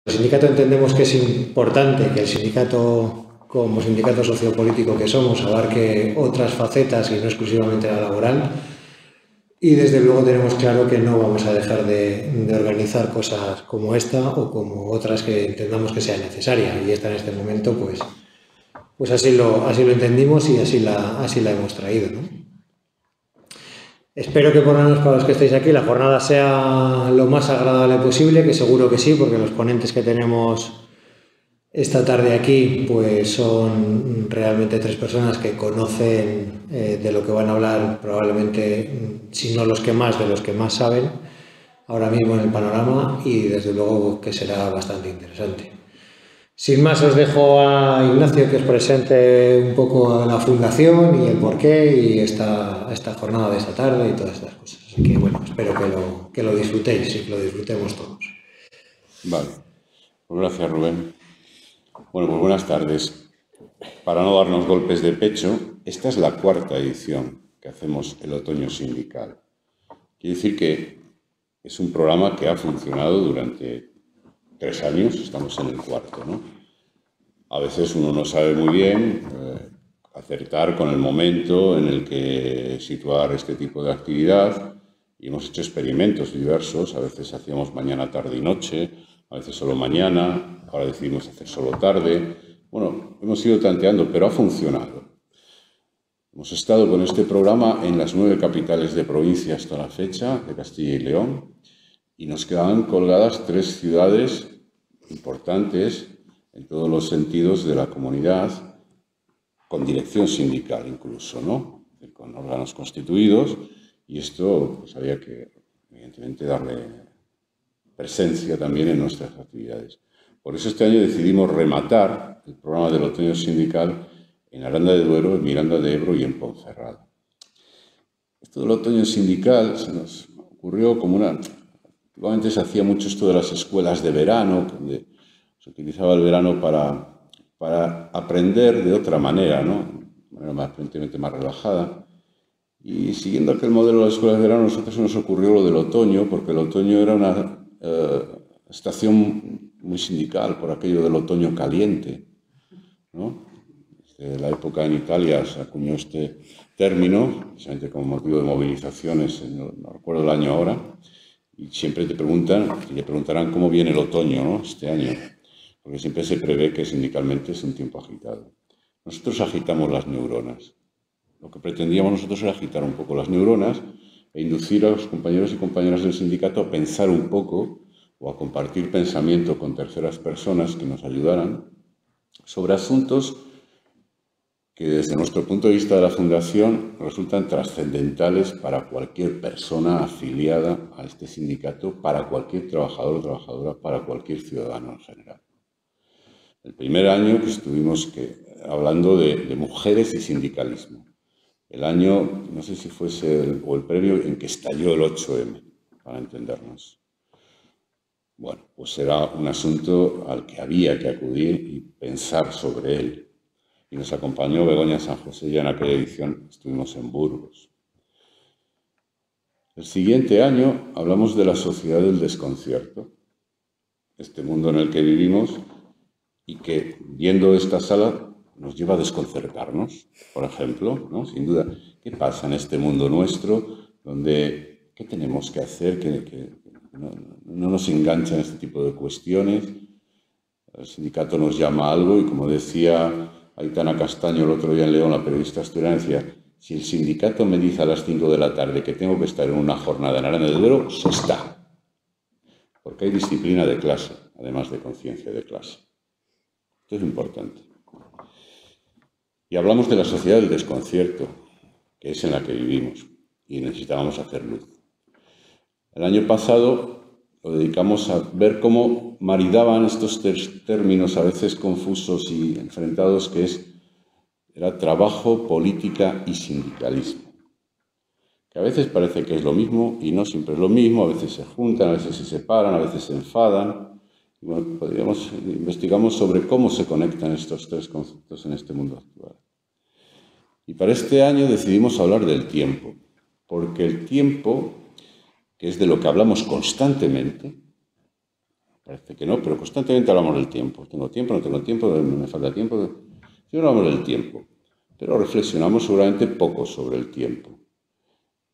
El sindicato entendemos que es importante que el sindicato, como sindicato sociopolítico que somos, abarque otras facetas y no exclusivamente la laboral. Y desde luego tenemos claro que no vamos a dejar de organizar cosas como esta o como otras que entendamos que sea necesaria. Y esta en este momento, pues así lo entendimos y así la hemos traído, ¿no? Espero que por lo menos para los que estéis aquí la jornada sea lo más agradable posible, que seguro que sí, porque los ponentes que tenemos esta tarde aquí pues son realmente tres personas que conocen de lo que van a hablar, probablemente, si no los que más, de los que más saben ahora mismo en el panorama, y desde luego que será bastante interesante. Sin más, os dejo a Ignacio que os presente un poco la fundación y el porqué y esta jornada de esta tarde y todas estas cosas. Así que bueno, espero que lo disfrutéis y que lo disfrutemos todos. Vale, pues gracias, Rubén. Bueno, pues buenas tardes. Para no darnos golpes de pecho, esta es la cuarta edición que hacemos el Otoño Sindical. Quiere decir que es un programa que ha funcionado durante 3 años, estamos en el cuarto, ¿no? A veces uno no sabe muy bien acertar con el momento en el que situar este tipo de actividad, y hemos hecho experimentos diversos. A veces hacíamos mañana, tarde y noche, a veces solo mañana, ahora decidimos hacer solo tarde. Bueno, hemos ido tanteando, pero ha funcionado. Hemos estado con este programa en las 9 capitales de provincia hasta la fecha, de Castilla y León, y nos quedaban colgadas 3 ciudades importantes en todos los sentidos de la comunidad, con dirección sindical incluso, ¿no? Con órganos constituidos, y esto pues había que, evidentemente, darle presencia también en nuestras actividades. Por eso este año decidimos rematar el programa del Otoño Sindical en Aranda de Duero, en Miranda de Ebro y en Ponferrada. Esto del Otoño Sindical se nos ocurrió como una... Antiguamente se hacía mucho esto de las escuelas de verano, donde se utilizaba el verano para aprender de otra manera, ¿no? De manera aparentemente más relajada. Y siguiendo aquel modelo de las escuelas de verano, a nosotros nos ocurrió lo del otoño, porque el otoño era una estación muy sindical, por aquello del otoño caliente, ¿no? Desde la época en Italia se acuñó este término, precisamente como motivo de movilizaciones, no recuerdo el año ahora, y siempre te preguntan, y le preguntarán cómo viene el otoño, ¿no? Este año, porque siempre se prevé que sindicalmente es un tiempo agitado. Nosotros agitamos las neuronas. Lo que pretendíamos nosotros era agitar un poco las neuronas e inducir a los compañeros y compañeras del sindicato a pensar un poco o a compartir pensamiento con terceras personas que nos ayudaran sobre asuntos que desde nuestro punto de vista de la Fundación resultan trascendentales para cualquier persona afiliada a este sindicato, para cualquier trabajador o trabajadora, para cualquier ciudadano en general. El primer año que estuvimos hablando de mujeres y sindicalismo. El año, no sé si fuese el previo en que estalló el 8M, para entendernos. Bueno, pues era un asunto al que había que acudir y pensar sobre él. Y nos acompañó Begoña San José, ya en aquella edición estuvimos en Burgos. El siguiente año hablamos de la sociedad del desconcierto, este mundo en el que vivimos y que, viendo esta sala, nos lleva a desconcertarnos, por ejemplo, ¿no? Sin duda. ¿Qué pasa en este mundo nuestro donde qué tenemos que hacer que no nos enganchan este tipo de cuestiones? El sindicato nos llama a algo y, como decía Aitana Castaño el otro día en León, la periodista asturiana, decía: si el sindicato me dice a las 5 de la tarde que tengo que estar en una jornada en Aranda de Duero, se está. Porque hay disciplina de clase, además de conciencia de clase. Esto es importante. Y hablamos de la sociedad del desconcierto, que es en la que vivimos, y necesitábamos hacer luz. El año pasado lo dedicamos a ver cómo maridaban estos términos a veces confusos y enfrentados, que era trabajo, política y sindicalismo. Que a veces parece que es lo mismo y no siempre es lo mismo, a veces se juntan, a veces se separan, a veces se enfadan. Y bueno, investigamos sobre cómo se conectan estos tres conceptos en este mundo actual. Y para este año decidimos hablar del tiempo, porque el tiempo, que es de lo que hablamos constantemente, Parece que no, pero constantemente hablamos del tiempo. Tengo tiempo, no tengo tiempo, me falta tiempo. Siempre hablamos del tiempo, pero reflexionamos seguramente poco sobre el tiempo.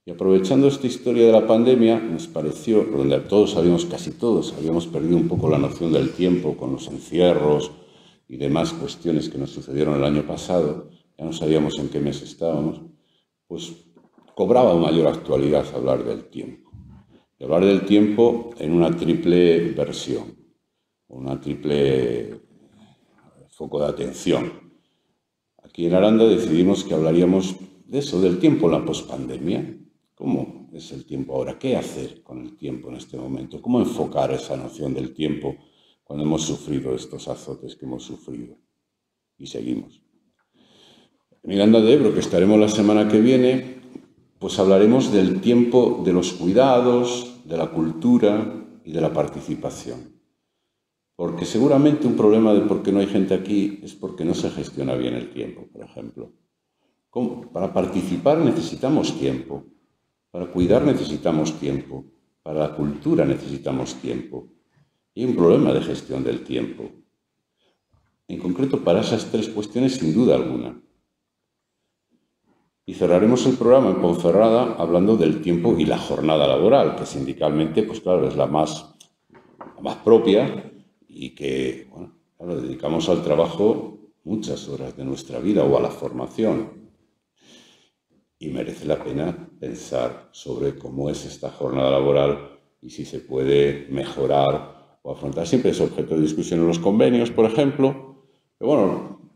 Y aprovechando esta historia de la pandemia, nos pareció, donde todos habíamos, casi todos, habíamos perdido un poco la noción del tiempo con los encierros y demás cuestiones que nos sucedieron el año pasado, ya no sabíamos en qué mes estábamos, pues cobraba mayor actualidad hablar del tiempo. Y hablar del tiempo en una triple versión, una triple foco de atención. Aquí en Aranda decidimos que hablaríamos de eso, del tiempo en la pospandemia. ¿Cómo es el tiempo ahora? ¿Qué hacer con el tiempo en este momento? ¿Cómo enfocar esa noción del tiempo cuando hemos sufrido estos azotes que hemos sufrido? Y seguimos. En Miranda de Ebro, que estaremos la semana que viene, pues hablaremos del tiempo de los cuidados, de la cultura y de la participación. Porque seguramente un problema de por qué no hay gente aquí es porque no se gestiona bien el tiempo, por ejemplo. Para participar necesitamos tiempo. Para cuidar necesitamos tiempo, para la cultura necesitamos tiempo. Y hay un problema de gestión del tiempo. En concreto, para esas tres cuestiones, sin duda alguna. Y cerraremos el programa en Ponferrada hablando del tiempo y la jornada laboral, que sindicalmente, pues claro, es la más propia y que, bueno, claro, dedicamos al trabajo muchas horas de nuestra vida o a la formación. Y merece la pena pensar sobre cómo es esta jornada laboral y si se puede mejorar o afrontar. Siempre es objeto de discusión en los convenios, por ejemplo. Pero bueno,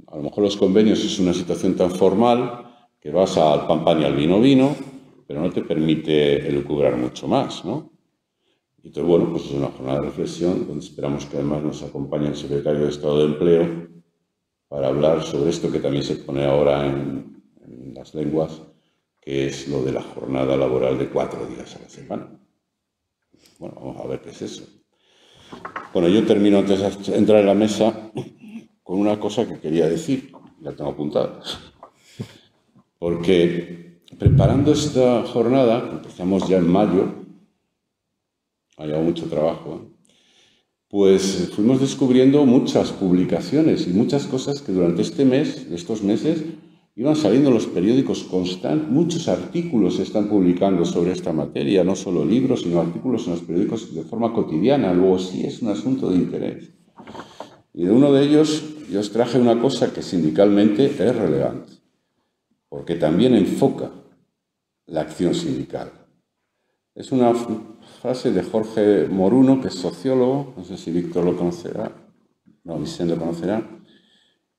a lo mejor los convenios es una situación tan formal que vas al pan y al vino, pero no te permite elucubrar mucho más, ¿no? Y entonces, bueno, pues es una jornada de reflexión donde esperamos que además nos acompañe el secretario de Estado de Empleo para hablar sobre esto que también se pone ahora en las lenguas, que es lo de la jornada laboral de 4 días a la semana. Bueno, vamos a ver qué es eso. Bueno, yo termino antes de entrar en la mesa con una cosa que quería decir, la tengo apuntada, porque preparando esta jornada, empezamos ya en mayo, ha llevado mucho trabajo, pues fuimos descubriendo muchas publicaciones y muchas cosas que durante estos meses, iban saliendo en los periódicos constantes, muchos artículos se están publicando sobre esta materia, no solo libros, sino artículos en los periódicos de forma cotidiana, luego sí es un asunto de interés. Y de uno de ellos yo os traje una cosa que sindicalmente es relevante, porque también enfoca la acción sindical. Es una frase de Jorge Moruno, que es sociólogo, no sé si Víctor lo conocerá, no, Vicente lo conocerá.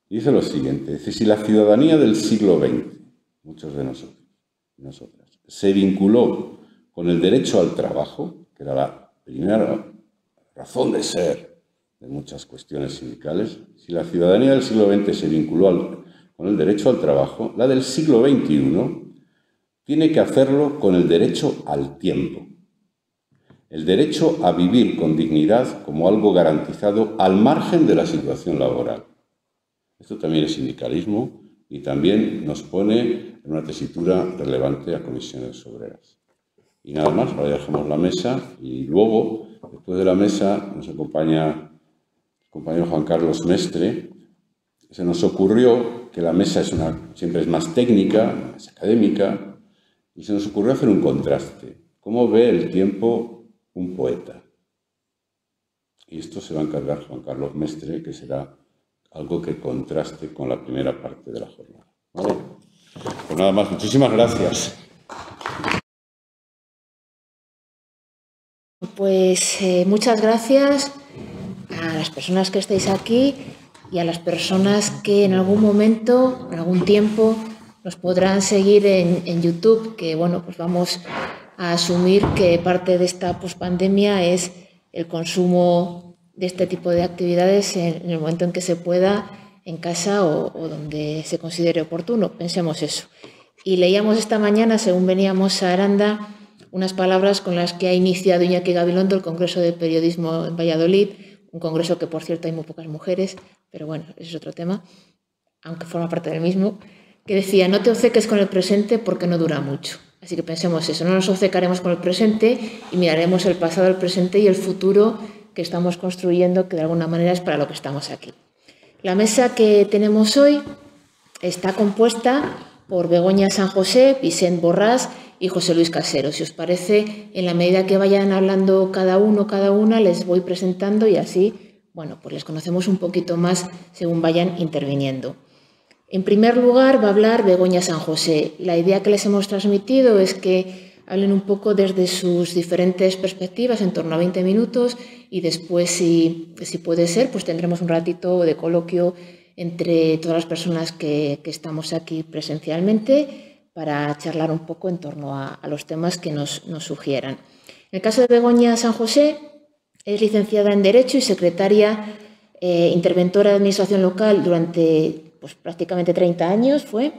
Dice lo siguiente, dice, si la ciudadanía del siglo XX, muchos de nosotros y nosotras, se vinculó con el derecho al trabajo, que era la primera razón de ser de muchas cuestiones sindicales, si la ciudadanía del siglo XX se vinculó con el derecho al trabajo, la del siglo XXI tiene que hacerlo con el derecho al tiempo, el derecho a vivir con dignidad como algo garantizado al margen de la situación laboral. Esto también es sindicalismo y también nos pone en una tesitura relevante a comisiones obreras. Y nada más, ahora dejamos la mesa y luego, después de la mesa, nos acompaña el compañero Juan Carlos Mestre. Se nos ocurrió que la mesa siempre es más técnica, más académica, y se nos ocurrió hacer un contraste. ¿Cómo ve el tiempo un poeta? Y esto se va a encargar Juan Carlos Mestre, que será algo que contraste con la primera parte de la jornada. ¿Vale? Pues nada más, muchísimas gracias. Pues muchas gracias a las personas que estáis aquí y a las personas que en algún momento, en algún tiempo, nos podrán seguir en YouTube, que bueno, pues vamos a asumir que parte de esta pospandemia es el consumo de este tipo de actividades en el momento en que se pueda, en casa o donde se considere oportuno. Pensemos eso. Y leíamos esta mañana, según veníamos a Aranda, unas palabras con las que ha iniciado Iñaki Gabilondo el Congreso de Periodismo en Valladolid, un congreso que, por cierto, hay muy pocas mujeres, pero bueno, ese es otro tema, aunque forma parte del mismo, que decía, no te obceques con el presente porque no dura mucho. Así que pensemos eso, no nos obcecaremos con el presente y miraremos el pasado, el presente y el futuro que estamos construyendo, que de alguna manera es para lo que estamos aquí. La mesa que tenemos hoy está compuesta por Begoña San José, Vicent Borràs y José Luis Casero. Si os parece, en la medida que vayan hablando cada uno, cada una, les voy presentando y así, bueno, pues les conocemos un poquito más según vayan interviniendo. En primer lugar va a hablar Begoña San José. La idea que les hemos transmitido es que hablen un poco desde sus diferentes perspectivas, en torno a 20 minutos, y después, si puede ser, pues tendremos un ratito de coloquio entre todas las personas que estamos aquí presencialmente para charlar un poco en torno a los temas que nos sugieran. En el caso de Begoña San José, es licenciada en Derecho y secretaria interventora de Administración Local durante prácticamente 30 años fue.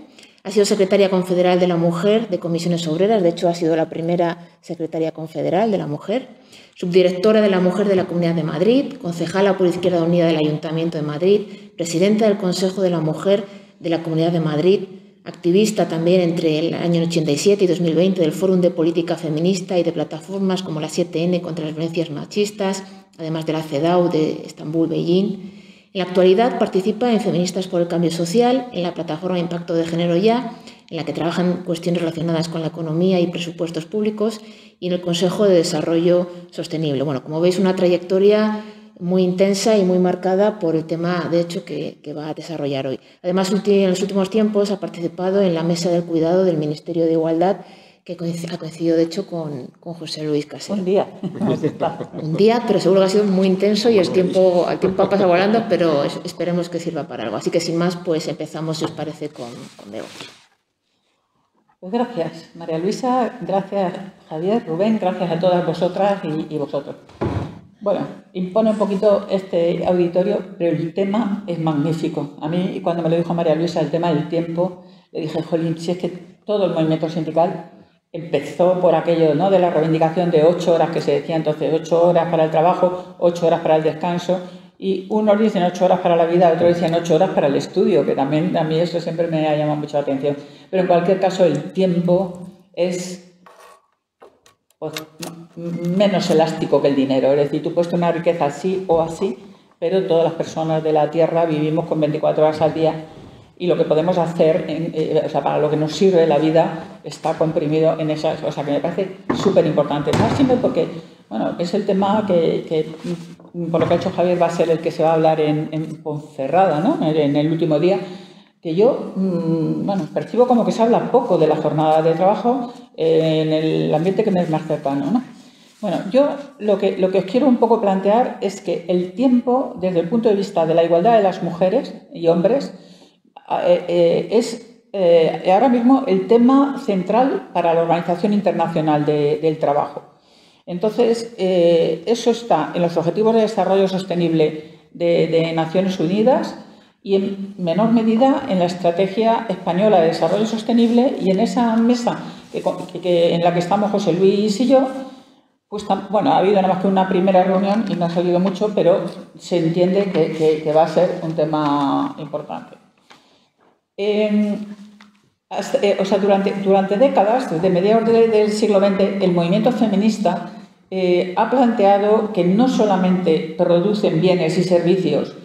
Ha sido secretaria confederal de la Mujer de Comisiones Obreras, de hecho ha sido la primera secretaria confederal de la Mujer, subdirectora de la Mujer de la Comunidad de Madrid, concejala por Izquierda Unida del Ayuntamiento de Madrid, presidenta del Consejo de la Mujer de la Comunidad de Madrid, activista también entre el año 87 y 2020 del Fórum de Política Feminista y de plataformas como la 7N contra las violencias machistas, además de la CEDAW de Estambul, Beijing. En la actualidad participa en Feministas por el Cambio Social, en la plataforma Impacto de Género Ya, en la que trabajan cuestiones relacionadas con la economía y presupuestos públicos, y en el Consejo de Desarrollo Sostenible. Bueno, como veis, una trayectoria muy intensa y muy marcada por el tema, de hecho, que va a desarrollar hoy. Además, en los últimos tiempos ha participado en la Mesa del Cuidado del Ministerio de Igualdad, que ha coincidido, de hecho, con José Luis Casero. Un día. Un día, pero seguro que ha sido muy intenso y el tiempo ha pasado volando, pero esperemos que sirva para algo. Así que, sin más, pues empezamos, si os parece, con Bego. Pues gracias, María Luisa, gracias, Javier, Rubén, gracias a todas vosotras y vosotros. Bueno, impone un poquito este auditorio, pero el tema es magnífico. A mí, cuando me lo dijo María Luisa, el tema del tiempo, le dije, jolín, si es que todo el movimiento sindical empezó por aquello, ¿no?, de la reivindicación de 8 horas que se decía entonces, 8 horas para el trabajo, 8 horas para el descanso, y unos dicen 8 horas para la vida, otros dicen 8 horas para el estudio, que también a mí eso siempre me ha llamado mucho la atención. Pero en cualquier caso el tiempo es pues, menos elástico que el dinero, es decir, tú puedes tener una riqueza así o así, pero todas las personas de la Tierra vivimos con 24 horas al día. Y lo que podemos hacer, o sea, para lo que nos sirve la vida, está comprimido en esas, o sea, que me parece súper importante. Más siempre porque, bueno, es el tema que, por lo que ha hecho Javier, va a ser el que se va a hablar en Ponferrada, ¿no?, en el último día, que yo, bueno, percibo como que se habla poco de la jornada de trabajo en el ambiente que me es más cercano, ¿no? Bueno, yo lo que os quiero un poco plantear es que el tiempo, desde el punto de vista de la igualdad de las mujeres y hombres, es ahora mismo el tema central para la Organización Internacional del Trabajo. Entonces, eso está en los Objetivos de Desarrollo Sostenible de Naciones Unidas y en menor medida en la Estrategia Española de Desarrollo Sostenible, y en esa mesa en la que estamos José Luis y yo, pues bueno, ha habido nada más que una primera reunión y no ha salido mucho, pero se entiende que va a ser un tema importante. O sea, durante décadas, desde mediados del siglo XX, el movimiento feminista ha planteado que no solamente producen bienes y servicios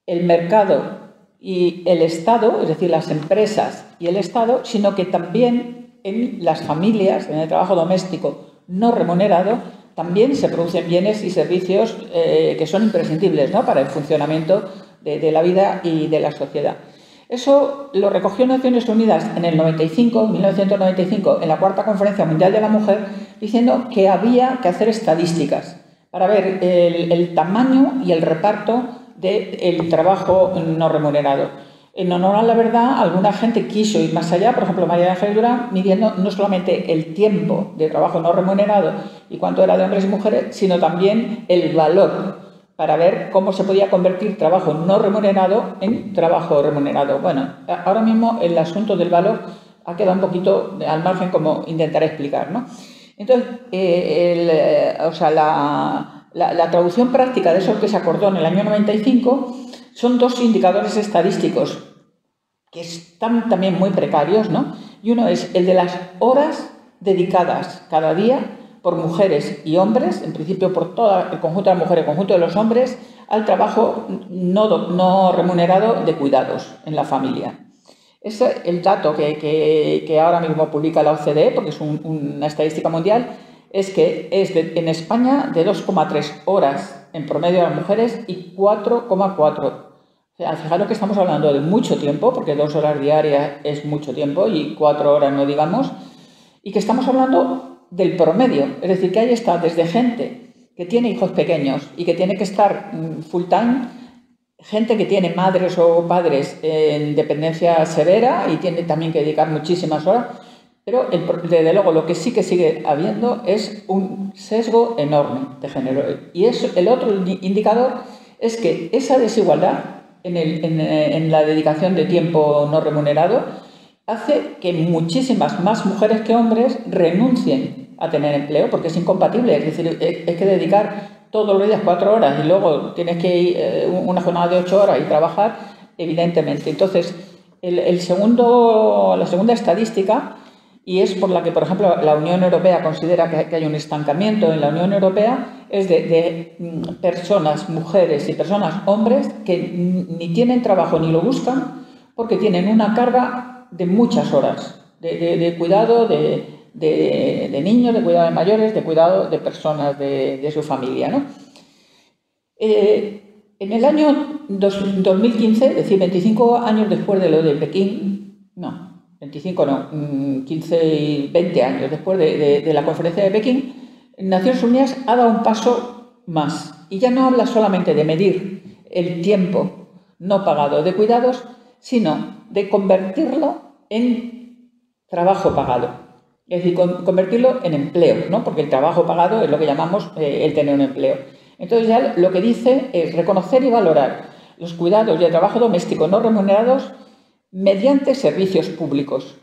el mercado y el Estado, es decir, las empresas y el Estado, sino que también en las familias, en el trabajo doméstico no remunerado, también se producen bienes y servicios que son imprescindibles, ¿no?, para el funcionamiento de la vida y de la sociedad. Eso lo recogió Naciones Unidas en el 1995, en la Cuarta Conferencia Mundial de la Mujer, diciendo que había que hacer estadísticas para ver el tamaño y el reparto del trabajo no remunerado. En honor a la verdad, alguna gente quiso ir más allá, por ejemplo, María Ángel Durán, midiendo no solamente el tiempo de trabajo no remunerado y cuánto era de hombres y mujeres, sino también el valor, para ver cómo se podía convertir trabajo no remunerado en trabajo remunerado. Bueno, ahora mismo el asunto del valor ha quedado un poquito al margen, como intentaré explicar, ¿no? Entonces, o sea, la traducción práctica de eso que se acordó en el año 95 son 2 indicadores estadísticos que están también muy precarios, ¿no? Y uno es el de las horas dedicadas cada día por mujeres y hombres, en principio por todo el conjunto de las mujeres, el conjunto de los hombres, al trabajo no remunerado de cuidados en la familia. Es el dato que ahora mismo publica la OCDE, porque es una estadística mundial, es que es en España de 2,3 horas en promedio a las mujeres y 4,4. O sea, fijaros que estamos hablando de mucho tiempo, porque 2 horas diarias es mucho tiempo y 4 horas no digamos, y que estamos hablando del promedio, es decir, que ahí está desde gente que tiene hijos pequeños y que tiene que estar full time, gente que tiene madres o padres en dependencia severa y tiene también que dedicar muchísimas horas, pero desde luego lo que sí que sigue habiendo es un sesgo enorme de género. Y el otro indicador es que esa desigualdad en la dedicación de tiempo no remunerado hace que muchísimas más mujeres que hombres renuncien a tener empleo, porque es incompatible. Es decir, es que dedicar todos los días 4 horas y luego tienes que ir una jornada de 8 horas y trabajar, evidentemente. Entonces, la segunda estadística, y es por la que, por ejemplo, la Unión Europea considera que hay un estancamiento en la Unión Europea, es de personas, mujeres y personas, hombres, que ni tienen trabajo ni lo buscan porque tienen una carga de muchas horas de cuidado de niños, de cuidado de mayores, de cuidado de personas de su familia, ¿no? En el año 2015, es decir, 25 años después de lo de Pekín, 25 no, 15 y 20 años después de la conferencia de Pekín, Naciones Unidas ha dado un paso más y ya no habla solamente de medir el tiempo no pagado de cuidados, sino de convertirlo en trabajo pagado, es decir, convertirlo en empleo, ¿no? Porque el trabajo pagado es lo que llamamos el tener un empleo. Entonces ya lo que dice es reconocer y valorar los cuidados y el trabajo doméstico no remunerados mediante servicios públicos.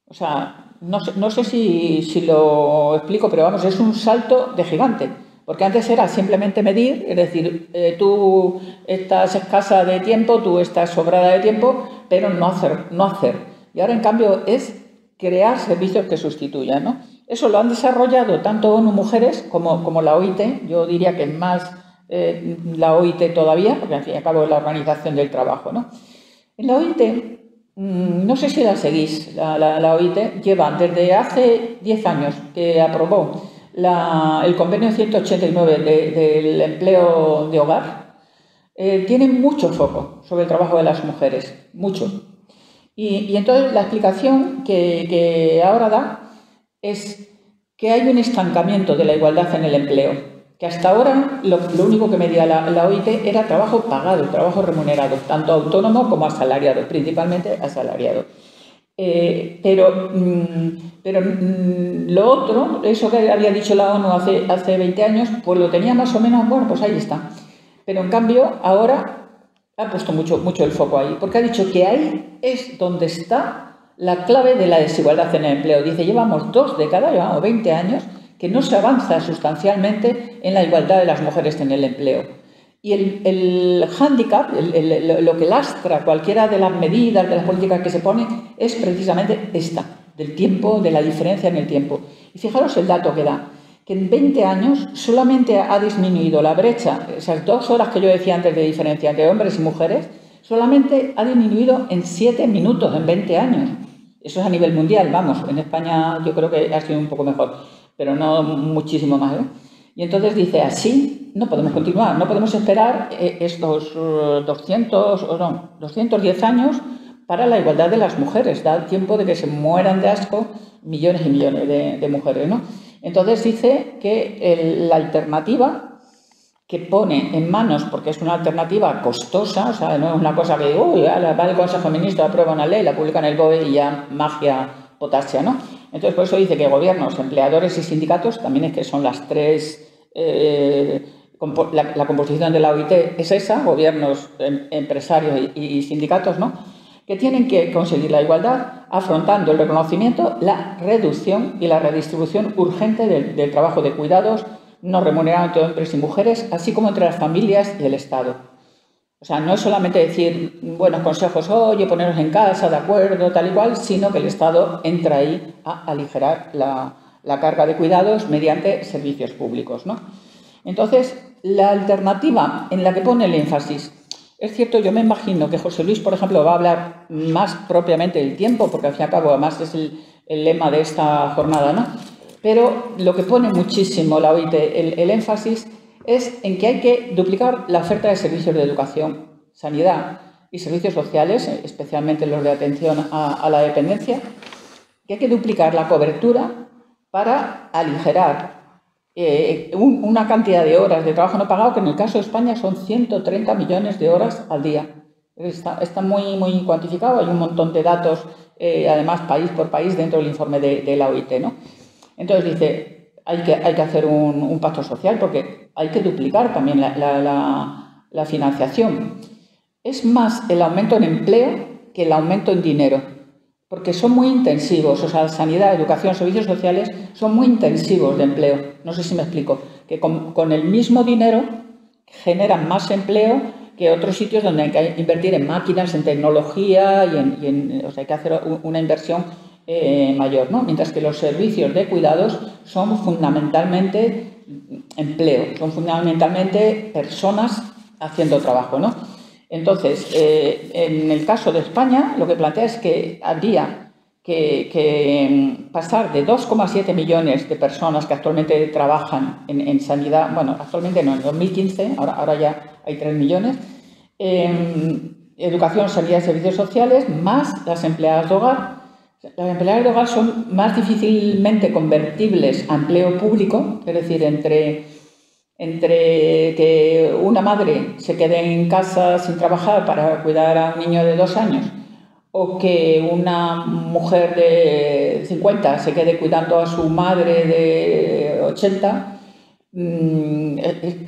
O sea, no sé si lo explico, pero vamos, es un salto de gigante. Porque antes era simplemente medir, es decir, tú estás escasa de tiempo, tú estás sobrada de tiempo, pero no hacer. Y ahora, en cambio, es crear servicios que sustituyan, ¿no? Eso lo han desarrollado tanto ONU Mujeres como la OIT. Yo diría que más la OIT todavía, porque al fin y al cabo es la Organización del Trabajo, ¿no? En la OIT, no sé si la seguís, la OIT lleva desde hace 10 años que aprobó el convenio 189 del empleo de hogar, tiene mucho foco sobre el trabajo de las mujeres, mucho. Y entonces la explicación que ahora da es que hay un estancamiento de la igualdad en el empleo, que hasta ahora lo único que medía la OIT era trabajo pagado, trabajo remunerado, tanto autónomo como asalariado, principalmente asalariado. Pero lo otro, eso que había dicho la ONU hace 20 años, pues lo tenía más o menos, bueno, pues ahí está. Pero en cambio ahora ha puesto mucho el foco ahí, porque ha dicho que ahí es donde está la clave de la desigualdad en el empleo. Dice, llevamos 2 décadas, llevamos 20 años, que no se avanza sustancialmente en la igualdad de las mujeres en el empleo. Y el hándicap, lo que lastra cualquiera de las medidas, de las políticas que se ponen, es precisamente esta, del tiempo, de la diferencia en el tiempo. Y fijaros el dato que da, que en 20 años solamente ha disminuido la brecha, esas 2 horas que yo decía antes de diferencia entre hombres y mujeres, solamente ha disminuido en 7 minutos en 20 años. Eso es a nivel mundial, vamos, en España yo creo que ha sido un poco mejor, pero no muchísimo más, ¿eh? Y entonces dice, así no podemos continuar, no podemos esperar estos 210 años para la igualdad de las mujeres. Da tiempo de que se mueran de asco millones y millones de mujeres, ¿no? Entonces dice que la alternativa que pone en manos, porque es una alternativa costosa, o sea, no es una cosa que, va el Consejo Feminista, aprueba una ley, la publica en el BOE y ya magia potasia, ¿no? Entonces, por eso dice que gobiernos, empleadores y sindicatos, también es que son las tres, la composición de la OIT es esa, gobiernos, empresarios y sindicatos, ¿no?, que tienen que conseguir la igualdad afrontando el reconocimiento, la reducción y la redistribución urgente del trabajo de cuidados no remunerado entre hombres y mujeres, así como entre las familias y el Estado. O sea, no es solamente decir buenos consejos, oye, poneros en casa, de acuerdo, tal y cual, sino que el Estado entra ahí a aligerar la la carga de cuidados mediante servicios públicos, ¿no? Entonces, la alternativa en la que pone el énfasis, es cierto, yo me imagino que José Luis, por ejemplo, va a hablar más propiamente del tiempo, porque al fin y al cabo, además es el lema de esta jornada, ¿no? Pero lo que pone muchísimo la OIT, el énfasis, es en que hay que duplicar la oferta de servicios de educación, sanidad y servicios sociales, especialmente los de atención a la dependencia, que hay que duplicar la cobertura para aligerar una cantidad de horas de trabajo no pagado que en el caso de España son 130 millones de horas al día. Está muy cuantificado, hay un montón de datos, además país por país, dentro del informe de la OIT, ¿no? Entonces dice, hay que hacer un pacto social porque hay que duplicar también la financiación. Es más el aumento en empleo que el aumento en dinero, porque son muy intensivos, o sea, sanidad, educación, servicios sociales son muy intensivos de empleo. No sé si me explico, que con el mismo dinero generan más empleo que otros sitios donde hay que invertir en máquinas, en tecnología o sea, hay que hacer una inversión mayor, ¿no? Mientras que los servicios de cuidados son fundamentalmente empleo, son fundamentalmente personas haciendo trabajo, ¿no? Entonces, en el caso de España, lo que plantea es que habría que pasar de 2,7 millones de personas que actualmente trabajan en sanidad, bueno, actualmente no, en 2015, ahora ya hay 3 millones, educación, sanidad y servicios sociales, más las empleadas de hogar. Las empleadas de hogar son más difícilmente convertibles a empleo público, es decir, entre que una madre se quede en casa sin trabajar para cuidar a un niño de 2 años o que una mujer de 50 se quede cuidando a su madre de 80,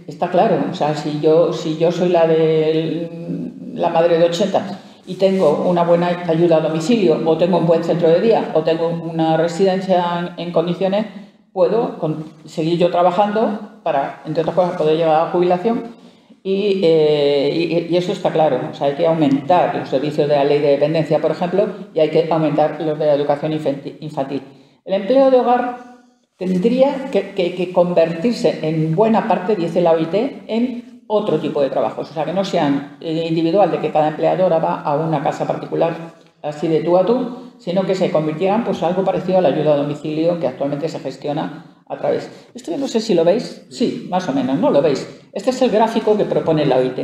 está claro. O sea, si yo soy la madre de 80 y tengo una buena ayuda a domicilio o tengo un buen centro de día o tengo una residencia en condiciones, puedo seguir yo trabajando para, entre otras cosas, poder llegar a la jubilación y eso está claro. O sea, hay que aumentar los servicios de la ley de dependencia, por ejemplo, y hay que aumentar los de la educación infantil. El empleo de hogar tendría que convertirse en buena parte, dice la OIT, en otro tipo de trabajos. O sea, que no sean individual, de que cada empleadora va a una casa particular así de tú a tú, sino que se convirtieran pues algo parecido a la ayuda a domicilio que actualmente se gestiona a través. Esto yo no sé si lo veis, sí, más o menos, ¿no? Lo veis. Este es el gráfico que propone la OIT.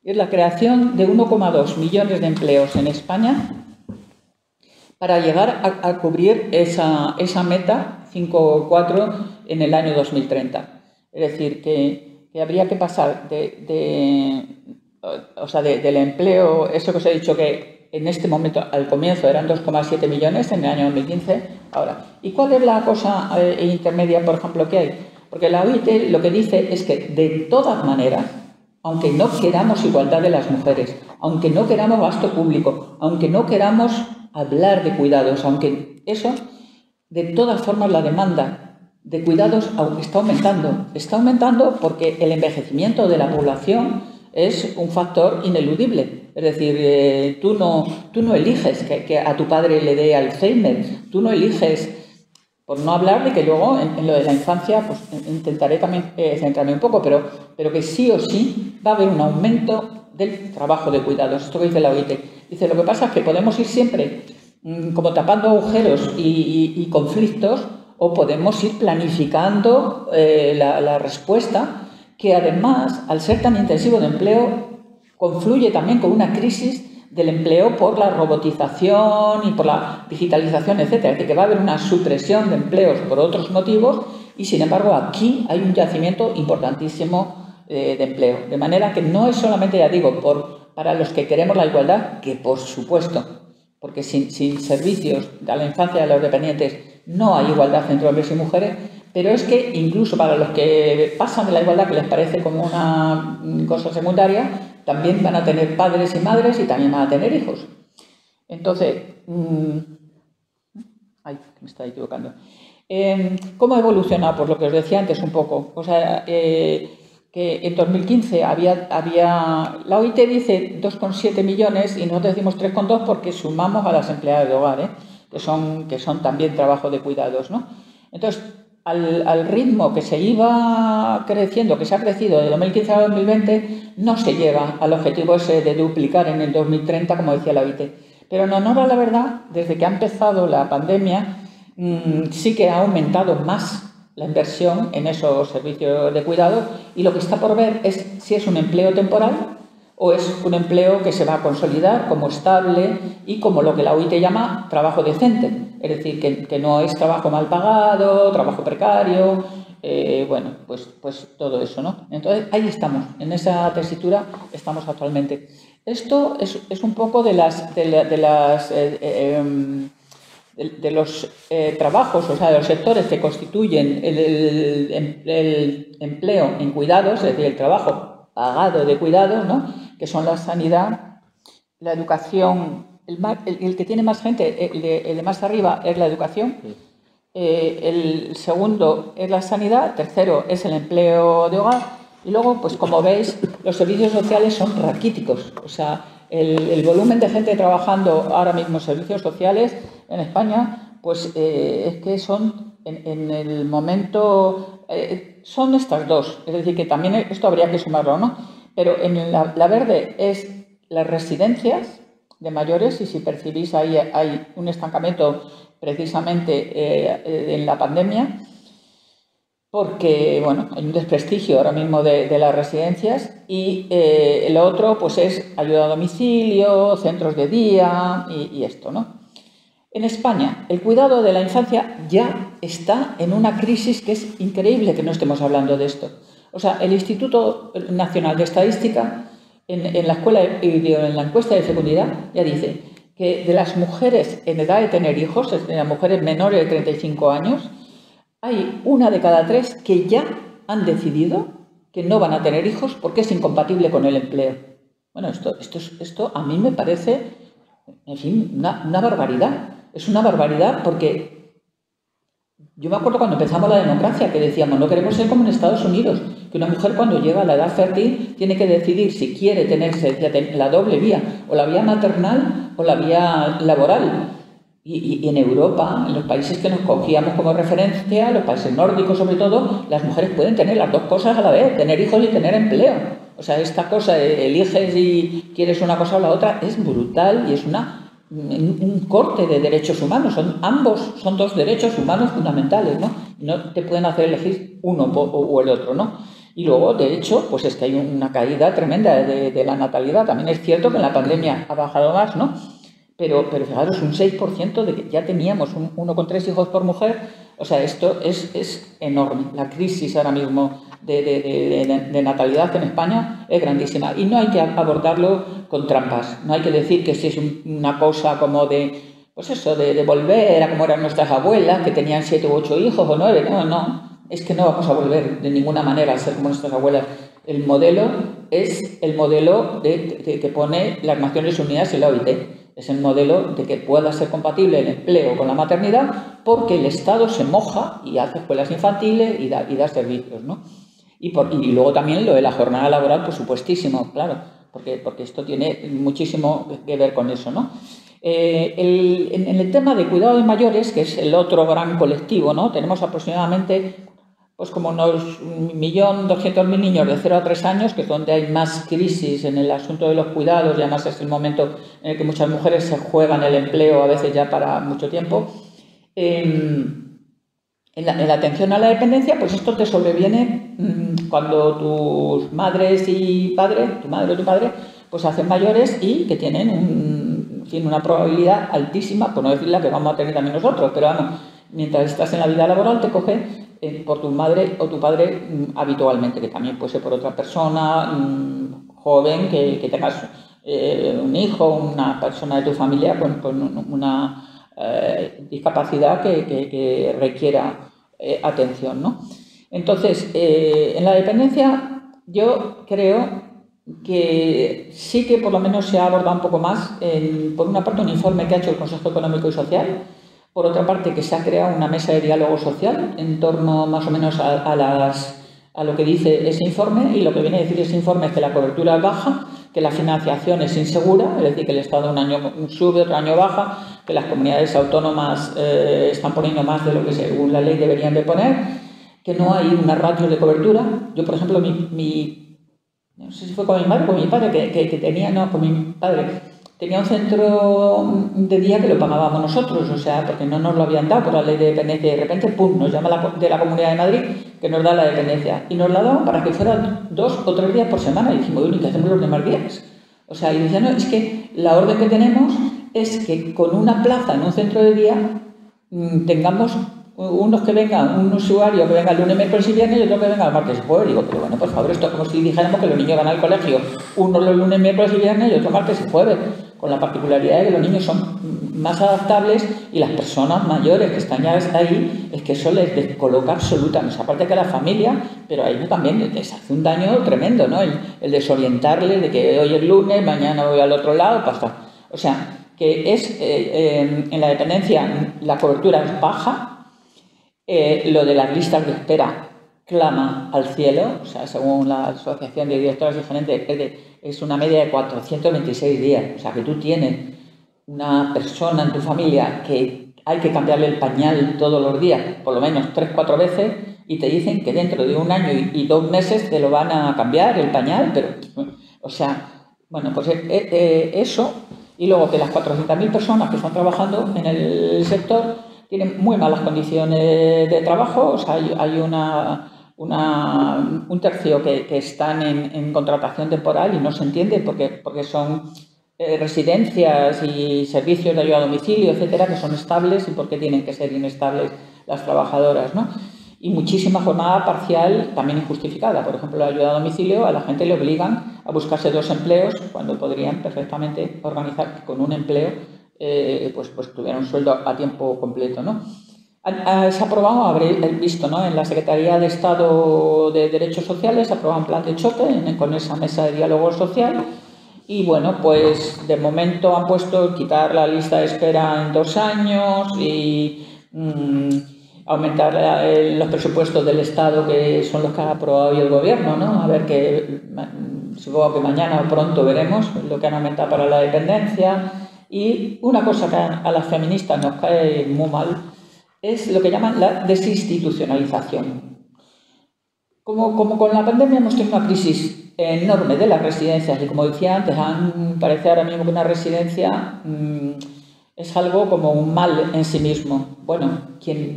Es la creación de 1,2 millones de empleos en España para llegar a cubrir esa meta 5,4 en el año 2030. Es decir, que habría que pasar del empleo, eso que os he dicho que en este momento, al comienzo, eran 2,7 millones en el año 2015, ahora. ¿Y cuál es la cosa intermedia, por ejemplo, que hay? Porque la OIT lo que dice es que, de todas maneras, aunque no queramos igualdad de las mujeres, aunque no queramos gasto público, aunque no queramos hablar de cuidados, aunque eso, de todas formas la demanda de cuidados está aumentando porque el envejecimiento de la población es un factor ineludible. Es decir, tú no eliges que a tu padre le dé Alzheimer, tú no eliges, por no hablar de que luego en lo de la infancia, pues intentaré también centrarme un poco, pero que sí o sí va a haber un aumento del trabajo de cuidados. Esto que dice la OIT. Dice, lo que pasa es que podemos ir siempre como tapando agujeros y conflictos, o podemos ir planificando la respuesta, que además, al ser tan intensivo de empleo, confluye también con una crisis del empleo por la robotización y por la digitalización, etc. Es decir, que va a haber una supresión de empleos por otros motivos y, sin embargo, aquí hay un yacimiento importantísimo de empleo. De manera que no es solamente, ya digo, para los que queremos la igualdad, que por supuesto, porque sin servicios a la infancia de los dependientes no hay igualdad entre hombres y mujeres, pero es que incluso para los que pasan de la igualdad, que les parece como una cosa secundaria, también van a tener padres y madres y también van a tener hijos. Entonces, me está equivocando. ¿Cómo ha evolucionado? Pues lo que os decía antes un poco. O sea, que en 2015 la OIT dice 2,7 millones y nosotros decimos 3,2 porque sumamos a las empleadas de hogar, que son también trabajo de cuidados, ¿no? Entonces, al ritmo que se iba creciendo, que se ha crecido de 2015 a 2020, no se llega al objetivo ese de duplicar en el 2030, como decía la OIT. Pero en honor a la verdad, desde que ha empezado la pandemia, sí que ha aumentado más la inversión en esos servicios de cuidado, y lo que está por ver es si es un empleo temporal o es un empleo que se va a consolidar como estable y como lo que la OIT llama trabajo decente. Es decir, que no es trabajo mal pagado, trabajo precario, bueno, pues todo eso, ¿no? Entonces, ahí estamos, en esa tesitura estamos actualmente. Esto es un poco de los trabajos, o sea, de los sectores que constituyen el empleo en cuidados, es decir, el trabajo pagado de cuidados, ¿no? Que son la sanidad, la educación, el que tiene más gente, el de más arriba es la educación, el segundo es la sanidad, el tercero es el empleo de hogar, y luego, pues como veis, los servicios sociales son raquíticos. O sea, el volumen de gente trabajando ahora mismo en servicios sociales en España, pues es que son, en el momento, son estas dos. Es decir, que también esto habría que sumarlo, ¿no? Pero en la verde es las residencias de mayores, y si percibís ahí hay un estancamiento precisamente en la pandemia, porque bueno, hay un desprestigio ahora mismo de las residencias, y lo otro pues es ayuda a domicilio, centros de día y esto, ¿no? En España, el cuidado de la infancia ya está en una crisis que es increíble que no estemos hablando de esto. O sea, el Instituto Nacional de Estadística, en la escuela y en la encuesta de fecundidad, ya dice que de las mujeres en edad de tener hijos, es decir, las mujeres menores de 35 años, hay 1 de cada 3 que ya han decidido que no van a tener hijos porque es incompatible con el empleo. Bueno, esto a mí me parece, en fin, una barbaridad. Es una barbaridad porque yo me acuerdo cuando empezamos la democracia que decíamos, no queremos ser como en Estados Unidos, que una mujer cuando llega a la edad fértil tiene que decidir si quiere tenerse la doble vía, o la vía maternal o la vía laboral. Y en Europa, en los países que nos cogíamos como referencia, los países nórdicos sobre todo, las mujeres pueden tener las dos cosas a la vez, tener hijos y tener empleo. O sea, esta cosa de eliges y quieres una cosa o la otra es brutal y es un corte de derechos humanos. Son dos derechos humanos fundamentales, ¿no? No te pueden hacer elegir uno o el otro, ¿no? Y luego, de hecho, pues es que hay una caída tremenda de la natalidad. También es cierto que en la pandemia ha bajado más, ¿no? Pero fijaros, un 6% de que ya teníamos 1,3 hijos por mujer. O sea, esto es enorme. La crisis ahora mismo de natalidad en España es grandísima. Y no hay que abordarlo con trampas. No hay que decir que si es una cosa como pues eso, de volver a como eran nuestras abuelas, que tenían 7 u 8 hijos o 9. No. Es que no vamos a volver de ninguna manera a ser como nuestras abuelas. El modelo es el modelo que pone las Naciones Unidas y la OIT. Es el modelo de que pueda ser compatible el empleo con la maternidad, porque el Estado se moja y hace escuelas infantiles y da servicios, ¿no? Y luego también lo de la jornada laboral, por supuestísimo, claro, porque esto tiene muchísimo que ver con eso, ¿no? En el tema de cuidado de mayores, que es el otro gran colectivo, ¿no? Tenemos aproximadamente pues como unos 1.200.000 niños de 0 a 3 años, que es donde hay más crisis en el asunto de los cuidados, y además es el momento en el que muchas mujeres se juegan el empleo, a veces ya para mucho tiempo. En la atención a la dependencia, pues esto te sobreviene cuando tus madres y padres, tu madre o tu padre, pues se hacen mayores y que tienen una probabilidad altísima, por no decir la que vamos a tener también nosotros, pero vamos, mientras estás en la vida laboral te coge por tu madre o tu padre habitualmente, que también puede ser por otra persona joven que tengas un hijo, una persona de tu familia con una discapacidad que requiera atención, ¿no? Entonces, en la dependencia yo creo que sí que por lo menos se ha abordado un poco más, por una parte un informe que ha hecho el Consejo Económico y Social, por otra parte que se ha creado una mesa de diálogo social en torno más o menos a lo que dice ese informe, y lo que viene a decir ese informe es que la cobertura es baja, que la financiación es insegura, es decir, que el Estado un año sube, otro año baja, que las comunidades autónomas están poniendo más de lo que según la ley deberían de poner, que no hay una ratio de cobertura. Yo, por ejemplo, no sé si fue con mi madre o con mi padre, que tenía, no, con mi padre, tenía un centro de día que lo pagábamos nosotros, o sea, porque no nos lo habían dado por la ley de dependencia, y de repente, pum, nos llama de la Comunidad de Madrid que nos da la dependencia, y nos la daban para que fueran 2 o 3 días por semana, y dijimos, bueno, ¿y qué hacemos los demás días? O sea, y decían, no, es que la orden que tenemos es que con una plaza en un centro de día tengamos unos que vengan, un usuario que venga el lunes, miércoles y viernes y otro que venga el martes y jueves. Digo, pero bueno, por favor, esto es como si dijéramos que los niños van al colegio, uno los lunes, miércoles y viernes y otro martes y jueves, con la particularidad de que los niños son más adaptables y las personas mayores que están ya ahí, es que eso les descoloca absolutamente. Aparte que a la familia, pero a ellos también les hace un daño tremendo, ¿no? El desorientarles de que hoy es lunes, mañana voy al otro lado, pasa. O sea, que es en la dependencia la cobertura es baja. Lo de las listas de espera clama al cielo, o sea, según la Asociación de Directoras y Gerentes, es una media de 426 días. O sea, que tú tienes una persona en tu familia que hay que cambiarle el pañal todos los días, por lo menos 3-4 veces, y te dicen que dentro de 1 año y 2 meses te lo van a cambiar el pañal, pero, o sea, bueno, pues eso, y luego que las 400.000 personas que están trabajando en el sector tienen muy malas condiciones de trabajo, o sea, hay un tercio que están en contratación temporal y no se entiende porque son residencias y servicios de ayuda a domicilio, etcétera, que son estables y por qué tienen que ser inestables las trabajadoras, ¿no? Y muchísima jornada parcial también injustificada. Por ejemplo, la ayuda a domicilio, a la gente le obligan a buscarse 2 empleos cuando podrían perfectamente organizar que con un empleo pues tuviera un sueldo a tiempo completo, ¿no? Se ha aprobado, habréis visto, ¿no? En la Secretaría de Estado de Derechos Sociales se ha aprobado un plan de choque con esa mesa de diálogo social y, bueno, pues de momento han puesto quitar la lista de espera en 2 años y aumentar los presupuestos del Estado, que son los que ha aprobado hoy el Gobierno, ¿no? A ver que supongo que mañana o pronto veremos lo que han aumentado para la dependencia. Y una cosa que a las feministas nos cae muy mal es lo que llaman la desinstitucionalización. Como con la pandemia hemos tenido una crisis enorme de las residencias y, como decía antes, parece ahora mismo que una residencia es algo como un mal en sí mismo. Bueno,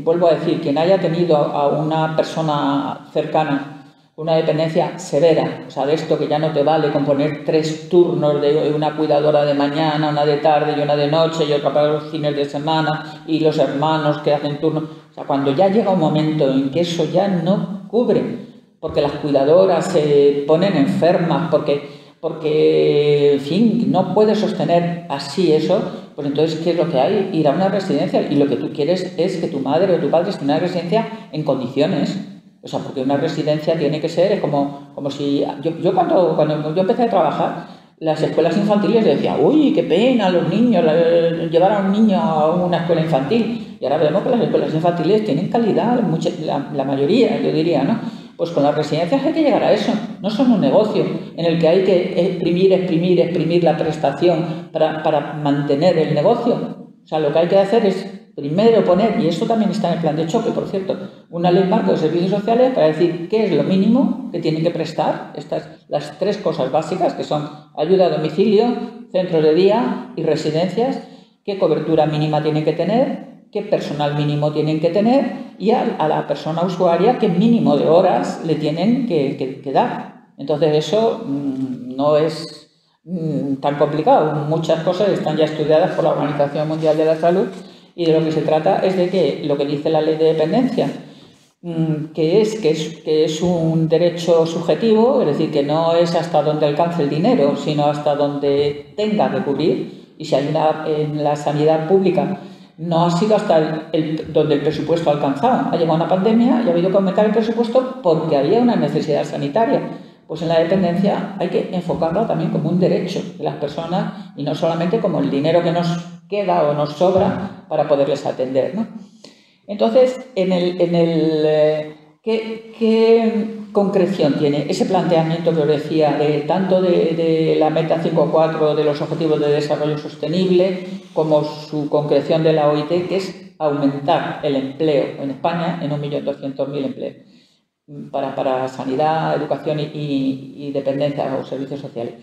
vuelvo a decir, quien haya tenido a una persona cercana una dependencia severa, o sea, de esto que ya no te vale con poner 3 turnos de una cuidadora de mañana, una de tarde y una de noche y otra para los fines de semana y los hermanos que hacen turnos. O sea, cuando ya llega un momento en que eso ya no cubre, porque las cuidadoras se ponen enfermas, porque en fin, no puedes sostener así eso, pues entonces, ¿qué es lo que hay? Ir a una residencia y lo que tú quieres es que tu madre o tu padre esté en una residencia en condiciones. O sea, porque una residencia tiene que ser como si... Yo cuando yo empecé a trabajar, las escuelas infantiles decía, uy, qué pena los niños, llevar a un niño a una escuela infantil. Y ahora vemos que las escuelas infantiles tienen calidad, la mayoría, yo diría, ¿no? Pues con las residencias hay que llegar a eso. No son un negocio en el que hay que exprimir la prestación para mantener el negocio. O sea, lo que hay que hacer es primero poner, y eso también está en el plan de choque, por cierto, una ley marco de servicios sociales para decir qué es lo mínimo que tienen que prestar, las 3 cosas básicas, que son ayuda a domicilio, centros de día y residencias, qué cobertura mínima tienen que tener, qué personal mínimo tienen que tener y a la persona usuaria qué mínimo de horas le tienen que dar. Entonces eso no es tan complicado. Muchas cosas están ya estudiadas por la Organización Mundial de la Salud y de lo que se trata es de que lo que dice la ley de dependencia, que es un derecho subjetivo, es decir, que no es hasta donde alcance el dinero, sino hasta donde tenga que cubrir. Y si hay en la sanidad pública no ha sido hasta donde el presupuesto ha alcanzado. Ha llegado una pandemia y ha habido que aumentar el presupuesto porque había una necesidad sanitaria. Pues en la dependencia hay que enfocarlo también como un derecho de las personas y no solamente como el dinero que nos queda o nos sobra para poderles atender, ¿no? Entonces, en ¿Qué concreción tiene ese planteamiento que os decía, tanto de la meta 5.4 de los Objetivos de Desarrollo Sostenible, como su concreción de la OIT, que es aumentar el empleo en España en 1.200.000 empleos para sanidad, educación y dependencia o servicios sociales?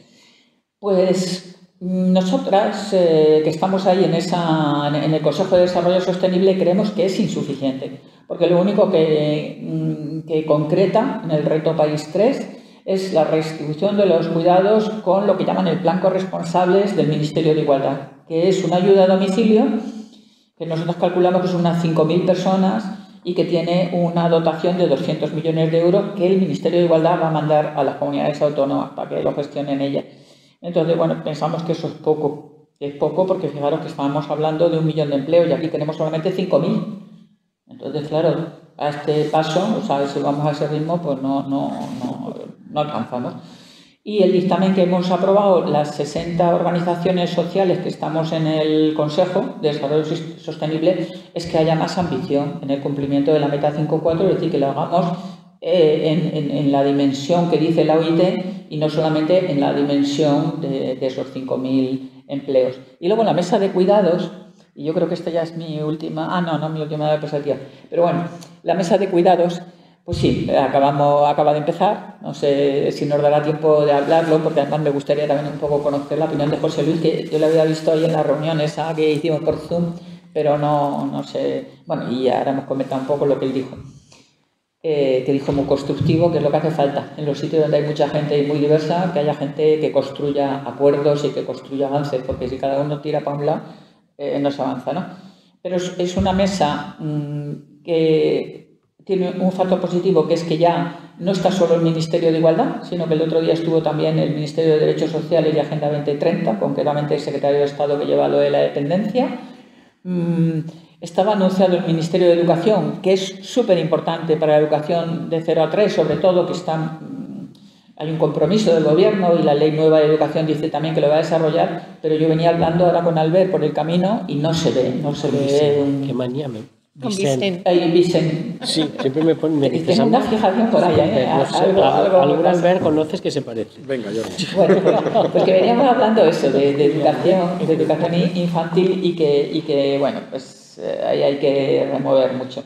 Pues nosotras, que estamos ahí en el Consejo de Desarrollo Sostenible, creemos que es insuficiente, porque lo único que concreta en el reto País 3 es la redistribución de los cuidados con lo que llaman el plan corresponsables del Ministerio de Igualdad, que es una ayuda a domicilio que nosotros calculamos que son unas 5.000 personas y que tiene una dotación de 200 millones de euros que el Ministerio de Igualdad va a mandar a las comunidades autónomas para que lo gestionen ellas. Entonces, bueno, pensamos que eso es poco. Es poco porque fijaros que estábamos hablando de 1 millón de empleos y aquí tenemos solamente 5.000. Entonces, claro, a este paso, o sea, si vamos a ese ritmo, pues no alcanzamos. Y el dictamen que hemos aprobado, las 60 organizaciones sociales que estamos en el Consejo de Desarrollo Sostenible, es que haya más ambición en el cumplimiento de la meta 5.4, es decir, que lo hagamos en la dimensión que dice la OIT y no solamente en la dimensión de esos 5.000 empleos. Y luego la mesa de cuidados, y yo creo que esta ya es mi última, no mi última diapositiva, pero bueno, la mesa de cuidados, pues sí, acaba de empezar, no sé si nos dará tiempo de hablarlo, porque además me gustaría también un poco conocer la opinión de José Luis, que yo le había visto ahí en la reunión esa que hicimos por Zoom, pero no sé, bueno, y ahora hemos comentado un poco lo que él dijo. Que dijo muy constructivo, que es lo que hace falta en los sitios donde hay mucha gente y muy diversa, que haya gente que construya acuerdos y que construya avances, porque si cada uno tira para un lado, no se avanza, ¿no? Pero es una mesa que tiene un factor positivo, que es que ya no está solo el Ministerio de Igualdad, sino que el otro día estuvo también el Ministerio de Derechos Sociales y Agenda 2030, concretamente el secretario de Estado que lleva lo de la dependencia. Estaba anunciado el Ministerio de Educación, que es súper importante para la educación de 0 a 3, sobre todo que hay un compromiso del Gobierno y la Ley Nueva de Educación dice también que lo va a desarrollar, pero yo venía hablando ahora con Albert por el camino y no se ve. Qué manía Con Vicente. Vicente. Sí, siempre me dices tengo una fijación por ahí, no sé, algún Albert conoces que se parece. Venga, yo. Bueno, pues que veníamos hablando eso, de educación infantil y que bueno, pues ahí hay que remover mucho.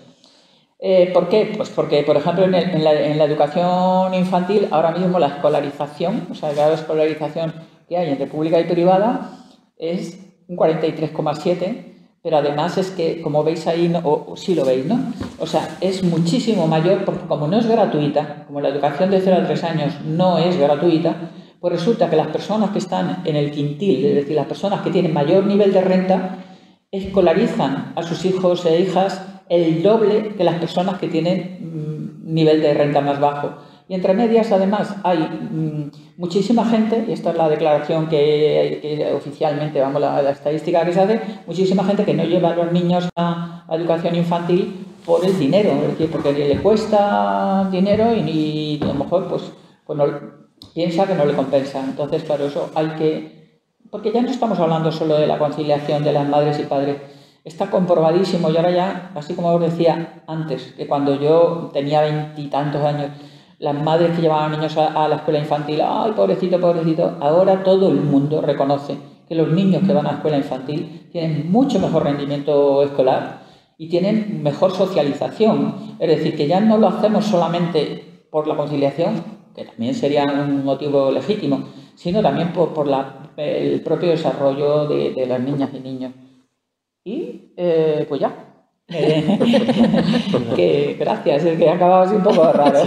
¿Por qué? Pues porque, por ejemplo, en la educación infantil, ahora mismo la escolarización, o sea, la escolarización que hay entre pública y privada es un 43,7%, pero además es que, como veis ahí, o sí lo veis, ¿no? O sea, es muchísimo mayor, porque como no es gratuita, como la educación de 0 a 3 años no es gratuita, pues resulta que las personas que están en el quintil, es decir, las personas que tienen mayor nivel de renta, escolarizan a sus hijos e hijas el doble que las personas que tienen nivel de renta más bajo. Y entre medias, además, hay muchísima gente, y esta es la declaración que oficialmente, vamos, la estadística que se hace, muchísima gente que no lleva a los niños a educación infantil por el dinero, es decir, porque le cuesta dinero y a lo mejor pues no, piensa que no le compensa. Entonces, claro, eso hay que... Porque ya no estamos hablando solo de la conciliación de las madres y padres. Está comprobadísimo, y ahora ya, así como os decía antes, que cuando yo tenía 20 y tantos años, las madres que llevaban niños a la escuela infantil, ¡ay, pobrecito, pobrecito! Ahora todo el mundo reconoce que los niños que van a la escuela infantil tienen mucho mejor rendimiento escolar y tienen mejor socialización. Es decir, que ya no lo hacemos solamente por la conciliación, que también sería un motivo legítimo, sino también por el propio desarrollo de las niñas y niños. Y pues ya. Que gracias, es que ha acabado así un poco raro.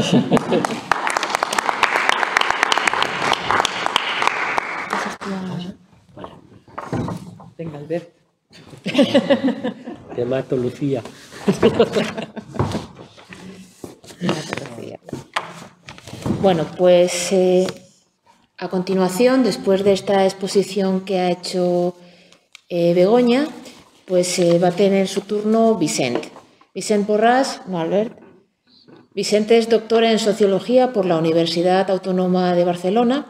Venga, Albert. Te mato, Lucía. Bueno, pues a continuación, después de esta exposición que ha hecho Begoña, pues va a tener su turno Vicente. Vicente Borràs, no Albert. Vicente es doctor en Sociología por la Universidad Autónoma de Barcelona,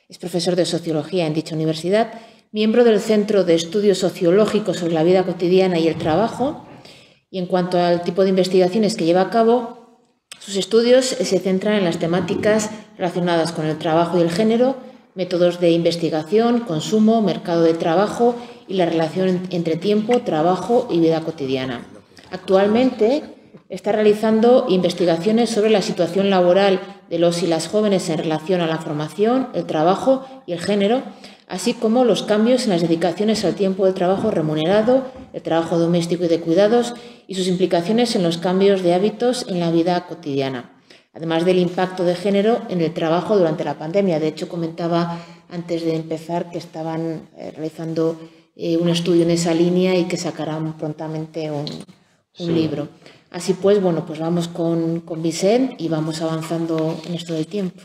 es profesor de Sociología en dicha universidad, miembro del Centro de Estudios Sociológicos sobre la Vida Cotidiana y el Trabajo, y en cuanto al tipo de investigaciones que lleva a cabo, Sus estudios se centran en las temáticas relacionadas con el trabajo y el género, métodos de investigación, consumo, mercado de trabajo y la relación entre tiempo, trabajo y vida cotidiana. Actualmente está realizando investigaciones sobre la situación laboral de los y las jóvenes en relación a la formación, el trabajo y el género, así como los cambios en las dedicaciones al tiempo de trabajo remunerado, el trabajo doméstico y de cuidados y sus implicaciones en los cambios de hábitos en la vida cotidiana, además del impacto de género en el trabajo durante la pandemia. De hecho, comentaba antes de empezar que estaban realizando un estudio en esa línea y que sacarán prontamente un libro. Así pues, bueno, pues vamos con Vicent y vamos avanzando en esto del tiempo.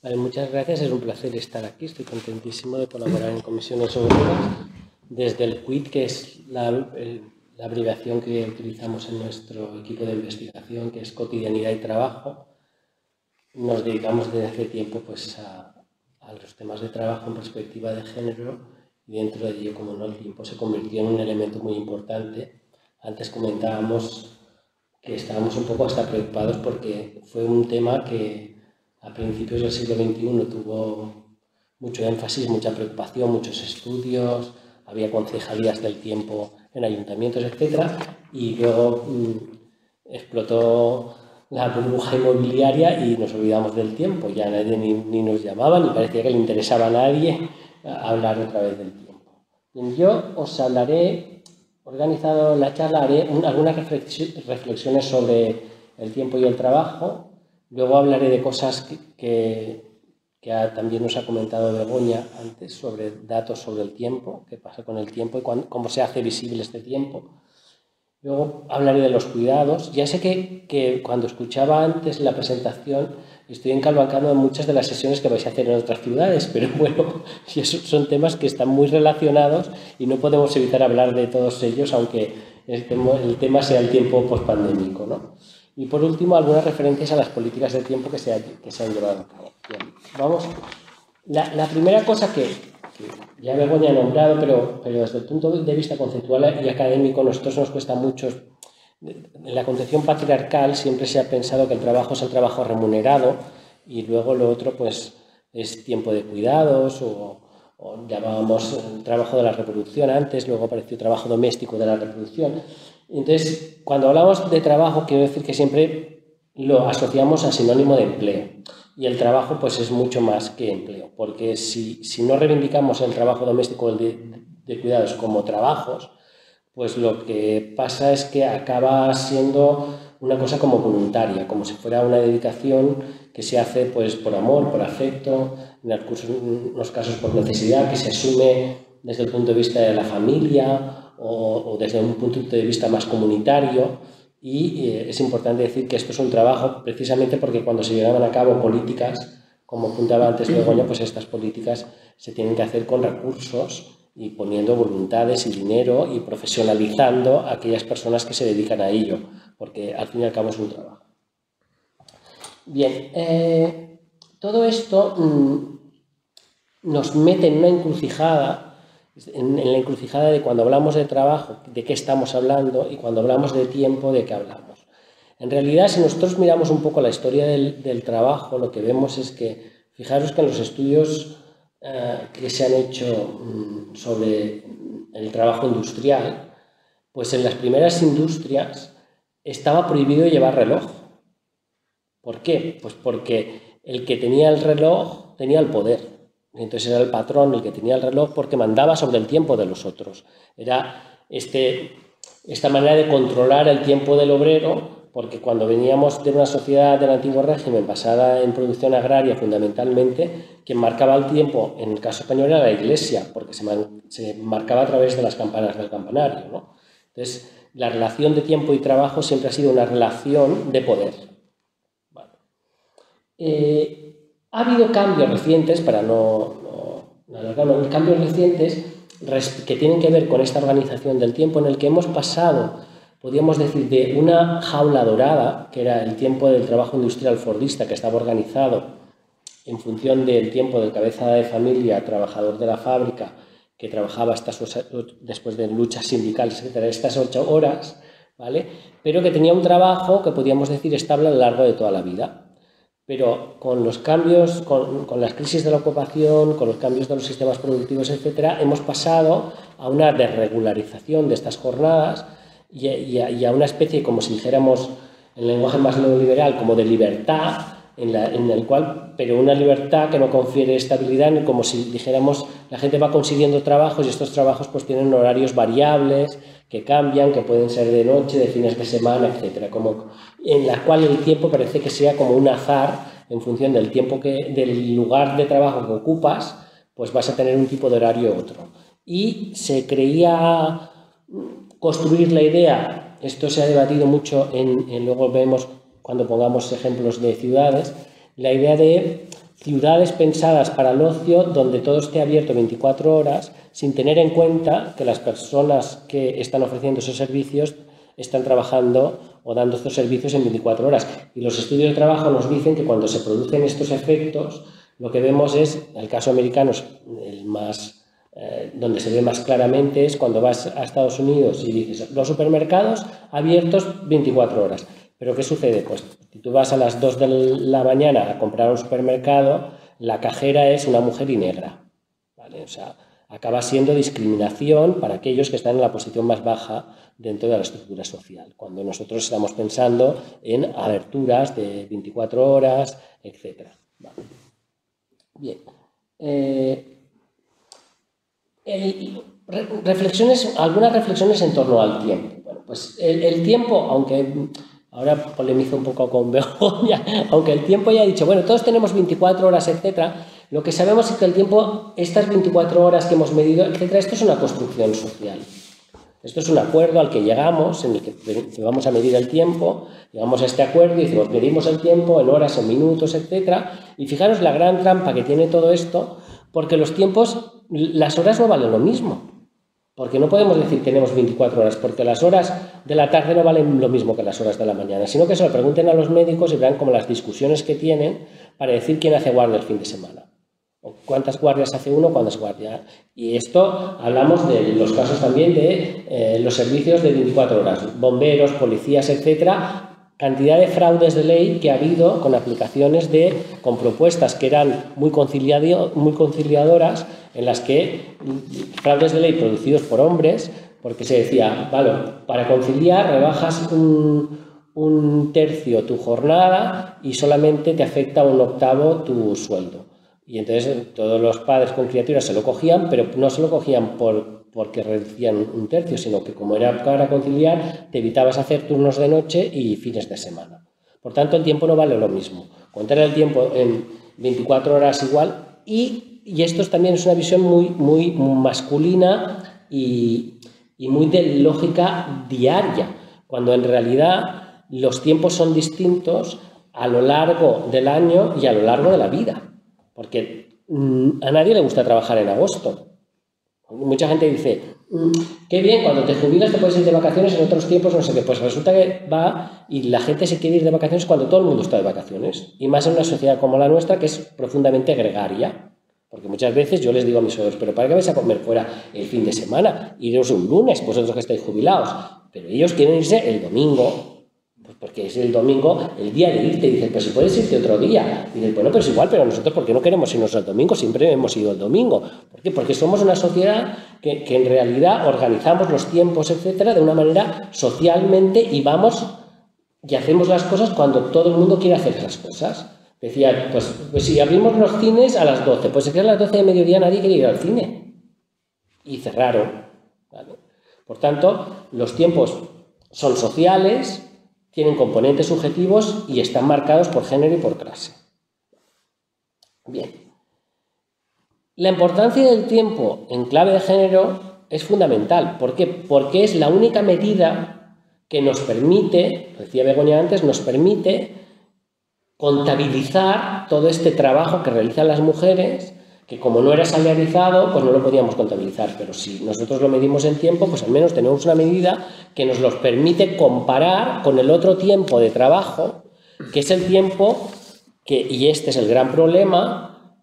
Vale, muchas gracias, es un placer estar aquí, estoy contentísimo de colaborar en Comisiones Obreras desde el QUIT, que es la abreviación que utilizamos en nuestro equipo de investigación, que es Cotidianidad y Trabajo. Nos dedicamos desde hace tiempo pues, a los temas de trabajo en perspectiva de género y dentro de ello, como no, el tiempo se convirtió en un elemento muy importante. Antes comentábamos que estábamos un poco hasta preocupados porque fue un tema que a principios del siglo XXI tuvo mucho énfasis, mucha preocupación, muchos estudios, había concejalías del tiempo en ayuntamientos, etc. Y luego explotó la burbuja inmobiliaria y nos olvidamos del tiempo, ya nadie ni nos llamaba, ni parecía que le interesaba a nadie hablar otra vez del tiempo. Bien, yo os hablaré, organizado la charla, haré algunas reflexiones sobre el tiempo y el trabajo. Luego hablaré de cosas que también nos ha comentado Begoña antes, sobre datos sobre el tiempo, qué pasa con el tiempo y cómo se hace visible este tiempo. Luego hablaré de los cuidados. Ya sé que cuando escuchaba antes la presentación estoy encalvacando en muchas de las sesiones que vais a hacer en otras ciudades, pero bueno, son temas que están muy relacionados y no podemos evitar hablar de todos ellos, aunque el tema sea el tiempo pospandémico, ¿no? Y por último, algunas referencias a las políticas de tiempo que se han llevado a cabo. Bien, vamos. La primera cosa que ya Begoña ha nombrado, pero desde el punto de vista conceptual y académico, a nosotros nos cuesta mucho. En la concepción patriarcal siempre se ha pensado que el trabajo es el trabajo remunerado y luego lo otro pues es tiempo de cuidados o llamábamos el trabajo de la reproducción antes, luego apareció trabajo doméstico de la reproducción. Entonces, cuando hablamos de trabajo, quiero decir que siempre lo asociamos a sinónimo de empleo. Y el trabajo pues es mucho más que empleo, porque si no reivindicamos el trabajo doméstico de cuidados como trabajos, pues lo que pasa es que acaba siendo una cosa como voluntaria, como si fuera una dedicación que se hace pues por amor, por afecto, en algunos casos por necesidad, que se asume desde el punto de vista de la familia o desde un punto de vista más comunitario. Y es importante decir que esto es un trabajo precisamente porque cuando se llevan a cabo políticas, como apuntaba antes Begoña, pues estas políticas se tienen que hacer con recursos y poniendo voluntades y dinero y profesionalizando a aquellas personas que se dedican a ello, porque al fin y al cabo es un trabajo. Bien, todo esto nos mete en una encrucijada, en la encrucijada de cuando hablamos de trabajo, de qué estamos hablando, y cuando hablamos de tiempo, de qué hablamos. En realidad, si nosotros miramos un poco la historia del trabajo, lo que vemos es que, fijaros que en los estudios que se han hecho sobre el trabajo industrial, pues en las primeras industrias estaba prohibido llevar reloj. ¿Por qué? Pues porque el que tenía el reloj tenía el poder. Entonces era el patrón el que tenía el reloj porque mandaba sobre el tiempo de los otros. Era esta manera de controlar el tiempo del obrero, porque cuando veníamos de una sociedad del antiguo régimen basada en producción agraria fundamentalmente, quien marcaba el tiempo en el caso español era la Iglesia, porque se marcaba a través de las campanas del campanario, ¿no? Entonces la relación de tiempo y trabajo siempre ha sido una relación de poder. Vale. Ha habido cambios recientes, para cambios recientes que tienen que ver con esta organización del tiempo en el que hemos pasado, podríamos decir, de una jaula dorada, que era el tiempo del trabajo industrial fordista, que estaba organizado en función del tiempo del cabeza de familia, trabajador de la fábrica, que trabajaba después de luchas sindicales, etc., estas 8 horas, ¿vale? Pero que tenía un trabajo que podíamos decir estable a lo largo de toda la vida. Pero con los cambios, con las crisis de la ocupación, con los cambios de los sistemas productivos, etcétera, hemos pasado a una desregularización de estas jornadas y a una especie, como si dijéramos en el lenguaje más neoliberal, como de libertad, en el cual, pero una libertad que no confiere estabilidad, como si dijéramos la gente va consiguiendo trabajos y estos trabajos pues tienen horarios variables que cambian, que pueden ser de noche, de fines de semana, etcétera, como en la cual el tiempo parece que sea como un azar en función del tiempo del lugar de trabajo que ocupas, pues vas a tener un tipo de horario u otro. Y se creía construir la idea, esto se ha debatido mucho luego vemos cuando pongamos ejemplos de ciudades, la idea de ciudades pensadas para el ocio donde todo esté abierto 24 horas sin tener en cuenta que las personas que están ofreciendo esos servicios están trabajando o dando estos servicios en 24 horas. Y los estudios de trabajo nos dicen que cuando se producen estos efectos, lo que vemos es, el caso americano es el más, donde se ve más claramente, es cuando vas a Estados Unidos y dices, los supermercados abiertos 24 horas. ¿Pero qué sucede? Pues si tú vas a las 2 de la mañana a comprar a un supermercado, la cajera es una mujer y negra, ¿vale? O sea, acaba siendo discriminación para aquellos que están en la posición más baja dentro de la estructura social, cuando nosotros estamos pensando en aberturas de 24 horas, etc. Vale. Bien. Algunas reflexiones en torno al tiempo. Bueno, pues el tiempo, aunque ahora polemizo un poco con Begoña, aunque el tiempo ya ha dicho, bueno, todos tenemos 24 horas, etcétera, lo que sabemos es que el tiempo, estas 24 horas que hemos medido, etcétera, esto es una construcción social. Esto es un acuerdo al que llegamos, en el que vamos a medir el tiempo, llegamos a este acuerdo y decimos, medimos el tiempo en horas, en minutos, etcétera, y fijaros la gran trampa que tiene todo esto, porque los tiempos, las horas no valen lo mismo. Porque no podemos decir tenemos 24 horas, porque las horas de la tarde no valen lo mismo que las horas de la mañana, sino que se lo pregunten a los médicos y vean como las discusiones que tienen para decir quién hace guardia el fin de semana. O cuántas guardias hace uno, cuántas guardias. Y esto hablamos de los casos también de los servicios de 24 horas, bomberos, policías, etcétera. Cantidad de fraudes de ley que ha habido con aplicaciones con propuestas que eran muy conciliadoras, en las que fraudes de ley producidos por hombres, porque se decía, vale, para conciliar rebajas un tercio tu jornada y solamente te afecta un octavo tu sueldo. Y entonces todos los padres con criaturas se lo cogían, pero no se lo cogían porque reducían un tercio, sino que como era para conciliar, te evitabas hacer turnos de noche y fines de semana. Por tanto, el tiempo no vale lo mismo. Contar el tiempo en 24 horas igual, y esto también es una visión muy masculina y muy de lógica diaria, cuando en realidad los tiempos son distintos a lo largo del año y a lo largo de la vida. Porque a nadie le gusta trabajar en agosto. Mucha gente dice, qué bien, cuando te jubilas te puedes ir de vacaciones, en otros tiempos no sé qué. Pues resulta que va y la gente se quiere ir de vacaciones cuando todo el mundo está de vacaciones. Y más en una sociedad como la nuestra, que es profundamente gregaria. Porque muchas veces yo les digo a mis suegros, pero ¿para qué vais a comer fuera el fin de semana? Iros un lunes, vosotros que estáis jubilados. Pero ellos quieren irse el domingo. Porque es el domingo el día de irte, y dices, pero si puedes irte otro día. Y dices, bueno, pero es igual, pero nosotros, ¿por qué no queremos irnos el domingo? Siempre hemos ido el domingo. ¿Por qué? Porque somos una sociedad que en realidad organizamos los tiempos, etcétera, de una manera socialmente y vamos y hacemos las cosas cuando todo el mundo quiere hacer esas cosas. Decía, pues si abrimos los cines a las 12, pues es que a las 12 de mediodía nadie quiere ir al cine. Y cerraron. ¿Vale? Por tanto, los tiempos son sociales, tienen componentes subjetivos y están marcados por género y por clase. Bien. La importancia del tiempo en clave de género es fundamental. ¿Por qué? Porque es la única medida que nos permite, lo decía Begoña antes, nos permite contabilizar todo este trabajo que realizan las mujeres, que como no era salarizado, pues no lo podíamos contabilizar, pero si nosotros lo medimos en tiempo, pues al menos tenemos una medida que nos los permite comparar con el otro tiempo de trabajo, que es el tiempo y este es el gran problema,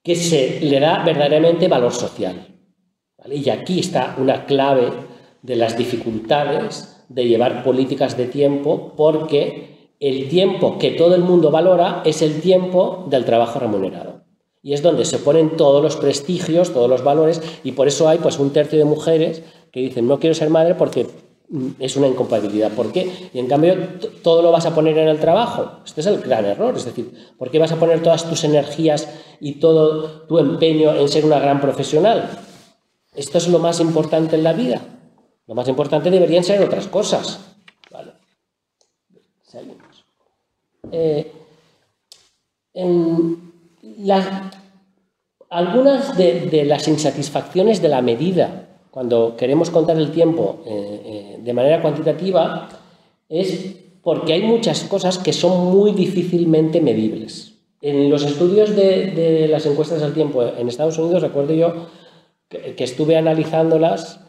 que se le da verdaderamente valor social. ¿Vale? Y aquí está una clave de las dificultades de llevar políticas de tiempo, porque el tiempo que todo el mundo valora es el tiempo del trabajo remunerado. Y es donde se ponen todos los prestigios, todos los valores, y por eso hay pues un tercio de mujeres que dicen no quiero ser madre porque es una incompatibilidad. ¿Por qué? Y en cambio todo lo vas a poner en el trabajo. Este es el gran error. Es decir, ¿por qué vas a poner todas tus energías y todo tu empeño en ser una gran profesional? Esto es lo más importante en la vida. Lo más importante deberían ser otras cosas. Vale. Seguimos. Algunas de las insatisfacciones de la medida cuando queremos contar el tiempo de manera cuantitativa es porque hay muchas cosas que son muy difícilmente medibles. En los estudios de las encuestas del tiempo en Estados Unidos, recuerdo yo que estuve analizándolas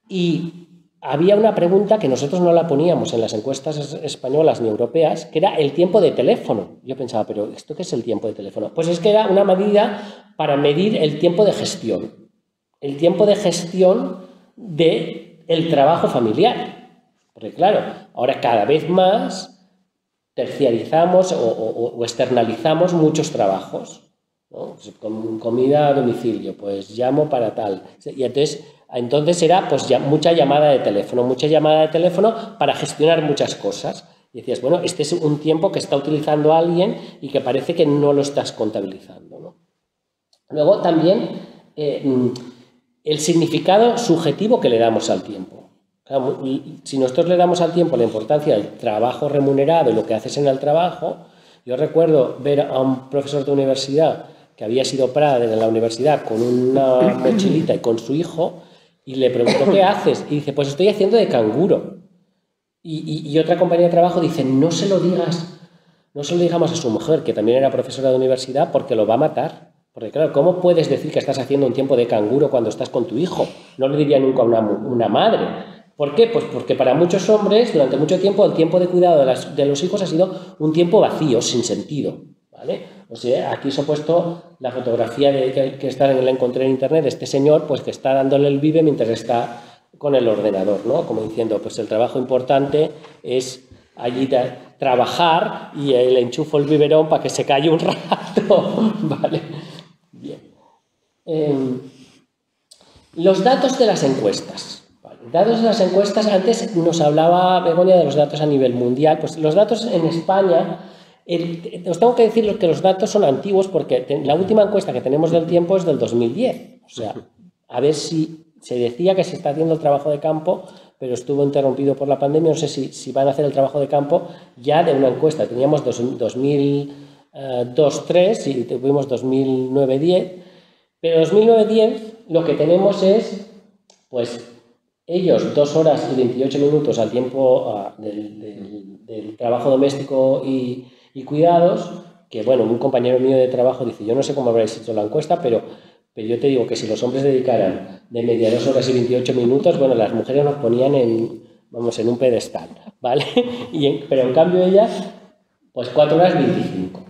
y había una pregunta que nosotros no la poníamos en las encuestas españolas ni europeas, que era el tiempo de teléfono. Yo pensaba, ¿pero esto qué es el tiempo de teléfono? Pues es que era una medida para medir el tiempo de gestión. El tiempo de gestión del trabajo familiar. Porque claro, ahora cada vez más terciarizamos o externalizamos muchos trabajos, ¿no? Pues con comida a domicilio, pues llamo para tal. Y entonces era pues ya mucha llamada de teléfono para gestionar muchas cosas. Y decías, bueno, este es un tiempo que está utilizando alguien y que parece que no lo estás contabilizando, ¿no? Luego también el significado subjetivo que le damos al tiempo. Claro, si nosotros le damos al tiempo la importancia del trabajo remunerado y lo que haces en el trabajo, yo recuerdo ver a un profesor de universidad que había sido padre en la universidad con una mochilita y con su hijo, y le preguntó, ¿qué haces? Y dice, pues estoy haciendo de canguro. Y otra compañera de trabajo dice, no se lo digamos a su mujer, que también era profesora de universidad, porque lo va a matar. Porque claro, ¿cómo puedes decir que estás haciendo un tiempo de canguro cuando estás con tu hijo? No lo diría nunca una madre. ¿Por qué? Pues porque para muchos hombres, durante mucho tiempo, el tiempo de cuidado de los hijos ha sido un tiempo vacío, sin sentido, ¿vale? O sea, aquí se ha puesto la fotografía que la encontré en internet de este señor, pues que está dándole el bibe mientras está con el ordenador, ¿no? Como diciendo, pues el trabajo importante es allí trabajar y le enchufo el biberón para que se calle un rato, ¿vale? Bien. Los datos de las encuestas. Datos de las encuestas, antes nos hablaba Begoña de los datos a nivel mundial, pues los datos en España, os tengo que decir que los datos son antiguos porque la última encuesta que tenemos del tiempo es del 2010, o sea, a ver si se decía que se está haciendo el trabajo de campo, pero estuvo interrumpido por la pandemia, no sé si van a hacer el trabajo de campo ya de una encuesta, teníamos 2002-3 y tuvimos 2009-10, pero 2009-10 lo que tenemos es, pues, ellos 2 horas y 28 minutos al tiempo del trabajo doméstico y cuidados, que bueno, un compañero mío de trabajo dice, yo no sé cómo habréis hecho la encuesta, pero yo te digo que si los hombres dedicaran de media 2 horas y 28 minutos, bueno, las mujeres nos ponían en un pedestal, ¿vale? Pero en cambio ellas, pues 4 horas 25.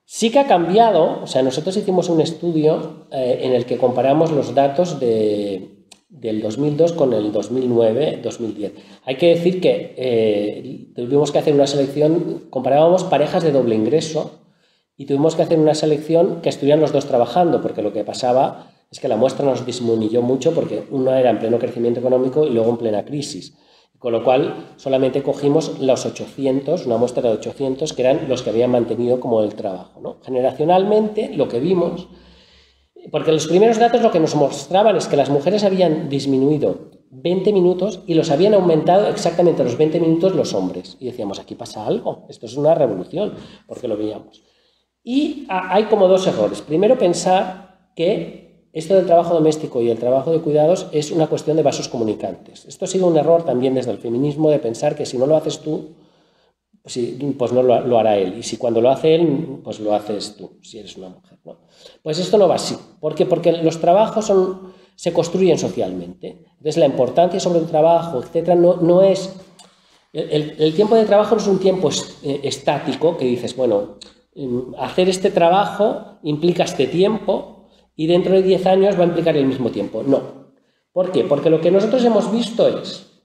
Sí que ha cambiado, o sea, nosotros hicimos un estudio en el que comparamos los datos del 2002 con el 2009-2010. Hay que decir que tuvimos que hacer una selección, comparábamos parejas de doble ingreso y tuvimos que hacer una selección que estuvieran los dos trabajando, porque lo que pasaba es que la muestra nos disminuyó mucho porque una era en pleno crecimiento económico y luego en plena crisis. Con lo cual solamente cogimos los 800, una muestra de 800, que eran los que habían mantenido como el trabajo, ¿no? Generacionalmente lo que vimos, porque los primeros datos lo que nos mostraban es que las mujeres habían disminuido 20 minutos y los habían aumentado exactamente los 20 minutos los hombres. Y decíamos, aquí pasa algo, esto es una revolución, porque lo veíamos. Y hay como 2 errores. Primero, pensar que esto del trabajo doméstico y el trabajo de cuidados es una cuestión de vasos comunicantes. Esto ha sido un error también desde el feminismo de pensar que si no lo haces tú, pues no lo hará él. Y si cuando lo hace él, pues lo haces tú, si eres una mujer, ¿no? Pues esto no va así. ¿Por qué? Porque los trabajos se construyen socialmente. Entonces la importancia sobre el trabajo, etcétera, no es... El tiempo de trabajo no es un tiempo estático que dices, bueno, hacer este trabajo implica este tiempo y dentro de 10 años va a implicar el mismo tiempo. No. ¿Por qué? Porque lo que nosotros hemos visto es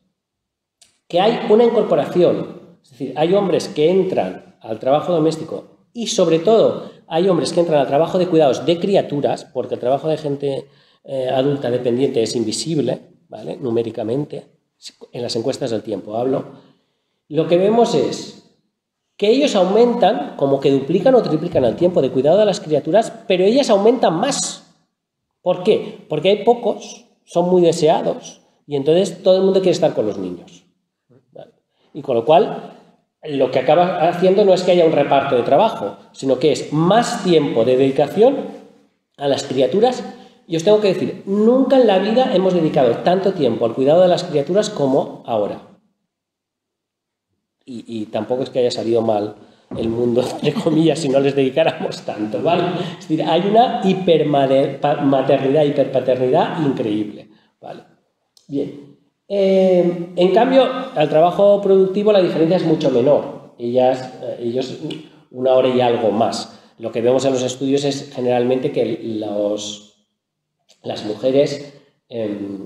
que hay una incorporación, es decir, hay hombres que entran al trabajo doméstico y sobre todo hay hombres que entran al trabajo de cuidados de criaturas, porque el trabajo de gente adulta dependiente es invisible, ¿vale? Numéricamente, en las encuestas del tiempo hablo. Lo que vemos es que ellos aumentan, como que duplican o triplican el tiempo de cuidado de las criaturas, pero ellas aumentan más. ¿Por qué? Porque hay pocos, son muy deseados, y entonces todo el mundo quiere estar con los niños. ¿Vale? Y con lo cual, lo que acaba haciendo no es que haya un reparto de trabajo, sino que es más tiempo de dedicación a las criaturas. Y os tengo que decir, nunca en la vida hemos dedicado tanto tiempo al cuidado de las criaturas como ahora. Y tampoco es que haya salido mal el mundo, entre comillas, si no les dedicáramos tanto, ¿vale? Es decir, hay una hipermaternidad, hiperpaternidad increíble, ¿vale? Bien. En cambio, al trabajo productivo la diferencia es mucho menor. Ellos 1 hora y algo más. Lo que vemos en los estudios es generalmente que las mujeres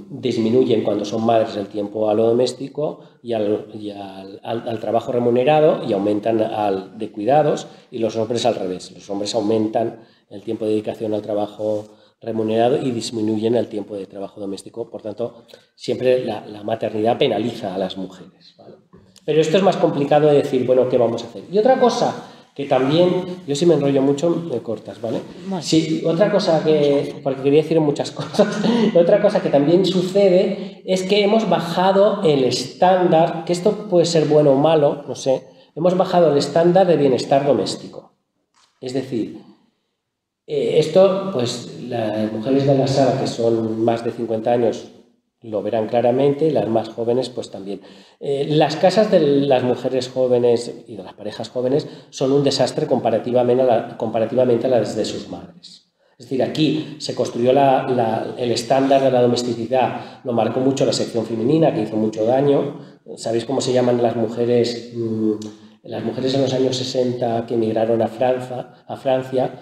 disminuyen cuando son madres el tiempo a lo doméstico y al trabajo remunerado, y aumentan al de cuidados, y los hombres al revés. Los hombres aumentan el tiempo de dedicación al trabajo remunerado y disminuyen el tiempo de trabajo doméstico. Por tanto, siempre la maternidad penaliza a las mujeres, ¿vale? Pero esto es más complicado de decir, bueno, ¿qué vamos a hacer? Y otra cosa que también, yo si me enrollo mucho, me cortas, ¿vale? Sí, otra cosa porque quería decir muchas cosas, otra cosa que también sucede es que hemos bajado el estándar, que esto puede ser bueno o malo, no sé, hemos bajado el estándar de bienestar doméstico. Es decir, esto, pues las mujeres de la sala que son más de 50 años lo verán claramente, y las más jóvenes pues también. Las casas de las mujeres jóvenes y de las parejas jóvenes son un desastre comparativamente a las de sus madres. Es decir, aquí se construyó el estándar de la domesticidad, lo marcó mucho la sección femenina, que hizo mucho daño. ¿Sabéis cómo se llaman las mujeres? Las mujeres en los años 60 que emigraron a Francia,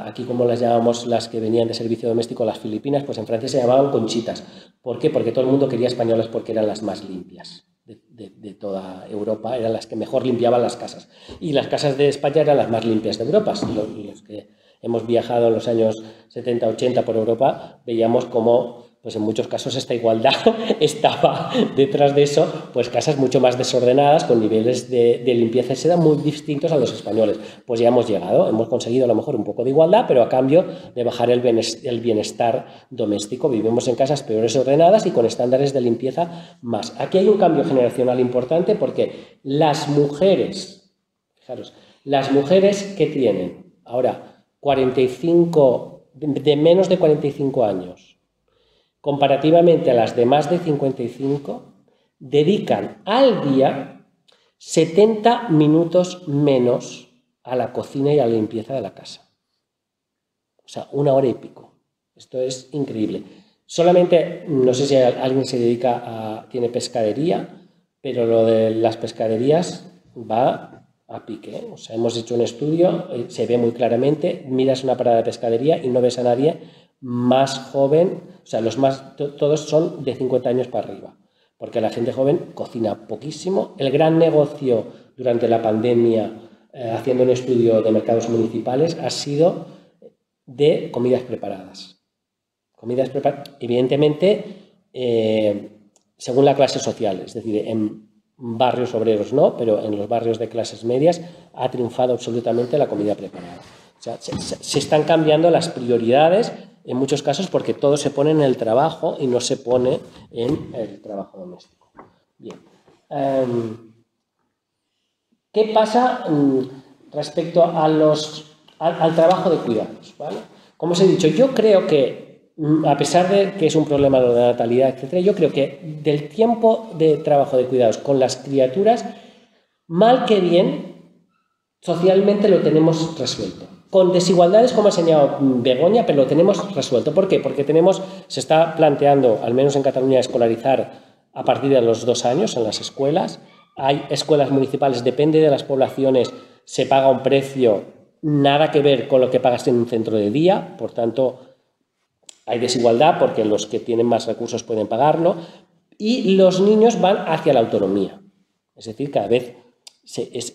aquí como las llamamos las que venían de servicio doméstico, las filipinas, pues en Francia se llamaban conchitas. ¿Por qué? Porque todo el mundo quería españolas porque eran las más limpias de toda Europa, eran las que mejor limpiaban las casas. Y las casas de España eran las más limpias de Europa. Los que hemos viajado en los años 70-80 por Europa, veíamos cómo pues en muchos casos esta igualdad estaba detrás de eso, pues casas mucho más desordenadas, con niveles de limpieza y seda muy distintos a los españoles. Pues ya hemos llegado, hemos conseguido a lo mejor un poco de igualdad, pero a cambio de bajar el bienestar doméstico. Vivimos en casas peores ordenadas y con estándares de limpieza más. Aquí hay un cambio generacional importante porque las mujeres, fijaros, las mujeres que tienen ahora 45, de menos de 45 años, comparativamente a las de más de 55, dedican al día 70 minutos menos a la cocina y a la limpieza de la casa. O sea, 1 hora y pico. Esto es increíble. Solamente, no sé si alguien se dedica tiene pescadería, pero lo de las pescaderías va a pique, ¿eh? O sea, hemos hecho un estudio, se ve muy claramente, miras una parada de pescadería y no ves a nadie más joven, o sea, todos son de 50 años para arriba, porque la gente joven cocina poquísimo. El gran negocio durante la pandemia, haciendo un estudio de mercados municipales, ha sido de comidas preparadas. Evidentemente, según la clase social, es decir, en barrios obreros no, pero en los barrios de clases medias ha triunfado absolutamente la comida preparada. O sea, se están cambiando las prioridades en muchos casos porque todo se pone en el trabajo y no se pone en el trabajo doméstico. Bien. ¿Qué pasa respecto al trabajo de cuidados? ¿Vale? Como os he dicho, yo creo que, a pesar de que es un problema de la natalidad, etc., yo creo que del tiempo de trabajo de cuidados con las criaturas, mal que bien, socialmente lo tenemos resuelto. Con desigualdades, como ha señalado Begoña, pero lo tenemos resuelto. ¿Por qué? Porque se está planteando, al menos en Cataluña, escolarizar a partir de los 2 años en las escuelas. Hay escuelas municipales, depende de las poblaciones, se paga un precio nada que ver con lo que pagas en un centro de día, por tanto, hay desigualdad porque los que tienen más recursos pueden pagarlo. y los niños van hacia la autonomía. Es decir, cada vez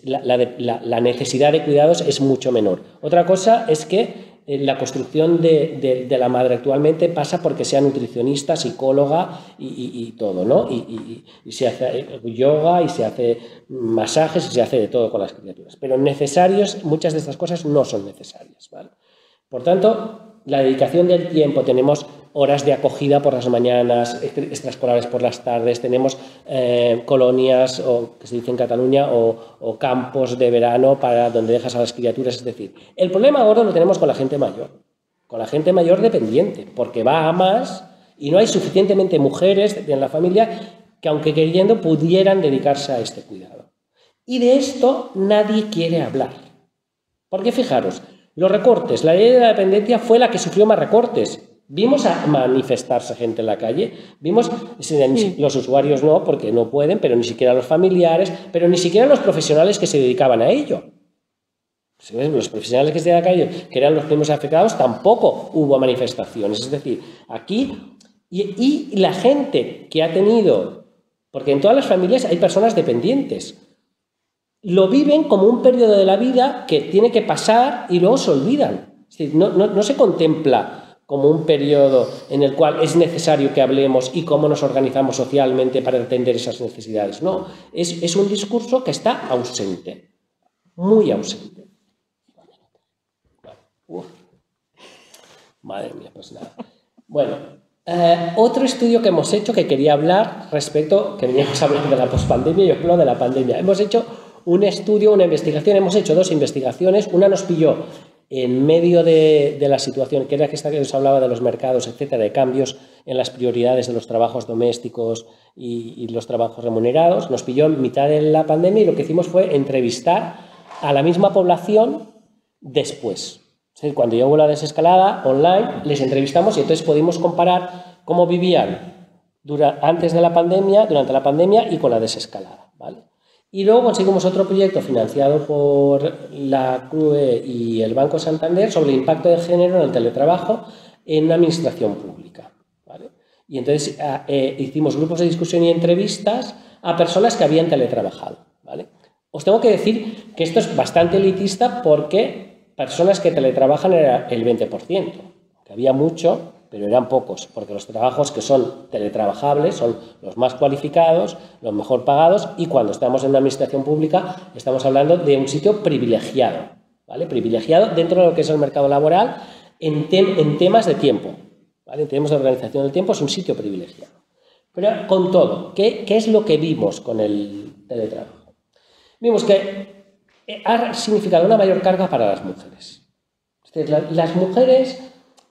la necesidad de cuidados es mucho menor. Otra cosa es que la construcción de la madre actualmente pasa porque sea nutricionista, psicóloga y todo, ¿no? Y se hace yoga y se hace masajes y se hace de todo con las criaturas. Pero necesarios, muchas de estas cosas no son necesarias, ¿vale? Por tanto, la dedicación del tiempo, tenemos horas de acogida por las mañanas, extraescolares por las tardes, tenemos colonias, o que se dice en Cataluña, o campos de verano para donde dejas a las criaturas. Es decir, el problema ahora lo tenemos con la gente mayor dependiente, porque va a más y no hay suficientemente mujeres en la familia que, aunque queriendo, pudieran dedicarse a este cuidado. Y de esto nadie quiere hablar. Porque fijaros, los recortes, la ley de la dependencia fue la que sufrió más recortes. Vimos a manifestarse gente en la calle, vimos, los usuarios no, porque no pueden, pero ni siquiera los familiares, pero ni siquiera los profesionales que se dedicaban a ello. Los profesionales que se dedicaban a ello, que eran los primeros afectados, tampoco hubo manifestaciones. Es decir, aquí, y la gente que ha tenido, porque en todas las familias hay personas dependientes, lo viven como un periodo de la vida que tiene que pasar y luego se olvidan. Es decir, no se contempla como un periodo en el cual es necesario que hablemos y cómo nos organizamos socialmente para atender esas necesidades. No, es un discurso que está ausente, muy ausente. Madre mía, pues nada. Bueno, otro estudio que hemos hecho que quería hablar respecto, que veníamos a hablar de la pospandemia y yo hablo de la pandemia. Hemos hecho un estudio, una investigación, hemos hecho 2 investigaciones. Una nos pilló en medio de la situación, que era esta que os hablaba de los mercados, etcétera, de cambios en las prioridades de los trabajos domésticos y los trabajos remunerados. Nos pilló en mitad de la pandemia y lo que hicimos fue entrevistar a la misma población después. Es decir, cuando llegó la desescalada online, les entrevistamos y entonces pudimos comparar cómo vivían antes de la pandemia, durante la pandemia y con la desescalada, ¿vale? Y luego conseguimos otro proyecto financiado por la CRUE y el Banco Santander sobre el impacto de género en el teletrabajo en la administración pública, ¿vale? Y entonces hicimos grupos de discusión y entrevistas a personas que habían teletrabajado, ¿vale? Os tengo que decir que esto es bastante elitista porque personas que teletrabajan era el 20%, que había mucho, pero eran pocos, porque los trabajos que son teletrabajables son los más cualificados, los mejor pagados, y cuando estamos en una administración pública estamos hablando de un sitio privilegiado, ¿vale? Privilegiado dentro de lo que es el mercado laboral en temas de tiempo, ¿vale? En temas de organización del tiempo es un sitio privilegiado. Pero con todo, ¿qué es lo que vimos con el teletrabajo? Vimos que ha significado una mayor carga para las mujeres. Es decir, las mujeres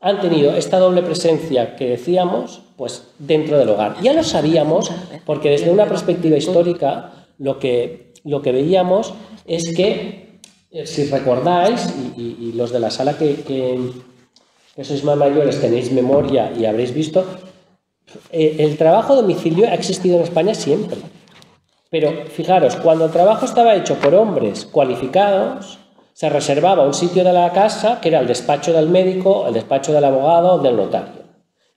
han tenido esta doble presencia que decíamos, pues dentro del hogar. Ya lo sabíamos, porque desde una perspectiva histórica lo que veíamos es que, si recordáis, y los de la sala que sois más mayores tenéis memoria y habréis visto, el trabajo a domicilio ha existido en España siempre. Pero fijaros, cuando el trabajo estaba hecho por hombres cualificados, se reservaba un sitio de la casa que era el despacho del médico, el despacho del abogado o del notario.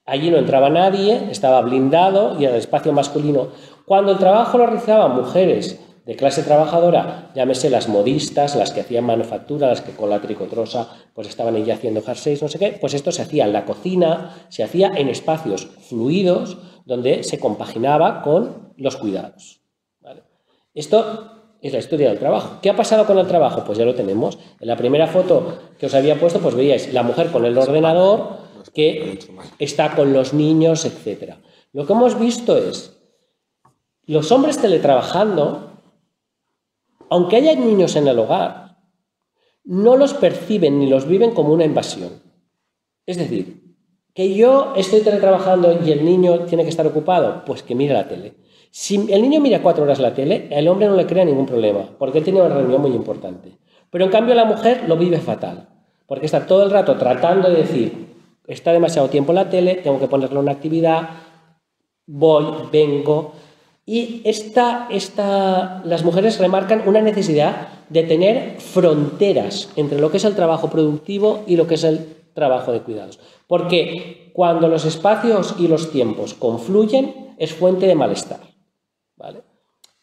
Allí no entraba nadie, estaba blindado y era el espacio masculino. Cuando el trabajo lo realizaban mujeres de clase trabajadora, llámese las modistas, las que hacían manufactura, las que con la tricotrosa pues estaban allí haciendo jerseys, no sé qué, pues esto se hacía en la cocina, se hacía en espacios fluidos donde se compaginaba con los cuidados, ¿vale? Esto es la historia del trabajo. ¿Qué ha pasado con el trabajo? Pues ya lo tenemos. En la primera foto que os había puesto, pues veíais la mujer con el ordenador que está con los niños, etc. Lo que hemos visto es los hombres teletrabajando, aunque haya niños en el hogar, no los perciben ni los viven como una invasión. Es decir, que yo estoy teletrabajando y el niño tiene que estar ocupado, pues que mire la tele. Si el niño mira 4 horas la tele, el hombre no le crea ningún problema, porque él tiene una reunión muy importante. Pero en cambio la mujer lo vive fatal, porque está todo el rato tratando de decir, está demasiado tiempo en la tele, tengo que ponerle una actividad, voy, vengo. Y las mujeres remarcan una necesidad de tener fronteras entre lo que es el trabajo productivo y lo que es el trabajo de cuidados. Porque cuando los espacios y los tiempos confluyen, es fuente de malestar, ¿vale?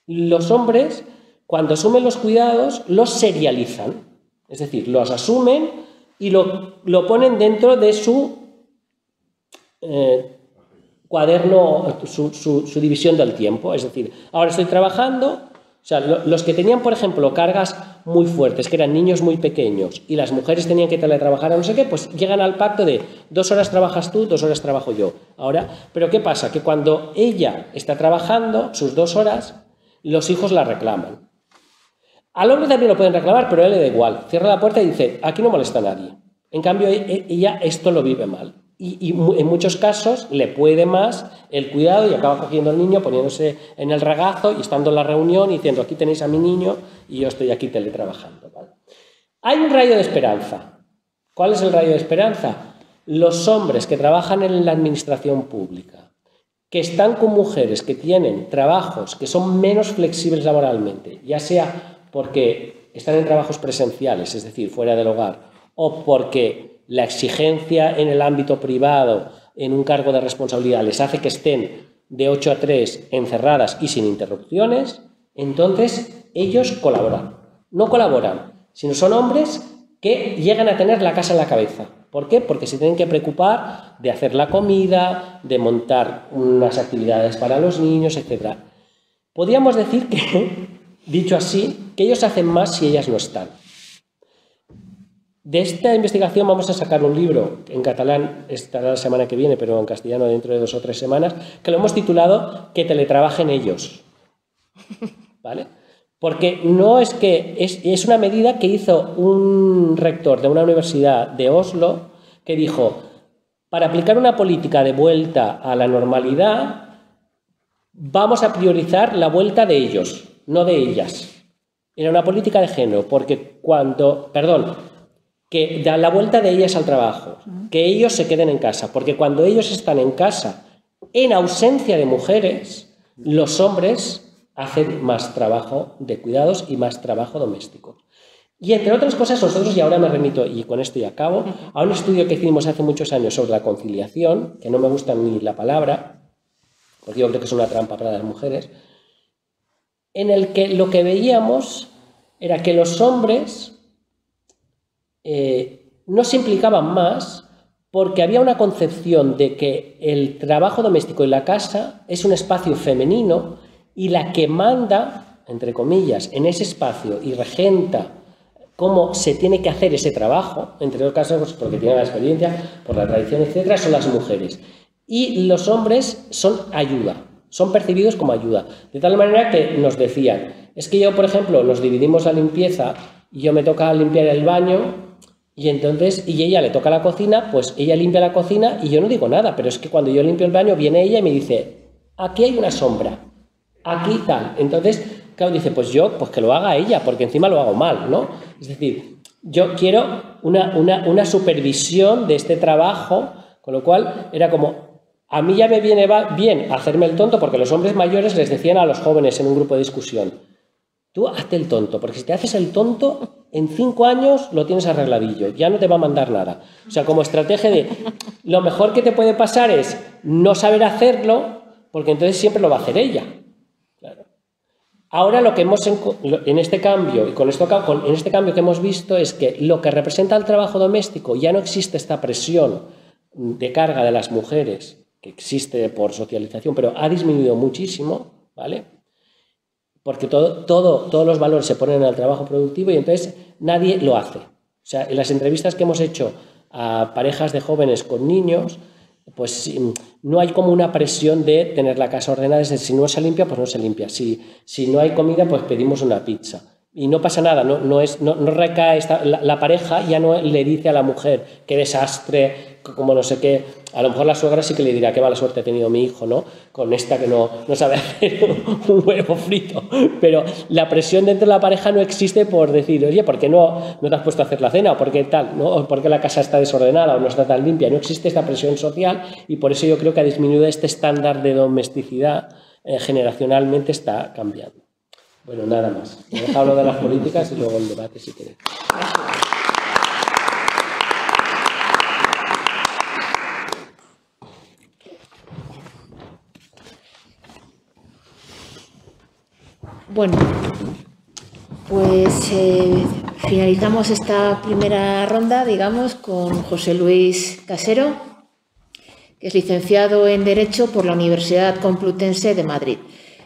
Los hombres, cuando asumen los cuidados, los serializan, es decir, los asumen y lo ponen dentro de su cuaderno, su división del tiempo. Es decir, ahora estoy trabajando. O sea, los que tenían, por ejemplo, cargas muy fuertes, que eran niños muy pequeños, y las mujeres tenían que teletrabajar a no sé qué, pues llegan al pacto de 2 horas trabajas tú, 2 horas trabajo yo. Ahora, pero ¿qué pasa? Que cuando ella está trabajando, sus 2 horas, los hijos la reclaman. Al hombre también lo pueden reclamar, pero a él le da igual. Cierra la puerta y dice, aquí no molesta a nadie. En cambio, ella esto lo vive mal. Y en muchos casos le puede más el cuidado y acaba cogiendo al niño, poniéndose en el regazo y estando en la reunión y diciendo, aquí tenéis a mi niño y yo estoy aquí teletrabajando, ¿vale? Hay un rayo de esperanza. ¿Cuál es el rayo de esperanza? Los hombres que trabajan en la administración pública, que están con mujeres que tienen trabajos que son menos flexibles laboralmente, ya sea porque están en trabajos presenciales, es decir, fuera del hogar, o porque la exigencia en el ámbito privado, en un cargo de responsabilidad, les hace que estén de 8 a 3 encerradas y sin interrupciones, entonces ellos colaboran. No colaboran, sino son hombres que llegan a tener la casa en la cabeza. ¿Por qué? Porque se tienen que preocupar de hacer la comida, de montar unas actividades para los niños, etc. Podríamos decir que, dicho así, que ellos hacen más si ellas no están. De esta investigación vamos a sacar un libro, en catalán estará la semana que viene, pero en castellano dentro de 2 o 3 semanas, que lo hemos titulado Que teletrabajen ellos, ¿vale? Porque no es que es una medida que hizo un rector de una universidad de Oslo que dijo, para aplicar una política de vuelta a la normalidad, vamos a priorizar la vuelta de ellos, no de ellas. Era una política de género, porque que da la vuelta de ellas al trabajo, que ellos se queden en casa, porque cuando ellos están en casa, en ausencia de mujeres, los hombres hacen más trabajo de cuidados y más trabajo doméstico. Y entre otras cosas, nosotros, y ahora me remito, y con esto ya acabo, a un estudio que hicimos hace muchos años sobre la conciliación, que no me gusta ni la palabra, porque yo creo que es una trampa para las mujeres, en el que lo que veíamos era que los hombres no se implicaban más porque había una concepción de que el trabajo doméstico y la casa es un espacio femenino y la que manda, entre comillas, en ese espacio y regenta cómo se tiene que hacer ese trabajo, entre otros casos porque tienen la experiencia, por la tradición, etcétera, son las mujeres. Y los hombres son ayuda, son percibidos como ayuda. De tal manera que nos decían, es que yo, por ejemplo, nos dividimos la limpieza y yo me toca limpiar el baño y entonces, y ella le toca la cocina, pues ella limpia la cocina y yo no digo nada, pero es que cuando yo limpio el baño viene ella y me dice, aquí hay una sombra, aquí tal. Entonces, claro, dice, pues que lo haga ella, porque encima lo hago mal, ¿no? Es decir, yo quiero una supervisión de este trabajo, con lo cual era como, a mí ya me viene bien hacerme el tonto, porque los hombres mayores les decían a los jóvenes en un grupo de discusión, tú hazte el tonto, porque si te haces el tonto, en 5 años lo tienes arregladillo, ya no te va a mandar nada. O sea, como estrategia de, lo mejor que te puede pasar es no saber hacerlo, porque entonces siempre lo va a hacer ella. Claro. Ahora lo que hemos en este cambio, y en este cambio que hemos visto es que lo que representa el trabajo doméstico, ya no existe esta presión de carga de las mujeres, que existe por socialización, pero ha disminuido muchísimo, ¿vale? Porque todos los valores se ponen en el trabajo productivo y entonces nadie lo hace. O sea, en las entrevistas que hemos hecho a parejas de jóvenes con niños, pues no hay como una presión de tener la casa ordenada, es decir, si no se limpia, pues no se limpia. Si no hay comida, pues pedimos una pizza. Y no pasa nada, no recae, la pareja ya no le dice a la mujer qué desastre, como no sé qué. A lo mejor la suegra sí que le dirá qué mala suerte ha tenido mi hijo, ¿no? Con esta que no sabe hacer un huevo frito. Pero la presión dentro de la pareja no existe por decir, oye, ¿por qué no te has puesto a hacer la cena? ¿O por qué tal? ¿No? ¿O por qué la casa está desordenada o no está tan limpia? No existe esta presión social y por eso yo creo que ha disminuido este estándar de domesticidad generacionalmente está cambiando. Bueno, nada más. Me dejo hablar de las políticas y luego el debate si queréis. Bueno, pues finalizamos esta primera ronda, digamos, con José Luis Casero, que es licenciado en Derecho por la Universidad Complutense de Madrid.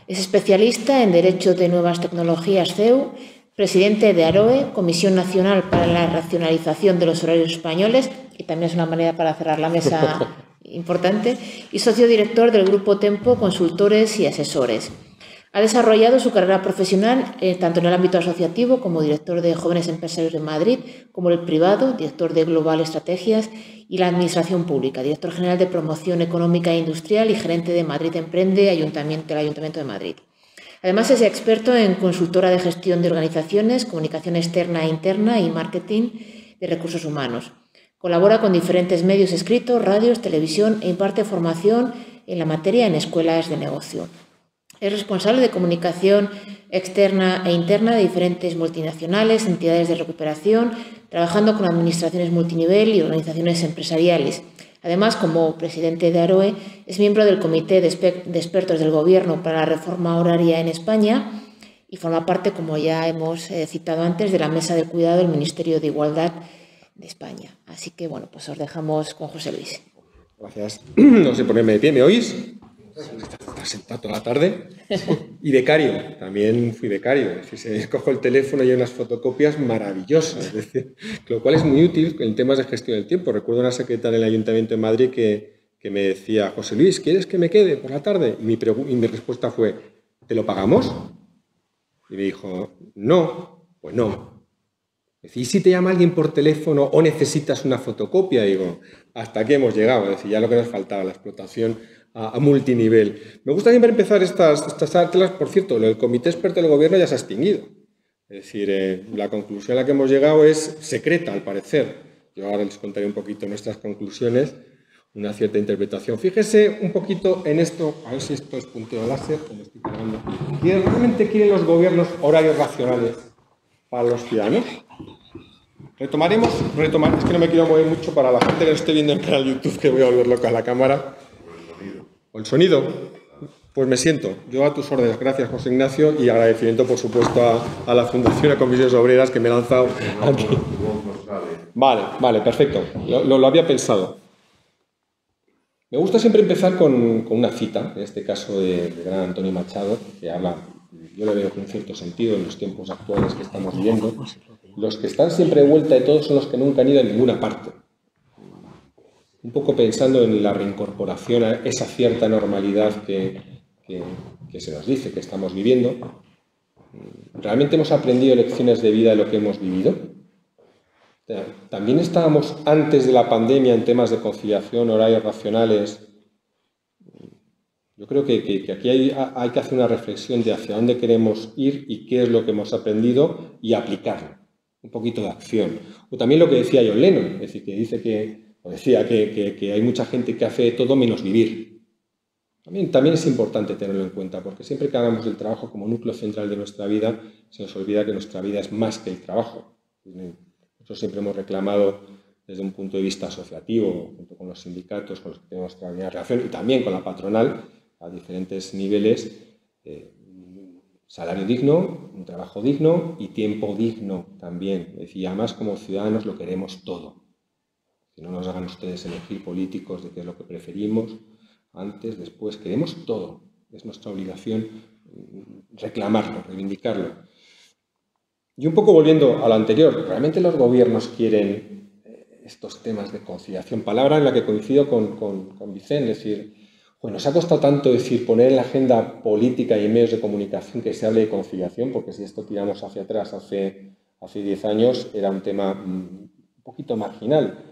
Es especialista en Derecho de Nuevas Tecnologías CEU, presidente de AROE, Comisión Nacional para la Racionalización de los Horarios Españoles, y también es una manera para cerrar la mesa importante, y socio director del Grupo Tempo Consultores y Asesores. Ha desarrollado su carrera profesional tanto en el ámbito asociativo como director de Jóvenes Empresarios de Madrid, como en el privado, director de Global Estrategias y la Administración Pública, director general de Promoción Económica e Industrial y gerente de Madrid Emprende, del Ayuntamiento de Madrid. Además, es experto en consultora de gestión de organizaciones, comunicación externa e interna y marketing de recursos humanos. Colabora con diferentes medios escritos, radios, televisión e imparte formación en la materia en escuelas de negocio. Es responsable de comunicación externa e interna de diferentes multinacionales, entidades de recuperación, trabajando con administraciones multinivel y organizaciones empresariales. Además, como presidente de AROE, es miembro del Comité de Expertos del Gobierno para la Reforma Horaria en España y forma parte, como ya hemos citado antes, de la Mesa del Cuidado del Ministerio de Igualdad de España. Así que, bueno, pues os dejamos con José Luis. Gracias. No sé ponerme de pie, ¿me oís? Está sentado toda la tarde. Y becario, también fui becario. Es decir, cojo el teléfono y hay unas fotocopias maravillosas. Es decir, lo cual es muy útil en temas de gestión del tiempo. Recuerdo una secretaria del Ayuntamiento de Madrid que me decía: José Luis, ¿quieres que me quede por la tarde? Y mi respuesta fue: ¿te lo pagamos? Y me dijo: no, pues no. ¿Y si te llama alguien por teléfono o necesitas una fotocopia? Digo, hasta aquí hemos llegado. Es decir, ya lo que nos faltaba, la explotación a multinivel. Me gusta siempre empezar estas charlas. Por cierto, el Comité Experto del Gobierno ya se ha extinguido. Es decir, la conclusión a la que hemos llegado es secreta, al parecer. Yo ahora les contaré un poquito nuestras conclusiones, una cierta interpretación. Fíjese un poquito en esto, a ver si esto es puntero láser, que lo estoy cargando. ¿Realmente quieren los gobiernos horarios racionales para los ciudadanos? Retomar, es que no me quiero mover mucho para la gente que lo esté viendo en el canal YouTube, que voy a volver loca a la cámara. ¿O el sonido? Pues me siento. Yo a tus órdenes. Gracias, José Ignacio, y agradecimiento, por supuesto, a la Fundación, a Comisiones Obreras, que me he lanzado aquí. Vale, perfecto. Lo había pensado. Me gusta siempre empezar con una cita, en este caso de gran Antonio Machado, que habla, yo lo veo con cierto sentido en los tiempos actuales que estamos viviendo. Los que están siempre de vuelta de todos son los que nunca han ido a ninguna parte. Un poco pensando en la reincorporación a esa cierta normalidad que se nos dice que estamos viviendo. ¿Realmente hemos aprendido lecciones de vida de lo que hemos vivido? También estábamos antes de la pandemia en temas de conciliación, horarios racionales. Yo creo que aquí hay que hacer una reflexión de hacia dónde queremos ir y qué es lo que hemos aprendido y aplicarlo. Un poquito de acción. O también lo que decía John Lennon, es decir, que dice que hay mucha gente que hace todo menos vivir. También es importante tenerlo en cuenta, porque siempre que hagamos el trabajo como núcleo central de nuestra vida, se nos olvida que nuestra vida es más que el trabajo. Nosotros siempre hemos reclamado, desde un punto de vista asociativo, junto con los sindicatos, con los que tenemos extraordinaria relación, y también con la patronal, a diferentes niveles, salario digno, un trabajo digno y tiempo digno también. Es decir, además, como ciudadanos lo queremos todo. Que no nos hagan ustedes elegir políticos de qué es lo que preferimos, antes, después, queremos todo. Es nuestra obligación reclamarlo, reivindicarlo. Y un poco volviendo a lo anterior, ¿realmente los gobiernos quieren estos temas de conciliación? Palabra en la que coincido con Vicente, es decir, nos ha costado tanto poner en la agenda política y en medios de comunicación que se hable de conciliación, porque si esto tiramos hacia atrás, hace 10 años, era un tema un poquito marginal.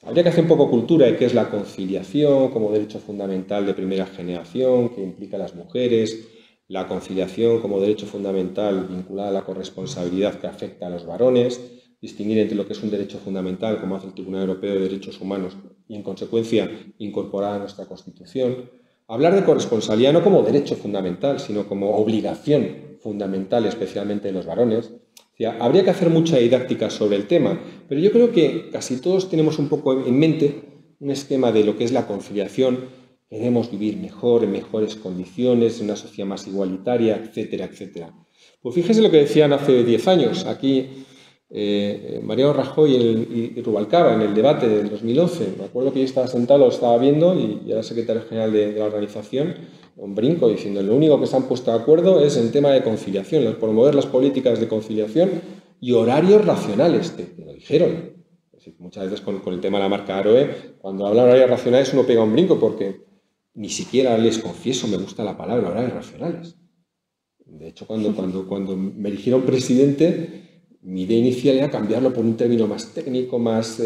Habría que hacer un poco cultura de qué es la conciliación como derecho fundamental de primera generación, que implica a las mujeres, la conciliación como derecho fundamental vinculada a la corresponsabilidad que afecta a los varones, distinguir entre lo que es un derecho fundamental, como hace el Tribunal Europeo de Derechos Humanos, y en consecuencia incorporar a nuestra Constitución. Hablar de corresponsabilidad no como derecho fundamental, sino como obligación fundamental, especialmente de los varones. Habría que hacer mucha didáctica sobre el tema, pero yo creo que casi todos tenemos un poco en mente un esquema de lo que es la conciliación queremos vivir mejor, en mejores condiciones, en una sociedad más igualitaria, etcétera, etcétera. Pues fíjese lo que decían hace 10 años, aquí Mariano Rajoy y Rubalcaba en el debate del 2011. Me acuerdo que yo estaba sentado, lo estaba viendo y era secretario general de la organización, un brinco, diciendo lo único que se han puesto de acuerdo es en tema de conciliación, promover las políticas de conciliación y horarios racionales, que lo dijeron. Es decir, muchas veces con el tema de la marca Aroe, cuando hablan de horarios racionales uno pega un brinco porque ni siquiera les confieso me gusta la palabra horarios racionales. De hecho, cuando me eligieron presidente, mi idea inicial era cambiarlo por un término más técnico, más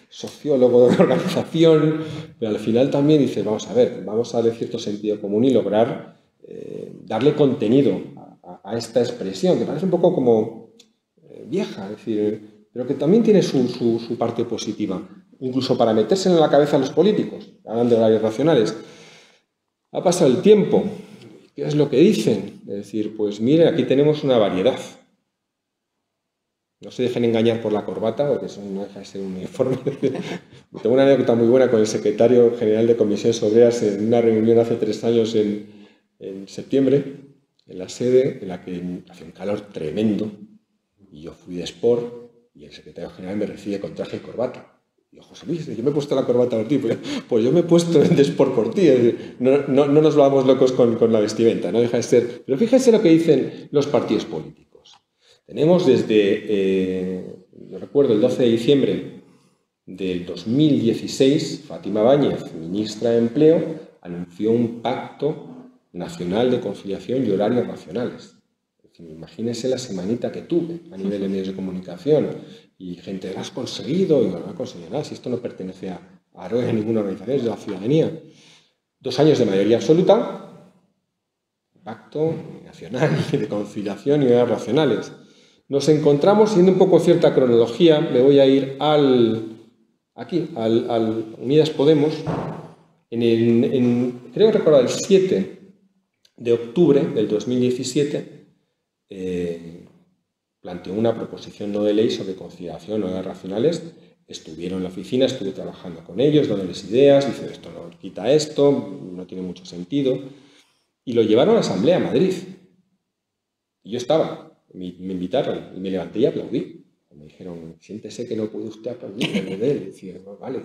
sociólogo de organización, pero al final también dice, vamos a ver, vamos a darle cierto sentido común y lograr darle contenido a esta expresión, que parece un poco como vieja, es decir, pero que también tiene su parte positiva, incluso para meterse en la cabeza a los políticos, hablando de horarios racionales. Ha pasado el tiempo, ¿qué es lo que dicen? Es decir, pues mire, aquí tenemos una variedad. No se dejen engañar por la corbata, porque eso no deja de ser un uniforme. Tengo una anécdota muy buena con el secretario general de Comisiones Obreras en una reunión hace 3 años en septiembre, en la sede, en la que hacía un calor tremendo, y yo fui de sport, y el secretario general me recibe con traje y corbata. Y yo, José Luis, yo me he puesto la corbata por ti, pues yo me he puesto de sport por ti. Es decir, no nos volvamos locos con la vestimenta, no deja de ser. Pero fíjense lo que dicen los partidos políticos. Tenemos desde, yo recuerdo, el 12 de diciembre del 2016, Fátima Báñez, ministra de Empleo, anunció un pacto nacional de conciliación y horarios racionales. Es decir, imagínense la semanita que tuve a nivel de medios de comunicación y gente, ¿lo has conseguido? Y no he conseguido nada, si esto no pertenece a Aroe, a ninguna organización, es de la ciudadanía. 2 años de mayoría absoluta, pacto nacional de conciliación y horarios racionales. Nos encontramos, siguiendo un poco cierta cronología, me voy a ir al Unidas Podemos, creo recordar el 7 de octubre del 2017, planteó una proposición no de ley sobre conciliación o horarios racionales. Estuvieron en la oficina, estuve trabajando con ellos, dándoles ideas, dice esto no quita esto, no tiene mucho sentido, y lo llevaron a la Asamblea a Madrid. Y yo estaba. Me invitaron y me levanté y aplaudí. Me dijeron, siéntese que no puede usted aplaudir de él. Y decía, no, vale,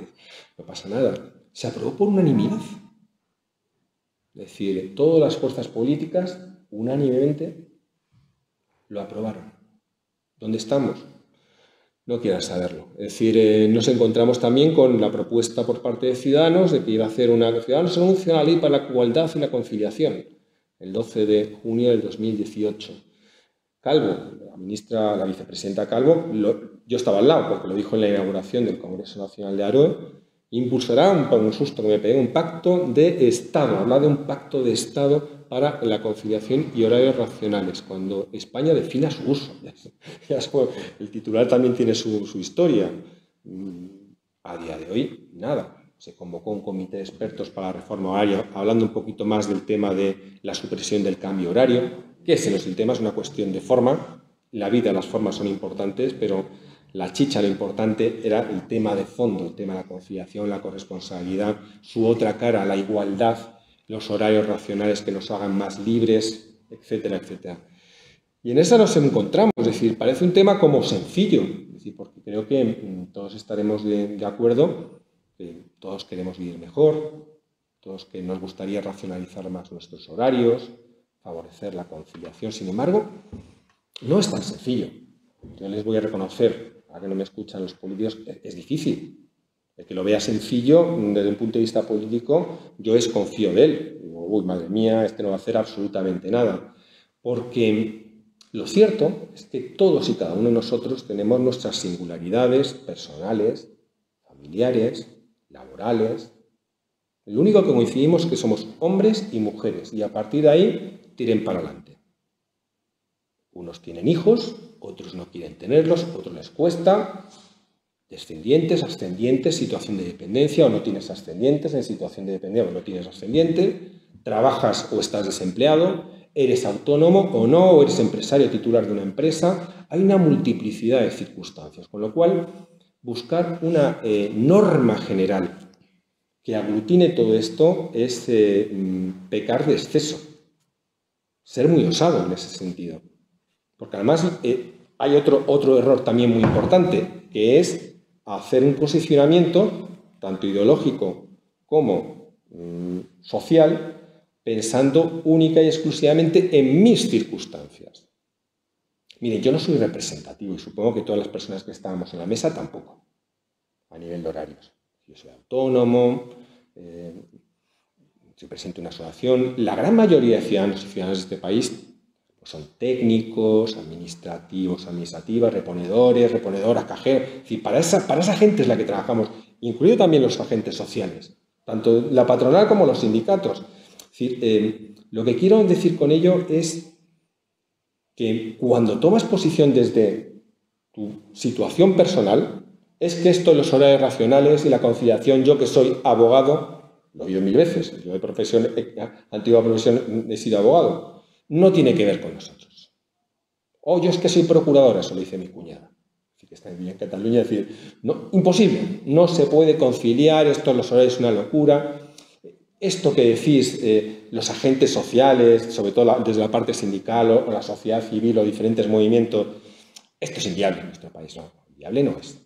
no pasa nada. Se aprobó por unanimidad. Es decir, todas las fuerzas políticas unánimemente lo aprobaron. ¿Dónde estamos? No quieran saberlo. Es decir, nos encontramos también con la propuesta por parte de Ciudadanos de que iba a hacer Ciudadanos anuncia una ley para la igualdad y la conciliación, el 12 de junio del 2018. Calvo, la vicepresidenta Calvo, yo estaba al lado porque lo dijo en la inauguración del Congreso Nacional de Aroe, impulsará, un susto que me pegué, un pacto de Estado, habla de un pacto de Estado para la conciliación y horarios racionales, cuando España defina su uso. El titular también tiene su historia. A día de hoy, nada. Se convocó un comité de expertos para la reforma horaria, hablando un poquito más del tema de la supresión del cambio horario, que ese no es el tema, es una cuestión de forma. La vida, las formas son importantes, pero la chicha, lo importante era el tema de fondo, el tema de la conciliación, la corresponsabilidad, su otra cara, la igualdad, los horarios racionales que nos hagan más libres, etcétera, etcétera. Y en esa nos encontramos, es decir, parece un tema como sencillo, es decir, porque creo que todos estaremos de acuerdo, que todos queremos vivir mejor, todos que nos gustaría racionalizar más nuestros horarios, favorecer la conciliación. Sin embargo, no es tan sencillo. Yo les voy a reconocer, a que no me escuchan los políticos, es difícil. El que lo vea sencillo, desde un punto de vista político, yo desconfío de él. Digo, uy, madre mía, este no va a hacer absolutamente nada. Porque lo cierto es que todos y cada uno de nosotros tenemos nuestras singularidades personales, familiares, laborales. Lo único que coincidimos es que somos hombres y mujeres y a partir de ahí tiren para adelante. Unos tienen hijos, otros no quieren tenerlos, otros les cuesta. Descendientes, ascendientes, situación de dependencia o no tienes ascendientes, en situación de dependencia o no tienes ascendiente. Trabajas o estás desempleado, eres autónomo o no, o eres empresario titular de una empresa. Hay una multiplicidad de circunstancias, con lo cual buscar una norma general que aglutine todo esto es pecar de exceso, ser muy osado en ese sentido. Porque además hay otro error también muy importante, que es hacer un posicionamiento, tanto ideológico como social, pensando única y exclusivamente en mis circunstancias. Miren, yo no soy representativo y supongo que todas las personas que estábamos en la mesa tampoco, a nivel de horarios. Yo soy autónomo, yo presento una asociación. La gran mayoría de ciudadanos y ciudadanas de este país pues son técnicos, administrativas, reponedoras, cajeros. Es decir, para esa gente es la que trabajamos, incluido también los agentes sociales, tanto la patronal como los sindicatos. Es decir, lo que quiero decir con ello es que cuando tomas posición desde tu situación personal, es que esto de los horarios racionales y la conciliación, yo que soy abogado, lo he oído 1000 veces, yo de profesión, antigua profesión, he sido abogado, no tiene que ver con nosotros. O yo es que soy procuradora, eso lo dice mi cuñada, así que está en Cataluña, es decir, no, imposible, no se puede conciliar, esto de los horarios es una locura. Esto que decís, los agentes sociales, sobre todo desde la parte sindical o la sociedad civil o diferentes movimientos, esto es inviable en nuestro país. No, inviable no es.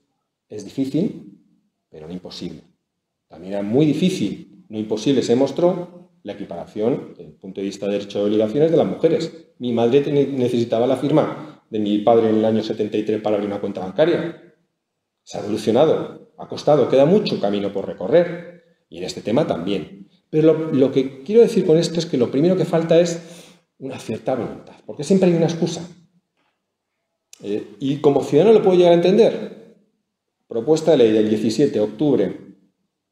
Es difícil, pero no imposible. También era muy difícil, no imposible, se mostró la equiparación, desde el punto de vista de derechos y obligaciones, de las mujeres. Mi madre necesitaba la firma de mi padre en el año 73 para abrir una cuenta bancaria. Se ha evolucionado, ha costado, queda mucho camino por recorrer. Y en este tema también. Pero lo que quiero decir con esto es que lo primero que falta es una cierta voluntad, porque siempre hay una excusa. Y como ciudadano lo puedo llegar a entender. Propuesta de ley del 17 de octubre.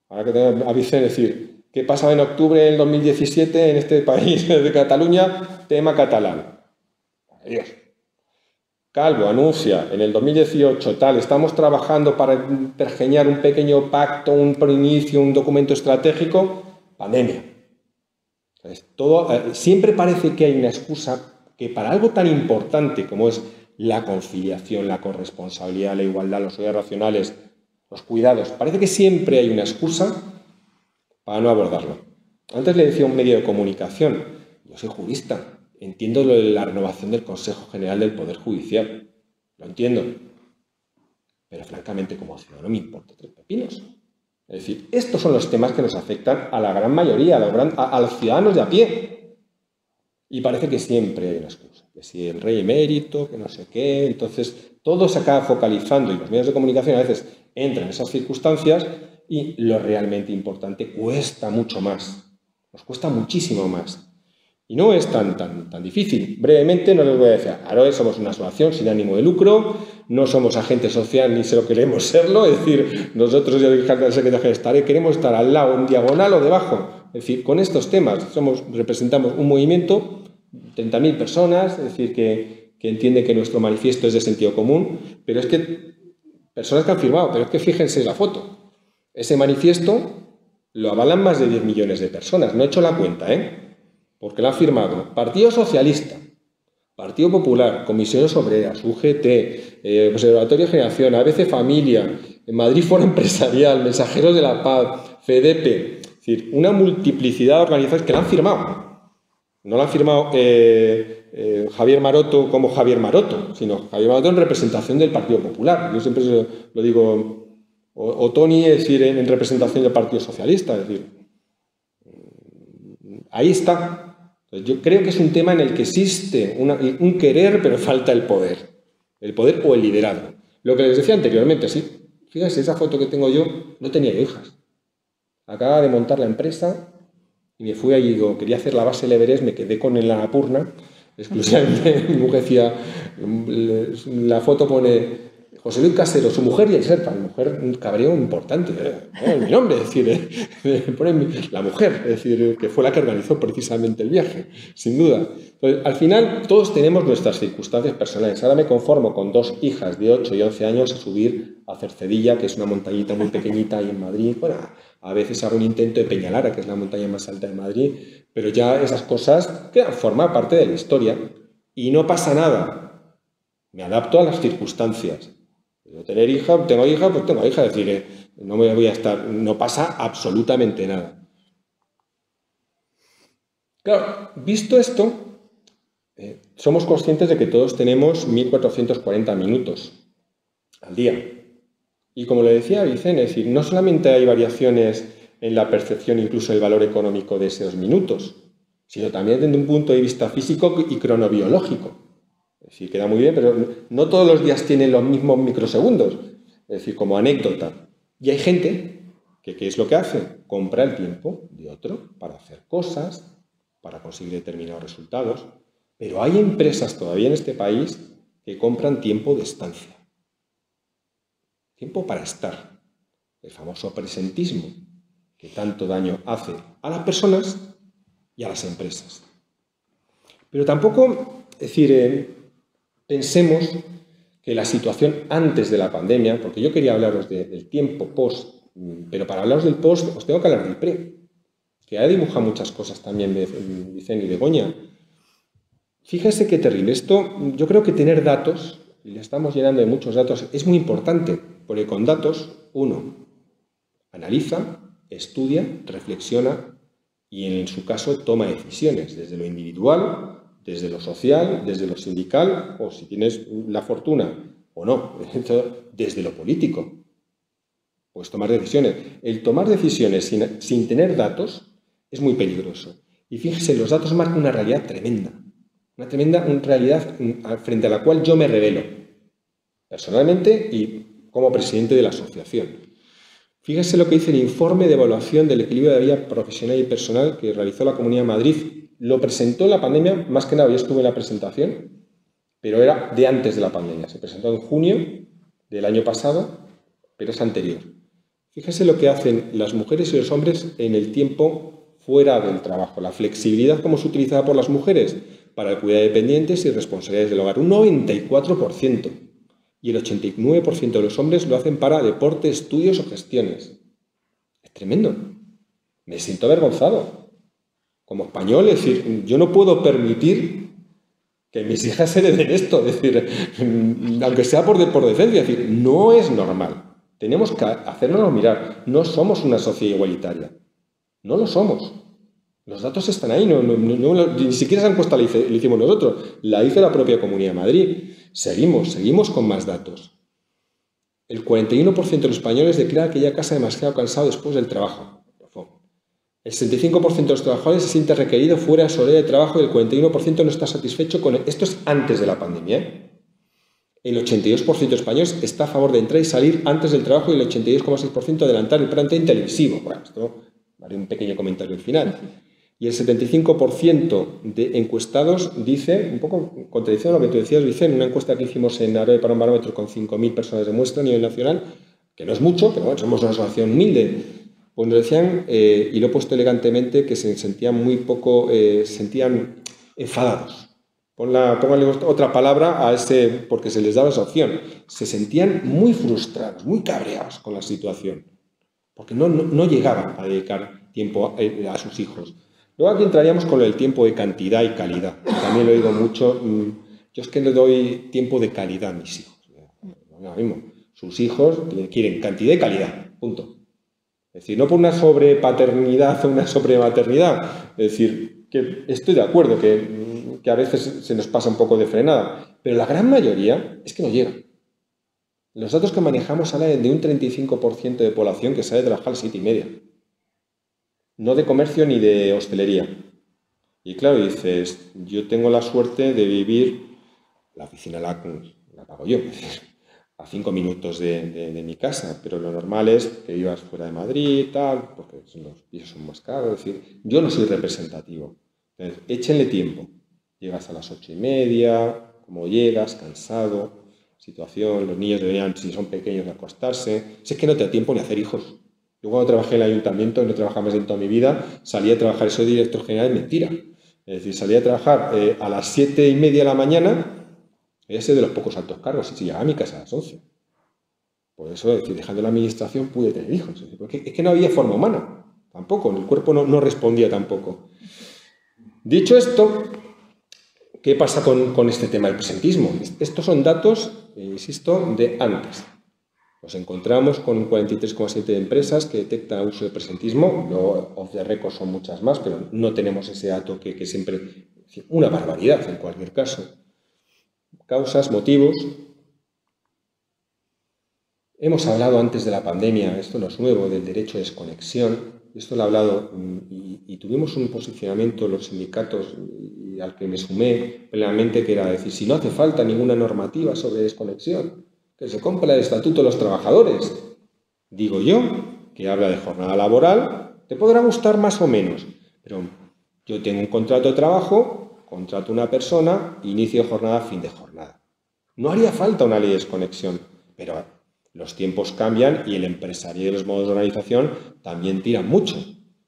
Ahora que tengo avisé, decir, ¿qué pasaba en octubre del 2017 en este país de Cataluña? Tema catalán. Adiós. Calvo anuncia en el 2018, estamos trabajando para pergeñar un pequeño pacto, un preinicio, un documento estratégico. Pandemia. Entonces, siempre parece que hay una excusa que para algo tan importante como es la conciliación, la corresponsabilidad, la igualdad, los horarios racionales, los cuidados, parece que siempre hay una excusa para no abordarlo. Antes le decía a un medio de comunicación, yo soy jurista, entiendo lo de la renovación del Consejo General del Poder Judicial, lo entiendo, pero francamente como ciudadano me importa 3 pepinos. Es decir, estos son los temas que nos afectan a la gran mayoría, a los ciudadanos de a pie. Y parece que siempre hay una excusa. Que si el rey emérito, que no sé qué. Entonces, todo se acaba focalizando y los medios de comunicación a veces entran en esas circunstancias y lo realmente importante cuesta mucho más. Nos cuesta muchísimo más. Y no es tan difícil. Brevemente no les voy a decir, Aroe somos una asociación sin ánimo de lucro, no somos agente social ni se lo queremos serlo, es decir, nosotros, ya dije al secretario general, queremos estar al lado, en diagonal o debajo. Es decir, con estos temas representamos un movimiento, 30.000 personas, es decir, que entiende que nuestro manifiesto es de sentido común, pero es que personas que han firmado, pero es que fíjense la foto. Ese manifiesto lo avalan más de 10 millones de personas, no he hecho la cuenta, porque lo ha firmado Partido Socialista, Partido Popular, Comisiones Obreras, UGT, Observatorio de Generación, ABC Familia, Madrid Foro Empresarial, Mensajeros de la Paz, FEDEPE, es decir, una multiplicidad de organizaciones que la han firmado. No la han firmado Javier Maroto como Javier Maroto, sino Javier Maroto en representación del Partido Popular. Yo siempre lo digo, o Tony, es decir, en representación del Partido Socialista, es decir, ahí está. Yo creo que es un tema en el que existe un querer, pero falta el poder o el liderazgo. Lo que les decía anteriormente, sí, fíjense, esa foto que tengo yo, no tenía hijas. Acababa de montar la empresa y me fui allí, quería hacer la base del Everest, me quedé con el Annapurna, exclusivamente. Mi mujer decía, la foto pone José Luis Casero, su mujer y el Serpa. Mi mujer, un cabreo importante, mi nombre, es decir, pone la mujer, es decir, que fue la que organizó precisamente el viaje, sin duda. Entonces, al final, todos tenemos nuestras circunstancias personales. Ahora me conformo con 2 hijas de 8 y 11 años a subir a Cercedilla, que es una montañita muy pequeñita ahí en Madrid. Bueno, a veces hago un intento de Peñalara, que es la montaña más alta de Madrid, pero ya esas cosas forman parte de la historia y no pasa nada. Me adapto a las circunstancias. Tengo hija, pues tengo hija, es decir, No me voy a estar, no pasa absolutamente nada. Claro, visto esto, somos conscientes de que todos tenemos 1440 minutos al día. Y como le decía Vicente, es decir, no solamente hay variaciones en la percepción, incluso el valor económico de esos minutos, sino también desde un punto de vista físico y cronobiológico. Es decir, queda muy bien, pero no todos los días tienen los mismos microsegundos. Es decir, como anécdota. Y hay gente que, ¿qué es lo que hace? Compra el tiempo de otro para hacer cosas, para conseguir determinados resultados. Pero hay empresas todavía en este país que compran tiempo de estancia. Tiempo para estar. El famoso presentismo, que tanto daño hace a las personas y a las empresas. Pero tampoco, es decir, pensemos que la situación antes de la pandemia, porque yo quería hablaros del tiempo post, pero para hablaros del post os tengo que hablar del pre, que ha dibujado muchas cosas también Vicente y Begoña. Fíjense qué terrible. Esto, yo creo que tener datos, y le estamos llenando de muchos datos, es muy importante, porque con datos uno analiza, estudia, reflexiona y en su caso toma decisiones desde lo individual, desde lo social, desde lo sindical o si tienes la fortuna o no, desde lo político. Puedes tomar decisiones. El tomar decisiones sin tener datos es muy peligroso. Y fíjese, los datos marcan una realidad tremenda. Una tremenda realidad frente a la cual yo me rebelo, personalmente y como presidente de la asociación. Fíjese lo que dice el informe de evaluación del equilibrio de la vida profesional y personal que realizó la Comunidad de Madrid. Lo presentó en la pandemia, más que nada yo estuve en la presentación, pero era de antes de la pandemia. Se presentó en junio del año pasado, pero es anterior. Fíjese lo que hacen las mujeres y los hombres en el tiempo fuera del trabajo. La flexibilidad como es utilizada por las mujeres para el cuidado de dependientes y responsabilidades del hogar. Un 94%. Y el 89% de los hombres lo hacen para deporte, estudios o gestiones. Es tremendo. Me siento avergonzado. Como español, es decir, yo no puedo permitir que mis hijas hereden esto. Es decir, aunque sea por decencia, es decir, no es normal. Tenemos que hacernos mirar. No somos una sociedad igualitaria. No lo somos. Los datos están ahí. Ni siquiera esa encuesta la hicimos nosotros. La hizo la propia Comunidad de Madrid. Seguimos con más datos. El 41% de los españoles declara que ya casa demasiado cansado después del trabajo. El 65% de los trabajadores se siente requerido fuera de su horario de trabajo y el 41% no está satisfecho con... Esto es antes de la pandemia, ¿eh? El 82% de españoles está a favor de entrar y salir antes del trabajo y el 82,6% adelantar el prime time televisivo. Bueno, esto haré un pequeño comentario al final. Y el 75% de encuestados dice, un poco contradicción a lo que tú decías, Vicente, en una encuesta que hicimos en Aroe para un barómetro con 5.000 personas de muestra a nivel nacional, que no es mucho, pero bueno, somos una asociación humilde, pues nos decían, y lo he puesto elegantemente, que se sentían muy poco, sentían enfadados. Póngale otra palabra a ese, porque se les daba esa opción. Se sentían muy frustrados, muy cabreados con la situación, porque no llegaban a dedicar tiempo a sus hijos. Luego aquí entraríamos con el tiempo de cantidad y calidad. También lo digo mucho. Yo es que le doy tiempo de calidad a mis hijos. Ahora mismo, sus hijos quieren cantidad y calidad. Punto. Es decir, no por una sobrepaternidad o una sobrematernidad. Es decir, que estoy de acuerdo que a veces se nos pasa un poco de frenada. Pero la gran mayoría es que no llega. Los datos que manejamos hablan de un 35% de población que sale de trabajar a las 7:30. No de comercio ni de hostelería. Y claro, dices, yo tengo la suerte de vivir, la oficina la pago yo, a 5 minutos de mi casa, pero lo normal es que vivas fuera de Madrid, tal, porque los pisos son más caros. Es decir, yo no soy representativo. Entonces, échenle tiempo. Llegas a las 8:30, como llegas, cansado, situación, los niños deberían, si son pequeños, acostarse. Si es que no te da tiempo ni hacer hijos. Yo cuando trabajé en el ayuntamiento, no trabajaba más en toda mi vida, salía a trabajar, soy director general, mentira. Es decir, salía a trabajar a las 7:30 de la mañana, ese de los pocos altos cargos, y si llegaba a mi casa a las 11. Por eso, es decir, dejando la administración pude tener hijos. Porque es que no había forma humana, tampoco, el cuerpo no respondía tampoco. Dicho esto, ¿qué pasa con este tema del presentismo? Estos son datos, insisto, de antes. Nos encontramos con un 43,7% de empresas que detectan uso de presentismo, luego off the record son muchas más, pero no tenemos ese dato que siempre... Una barbaridad en cualquier caso. Causas, motivos... Hemos hablado antes de la pandemia, esto no es nuevo, del derecho de desconexión. Esto lo he hablado y tuvimos un posicionamiento los sindicatos y al que me sumé plenamente, que era decir, si no hace falta ninguna normativa sobre desconexión, que se cumpla el Estatuto de los Trabajadores. Digo yo, que habla de jornada laboral, te podrá gustar más o menos, pero yo tengo un contrato de trabajo, contrato a una persona, inicio de jornada, fin de jornada. No haría falta una ley de desconexión, pero los tiempos cambian y el empresario y los modos de organización también tiran mucho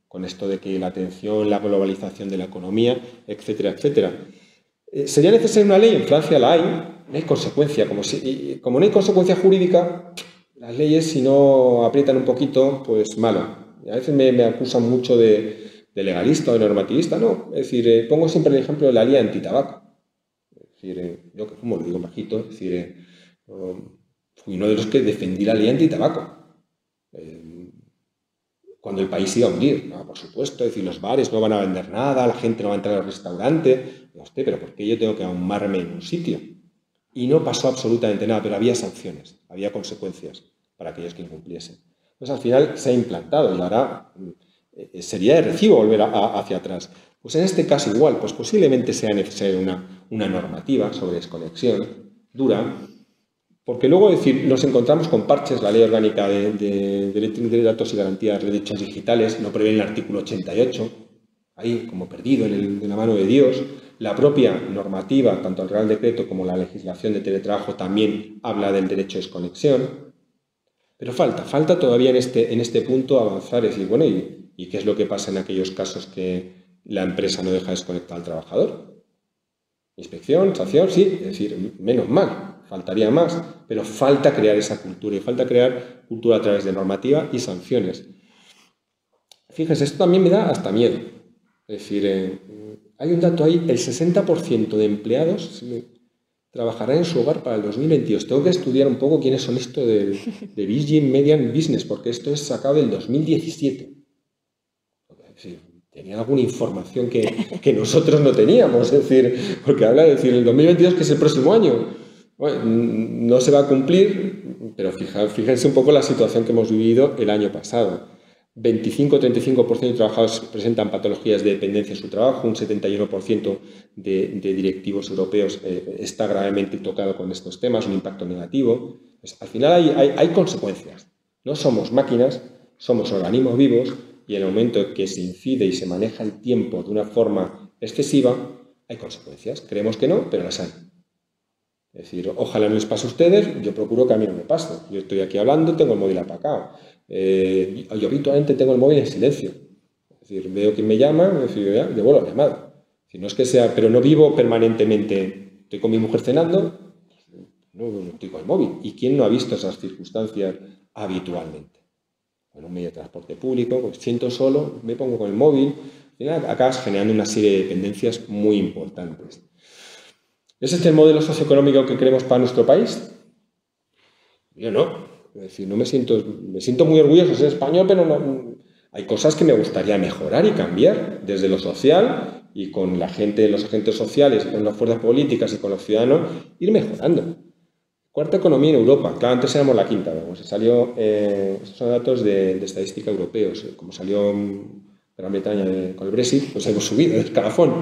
con esto de que la atención, la globalización de la economía, etcétera, etcétera. ¿Sería necesaria una ley? En Francia la hay, no hay consecuencia. Como no hay consecuencia jurídica, las leyes, si no aprietan un poquito, pues malo. Y a veces me acusan mucho de legalista o de normativista, no. Es decir, pongo siempre el ejemplo de la ley antitabaco. Es decir, yo que fumo, lo digo bajito, es decir, fui uno de los que defendí la ley antitabaco. Cuando el país iba a hundir, no, por supuesto, es decir, los bares no van a vender nada, la gente no va a entrar al restaurante. No sé, pero ¿por qué yo tengo que ahumarme en un sitio? Y no pasó absolutamente nada, pero había sanciones, había consecuencias para aquellos que incumpliesen. Entonces, al final se ha implantado y ahora sería de recibo volver hacia atrás. Pues en este caso igual, pues posiblemente sea necesaria una normativa sobre desconexión dura, porque luego, decir, nos encontramos con parches, la Ley Orgánica de Datos y Garantías de Derechos Digitales no prevé el artículo 88, ahí como perdido en la mano de Dios. La propia normativa, tanto el Real Decreto como la legislación de teletrabajo, también habla del derecho de desconexión. Pero falta todavía en este punto avanzar, es decir, bueno, ¿y qué es lo que pasa en aquellos casos que la empresa no deja desconectar al trabajador? Inspección, sanción, sí, es decir, menos mal. Faltaría más, pero falta crear esa cultura y falta crear cultura a través de normativa y sanciones. Fíjense, esto también me da hasta miedo. Es decir, hay un dato ahí, el 60% de empleados trabajarán en su hogar para el 2022. Tengo que estudiar un poco quiénes son esto de Virgin Media Business, porque esto es sacado del 2017. Es decir, tenían alguna información que nosotros no teníamos, es decir, porque habla de decir el 2022, que es el próximo año. Bueno, no se va a cumplir, pero fíjense un poco la situación que hemos vivido el año pasado. 25-35% de trabajadores presentan patologías de dependencia en su trabajo, un 71% de directivos europeos está gravemente tocado con estos temas, un impacto negativo. Pues, al final hay consecuencias. No somos máquinas, somos organismos vivos y en el momento en que se incide y se maneja el tiempo de una forma excesiva, hay consecuencias. Creemos que no, pero las hay. Es decir, ojalá no les pase a ustedes, yo procuro que a mí no me pase. Yo estoy aquí hablando, tengo el móvil apagado. Yo habitualmente tengo el móvil en silencio. Es decir, veo que me llama, ya, devuelvo la llamada. Si no es que sea, pero no vivo permanentemente. Estoy con mi mujer cenando, no estoy con el móvil. ¿Y quién no ha visto esas circunstancias habitualmente? En un medio de transporte público, pues siento solo, me pongo con el móvil. Al final acabas generando una serie de dependencias muy importantes. ¿Es este el modelo socioeconómico que queremos para nuestro país? Yo no. Es decir, me siento muy orgulloso de ser español, pero no, hay cosas que me gustaría mejorar y cambiar desde lo social y con la gente, los agentes sociales, con las fuerzas políticas y con los ciudadanos, ir mejorando. Cuarta economía en Europa. Claro, antes éramos la quinta. Estos son datos de estadística europeos. Como salió Gran Bretaña con el Brexit, pues hemos subido el escalafón.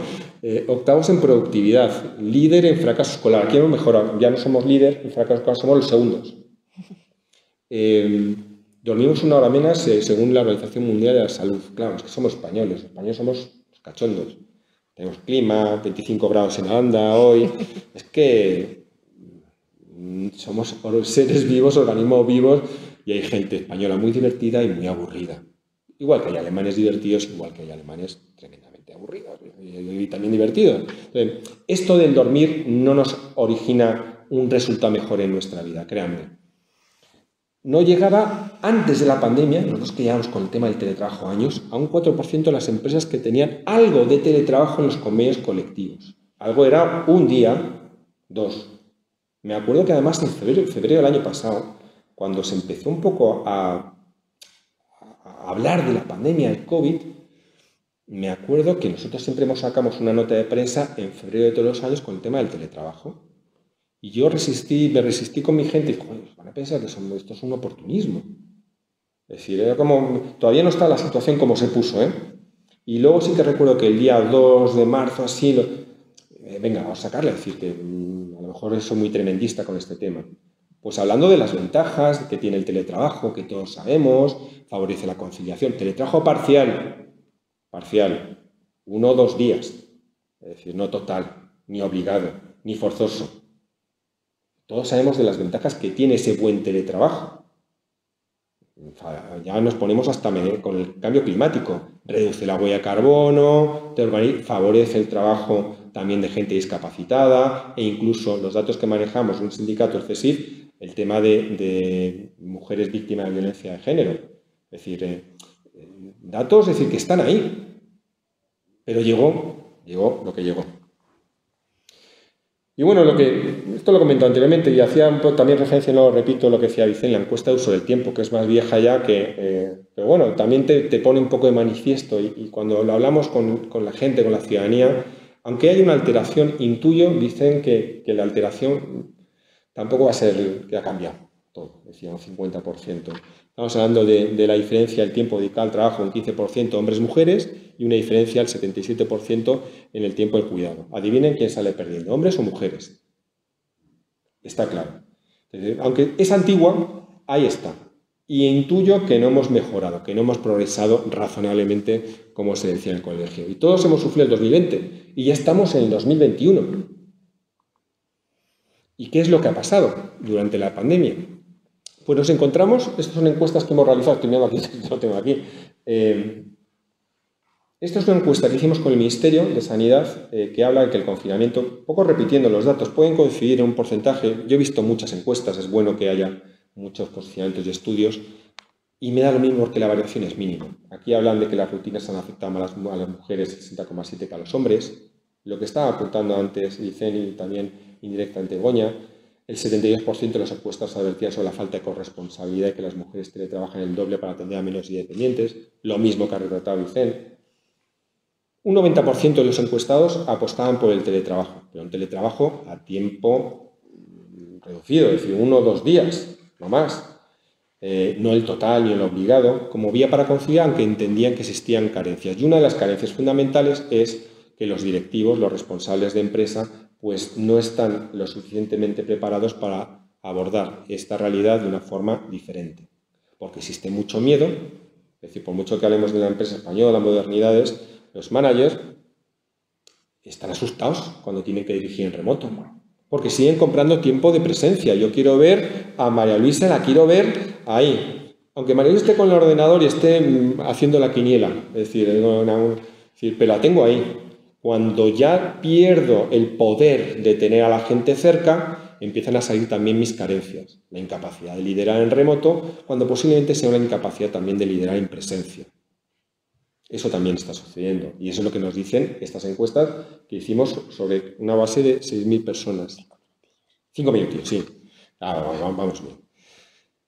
Octavos en productividad, líder en fracaso escolar. Aquí hemos mejorado, ya no somos líder en fracaso escolar, somos los segundos. Dormimos una hora menos según la Organización Mundial de la Salud. Claro, es que somos españoles somos cachondos. Tenemos clima, 25 grados en Holanda hoy. Es que somos seres vivos, organismos vivos, y hay gente española muy divertida y muy aburrida. Igual que hay alemanes divertidos, igual que hay alemanes tremendamente aburridos y también divertidos. Entonces, esto del dormir no nos origina un resultado mejor en nuestra vida, créanme. No llegaba, antes de la pandemia, nosotros que llevamos con el tema del teletrabajo años, a un 4% de las empresas que tenían algo de teletrabajo en los convenios colectivos. Algo era un día, 2. Me acuerdo que además en febrero del año pasado, cuando se empezó un poco a hablar de la pandemia del COVID, me acuerdo que nosotros siempre sacamos una nota de prensa en febrero de todos los años con el tema del teletrabajo. Y yo me resistí con mi gente y dije, joder, van a pensar que esto es un oportunismo. Es decir, era como, todavía no está la situación como se puso, ¿eh? Y luego sí que recuerdo que el día 2 de marzo, así, venga, vamos a sacarle, es decir, que a lo mejor soy muy tremendista con este tema. Pues hablando de las ventajas que tiene el teletrabajo, que todos sabemos, favorece la conciliación. Teletrabajo parcial, 1 o 2 días, es decir, no total, ni obligado, ni forzoso. Todos sabemos de las ventajas que tiene ese buen teletrabajo. Ya nos ponemos hasta con el cambio climático. Reduce la huella de carbono, favorece el trabajo también de gente discapacitada e incluso los datos que manejamos, un sindicato, el CESIF, el tema de mujeres víctimas de violencia de género. Es decir, datos, es decir, que están ahí. Pero llegó lo que llegó. Y bueno, esto lo he comentado anteriormente y hacía también referencia, no lo repito, lo que decía Vicente, la encuesta de uso del tiempo, que es más vieja ya, pero bueno, también te pone un poco de manifiesto y cuando lo hablamos con la gente, con la ciudadanía, aunque hay una alteración, intuyo, dicen que la alteración tampoco va a ser que ha cambiado todo, decía un 50%. Estamos hablando de la diferencia del tiempo dedicado al trabajo, un 15% hombres-mujeres y una diferencia del 77% en el tiempo de cuidado. Adivinen quién sale perdiendo, hombres o mujeres. Está claro. Entonces, aunque es antigua, ahí está. Y intuyo que no hemos mejorado, que no hemos progresado razonablemente, como se decía en el colegio. Y todos hemos sufrido el 2020 y ya estamos en el 2021. ¿Y qué es lo que ha pasado durante la pandemia? Pues nos encontramos, estas son encuestas que hemos realizado, estoy mirando aquí, lo tengo aquí. Esta es una encuesta que hicimos con el Ministerio de Sanidad que habla de que el confinamiento, un poco repitiendo los datos, pueden coincidir en un porcentaje. Yo he visto muchas encuestas, es bueno que haya muchos posicionamientos y estudios, y me da lo mismo porque la variación es mínima. Aquí hablan de que las rutinas han afectado más a las mujeres 60,7 que a los hombres. Lo que estaba apuntando antes Vicente y también indirectamente Goña, el 72% de los encuestados advertían sobre la falta de corresponsabilidad y que las mujeres teletrabajan el doble para atender a menos y dependientes, lo mismo que ha retratado Vicente. Un 90% de los encuestados apostaban por el teletrabajo, pero un teletrabajo a tiempo reducido, es decir, 1 o 2 días, no más. No el total ni el obligado, como vía para conciliar, aunque entendían que existían carencias. Y una de las carencias fundamentales es que los directivos, los responsables de empresa, pues no están lo suficientemente preparados para abordar esta realidad de una forma diferente. Porque existe mucho miedo, es decir, por mucho que hablemos de la empresa española, modernidades, los managers están asustados cuando tienen que dirigir en remoto, porque siguen comprando tiempo de presencia. Yo quiero ver a María Luisa, la quiero ver ahí. Aunque María Luisa esté con el ordenador y esté haciendo la quiniela, es decir, pero la tengo ahí. Cuando ya pierdo el poder de tener a la gente cerca, empiezan a salir también mis carencias. La incapacidad de liderar en remoto, cuando posiblemente sea una incapacidad también de liderar en presencia. Eso también está sucediendo. Y eso es lo que nos dicen estas encuestas que hicimos sobre una base de 6.000 personas. 5 minutos, sí. Vamos bien.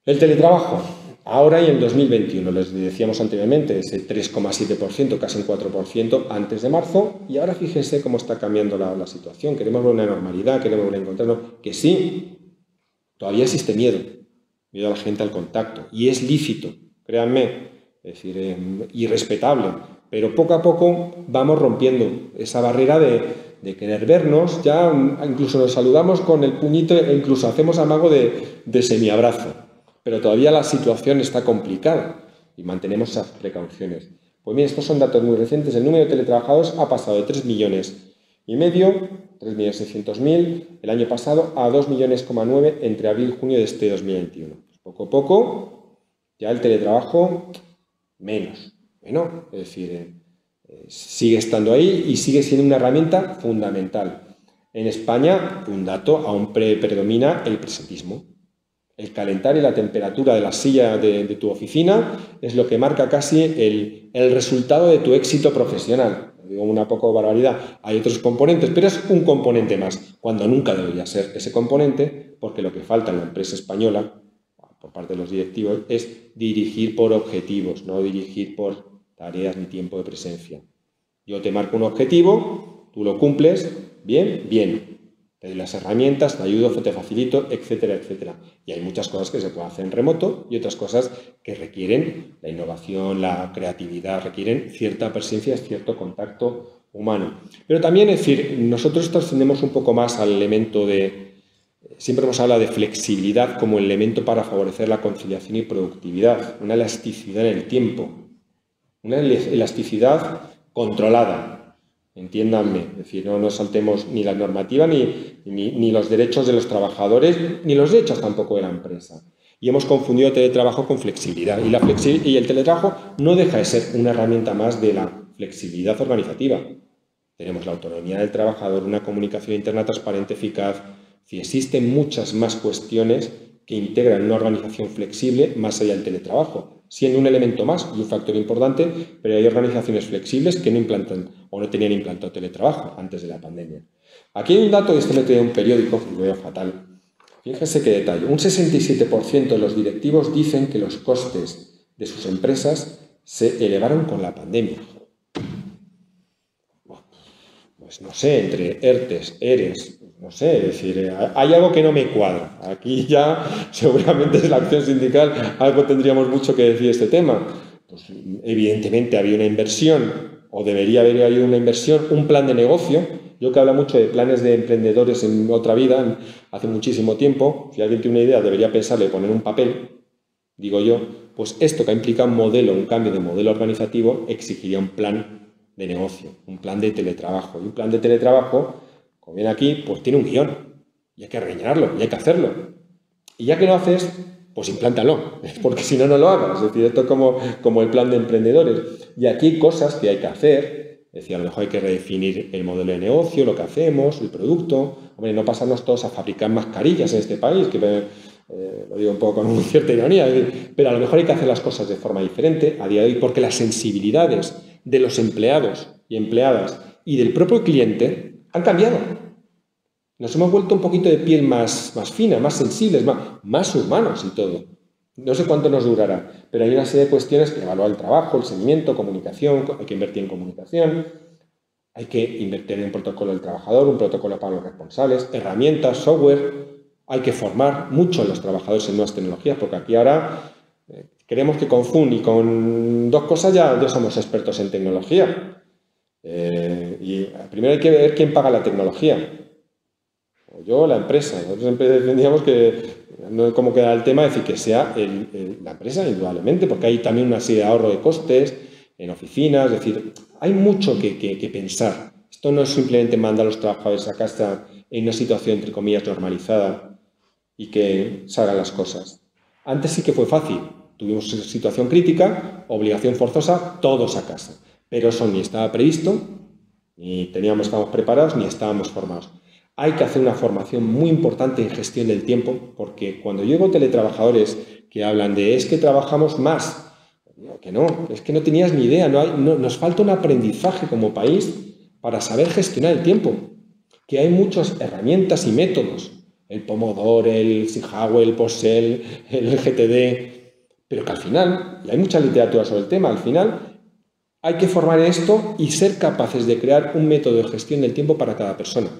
El teletrabajo. Ahora y en 2021, les decíamos anteriormente, ese 3,7%, casi un 4% antes de marzo, y ahora fíjense cómo está cambiando la situación. Queremos ver una normalidad, queremos ver encontrarnos, que sí, todavía existe miedo a la gente al contacto, y es lícito, créanme, es decir, irrespetable, pero poco a poco vamos rompiendo esa barrera de querer vernos, ya incluso nos saludamos con el puñito, e incluso hacemos amago de semiabrazo. Pero todavía la situación está complicada y mantenemos esas precauciones. Pues bien, estos son datos muy recientes. El número de teletrabajadores ha pasado de 3,5 millones, 3.600.000 el año pasado, a 2,9 millones entre abril y junio de este 2021. Pues poco a poco, ya el teletrabajo menos. Bueno, es decir, sigue estando ahí y sigue siendo una herramienta fundamental. En España, un dato, aún predomina el presentismo. El calentar y la temperatura de la silla de tu oficina es lo que marca casi el resultado de tu éxito profesional. Digo una poco barbaridad. Hay otros componentes, pero es un componente más, cuando nunca debería ser ese componente, porque lo que falta en la empresa española, por parte de los directivos es dirigir por objetivos, no dirigir por tareas ni tiempo de presencia. Yo te marco un objetivo, tú lo cumples, bien, bien. Te doy las herramientas, te ayudo, te facilito, etcétera, etcétera. Y hay muchas cosas que se pueden hacer en remoto y otras cosas que requieren la innovación, la creatividad, requieren cierta presencia, cierto contacto humano. Pero también, es decir, nosotros trascendemos un poco más al elemento de... Siempre hemos hablado de flexibilidad como elemento para favorecer la conciliación y productividad, una elasticidad en el tiempo, una elasticidad controlada, entiéndanme, es decir, no nos saltemos ni la normativa ni los derechos de los trabajadores, ni los derechos tampoco de la empresa. Y hemos confundido teletrabajo con flexibilidad. Y el teletrabajo no deja de ser una herramienta más de la flexibilidad organizativa. Tenemos la autonomía del trabajador, una comunicación interna transparente, eficaz. Si existen muchas más cuestiones que integran una organización flexible más allá del teletrabajo, siendo un elemento más y un factor importante, pero hay organizaciones flexibles que no implantan o no tenían implantado teletrabajo antes de la pandemia. Aquí hay un dato, este me trae un periódico, que lo veo fatal. Fíjense qué detalle. Un 67% de los directivos dicen que los costes de sus empresas se elevaron con la pandemia. Pues no sé, entre ERTES, ERES, no sé, es decir, hay algo que no me cuadra. Aquí ya seguramente es la acción sindical, algo tendríamos mucho que decir de este tema. Pues evidentemente había una inversión, o debería haber habido una inversión, un plan de negocio. Yo que hablo mucho de planes de emprendedores en otra vida, hace muchísimo tiempo, si alguien tiene una idea debería pensarle poner un papel, digo yo, pues esto que ha implicado un modelo, un cambio de modelo organizativo, exigiría un plan de negocio, un plan de teletrabajo. Y un plan de teletrabajo, como viene aquí, pues tiene un guión y hay que rellenarlo y hay que hacerlo. Y ya que lo haces, pues implántalo, porque si no, no lo hagas. Es decir, esto es como el plan de emprendedores. Y aquí hay cosas que hay que hacer. Es decir, a lo mejor hay que redefinir el modelo de negocio, lo que hacemos, el producto. Hombre, no pasarnos todos a fabricar mascarillas en este país, que lo digo un poco con cierta ironía, pero a lo mejor hay que hacer las cosas de forma diferente a día de hoy, porque las sensibilidades de los empleados y empleadas y del propio cliente han cambiado. Nos hemos vuelto un poquito de piel más fina, más sensibles, más humanos y todo. No sé cuánto nos durará, pero hay una serie de cuestiones que evaluar el trabajo, el seguimiento, comunicación, hay que invertir en comunicación, hay que invertir en un protocolo del trabajador, un protocolo para los responsables, herramientas, software, hay que formar mucho a los trabajadores en nuevas tecnologías, porque aquí ahora creemos que con FUN y con dos cosas ya somos expertos en tecnología. Y primero hay que ver quién paga la tecnología. O yo, la empresa. Nosotros siempre defendíamos que, no cómo queda el tema, es decir, que sea la empresa, indudablemente, porque hay también una serie de ahorro de costes en oficinas, es decir, hay mucho que pensar. Esto no es simplemente mandar a los trabajadores a casa en una situación, entre comillas, normalizada y que salgan las cosas. Antes sí que fue fácil. Tuvimos situación crítica, obligación forzosa, todos a casa. Pero eso ni estaba previsto, ni estábamos preparados, ni estábamos formados. Hay que hacer una formación muy importante en gestión del tiempo, porque cuando llego teletrabajadores que hablan de es que trabajamos más, digo que no, es que no tenías ni idea, nos falta un aprendizaje como país para saber gestionar el tiempo, que hay muchas herramientas y métodos, el Pomodoro, el Sightline, el POSEL, el GTD, pero que al final, y hay mucha literatura sobre el tema, al final hay que formar en esto y ser capaces de crear un método de gestión del tiempo para cada persona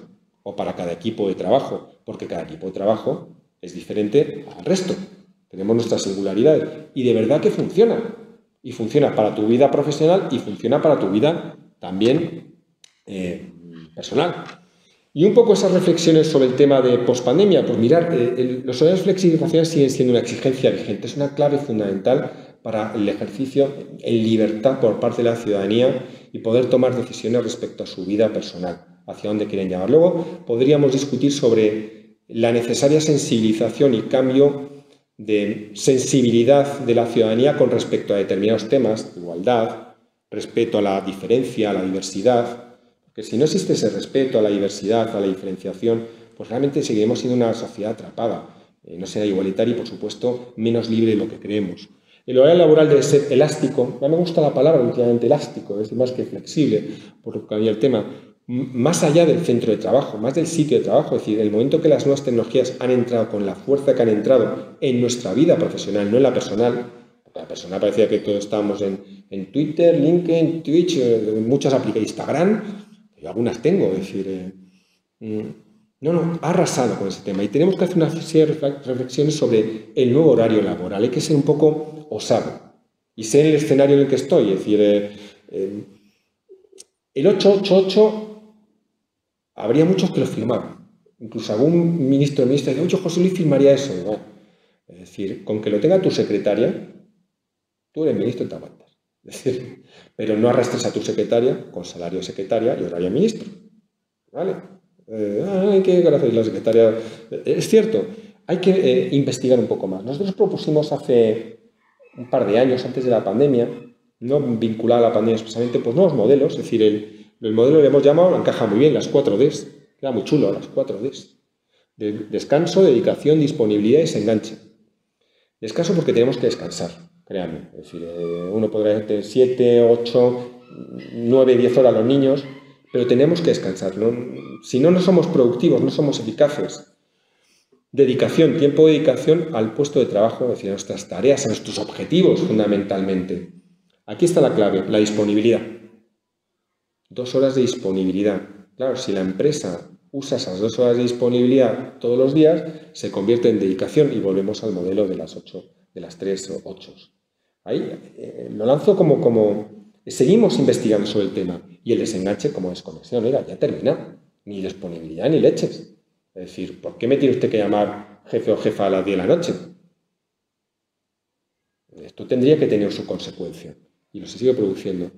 o para cada equipo de trabajo, porque cada equipo de trabajo es diferente al resto. Tenemos nuestras singularidades y de verdad que funciona. Y funciona para tu vida profesional y funciona para tu vida también personal. Y un poco esas reflexiones sobre el tema de pospandemia, pues mirar, los horarios flexibilizaciones siguen siendo una exigencia vigente, es una clave fundamental para el ejercicio en libertad por parte de la ciudadanía y poder tomar decisiones respecto a su vida personal, hacia dónde quieren llevar. Luego podríamos discutir sobre la necesaria sensibilización y cambio de sensibilidad de la ciudadanía con respecto a determinados temas, igualdad, respeto a la diferencia, a la diversidad, porque si no existe ese respeto a la diversidad, a la diferenciación, pues realmente seguiremos siendo una sociedad atrapada. No será igualitaria y, por supuesto, menos libre de lo que creemos. El horario laboral debe ser elástico. A mí me gusta la palabra últimamente elástico, es decir, más que flexible, por lo que había el tema, más allá del centro de trabajo, más del sitio de trabajo. Es decir, el momento que las nuevas tecnologías han entrado con la fuerza que han entrado en nuestra vida profesional, no en la personal. La personal parecía que todos estábamos en Twitter, LinkedIn, Twitch, muchas aplicaciones, Instagram, yo algunas tengo. Es decir, ha arrasado con ese tema y tenemos que hacer una serie de reflexiones sobre el nuevo horario laboral. Hay que ser un poco osado y sé en el escenario en el que estoy. Es decir, el 888 habría muchos que lo firmaban. Incluso algún ministro decía, oye, José Luis firmaría eso. No. Es decir, con que lo tenga tu secretaria, tú eres ministro y te aguantas. Es decir, pero no arrastres a tu secretaria con salario de secretaria y horario de ministro. ¿Vale? ¿Qué gracias la secretaria? Es cierto, hay que investigar un poco más. Nosotros propusimos hace un par de años, antes de la pandemia, no vinculado a la pandemia expresamente, pues nuevos modelos. Es decir, el modelo le hemos llamado, lo encaja muy bien, las 4Ds. Queda muy chulo, las 4Ds. Descanso, dedicación, disponibilidad y desenganche. Descanso porque tenemos que descansar, créanme. Es decir, uno podrá tener 7, 8, 9, 10 horas los niños, pero tenemos que descansar, ¿no? Si no, no somos productivos, no somos eficaces. Dedicación, tiempo de dedicación al puesto de trabajo, es decir, a nuestras tareas, a nuestros objetivos, fundamentalmente. Aquí está la clave, la disponibilidad. 2 horas de disponibilidad. Claro, si la empresa usa esas 2 horas de disponibilidad todos los días, se convierte en dedicación y volvemos al modelo de las 8, de las 3 o 8. Ahí lo lanzo como seguimos investigando sobre el tema. Y el desenganche como desconexión, ya termina. Ni disponibilidad ni leches. Es decir, ¿por qué me tiene usted que llamar jefe o jefa a las 10 de la noche? Esto tendría que tener su consecuencia y lo se sigue produciendo.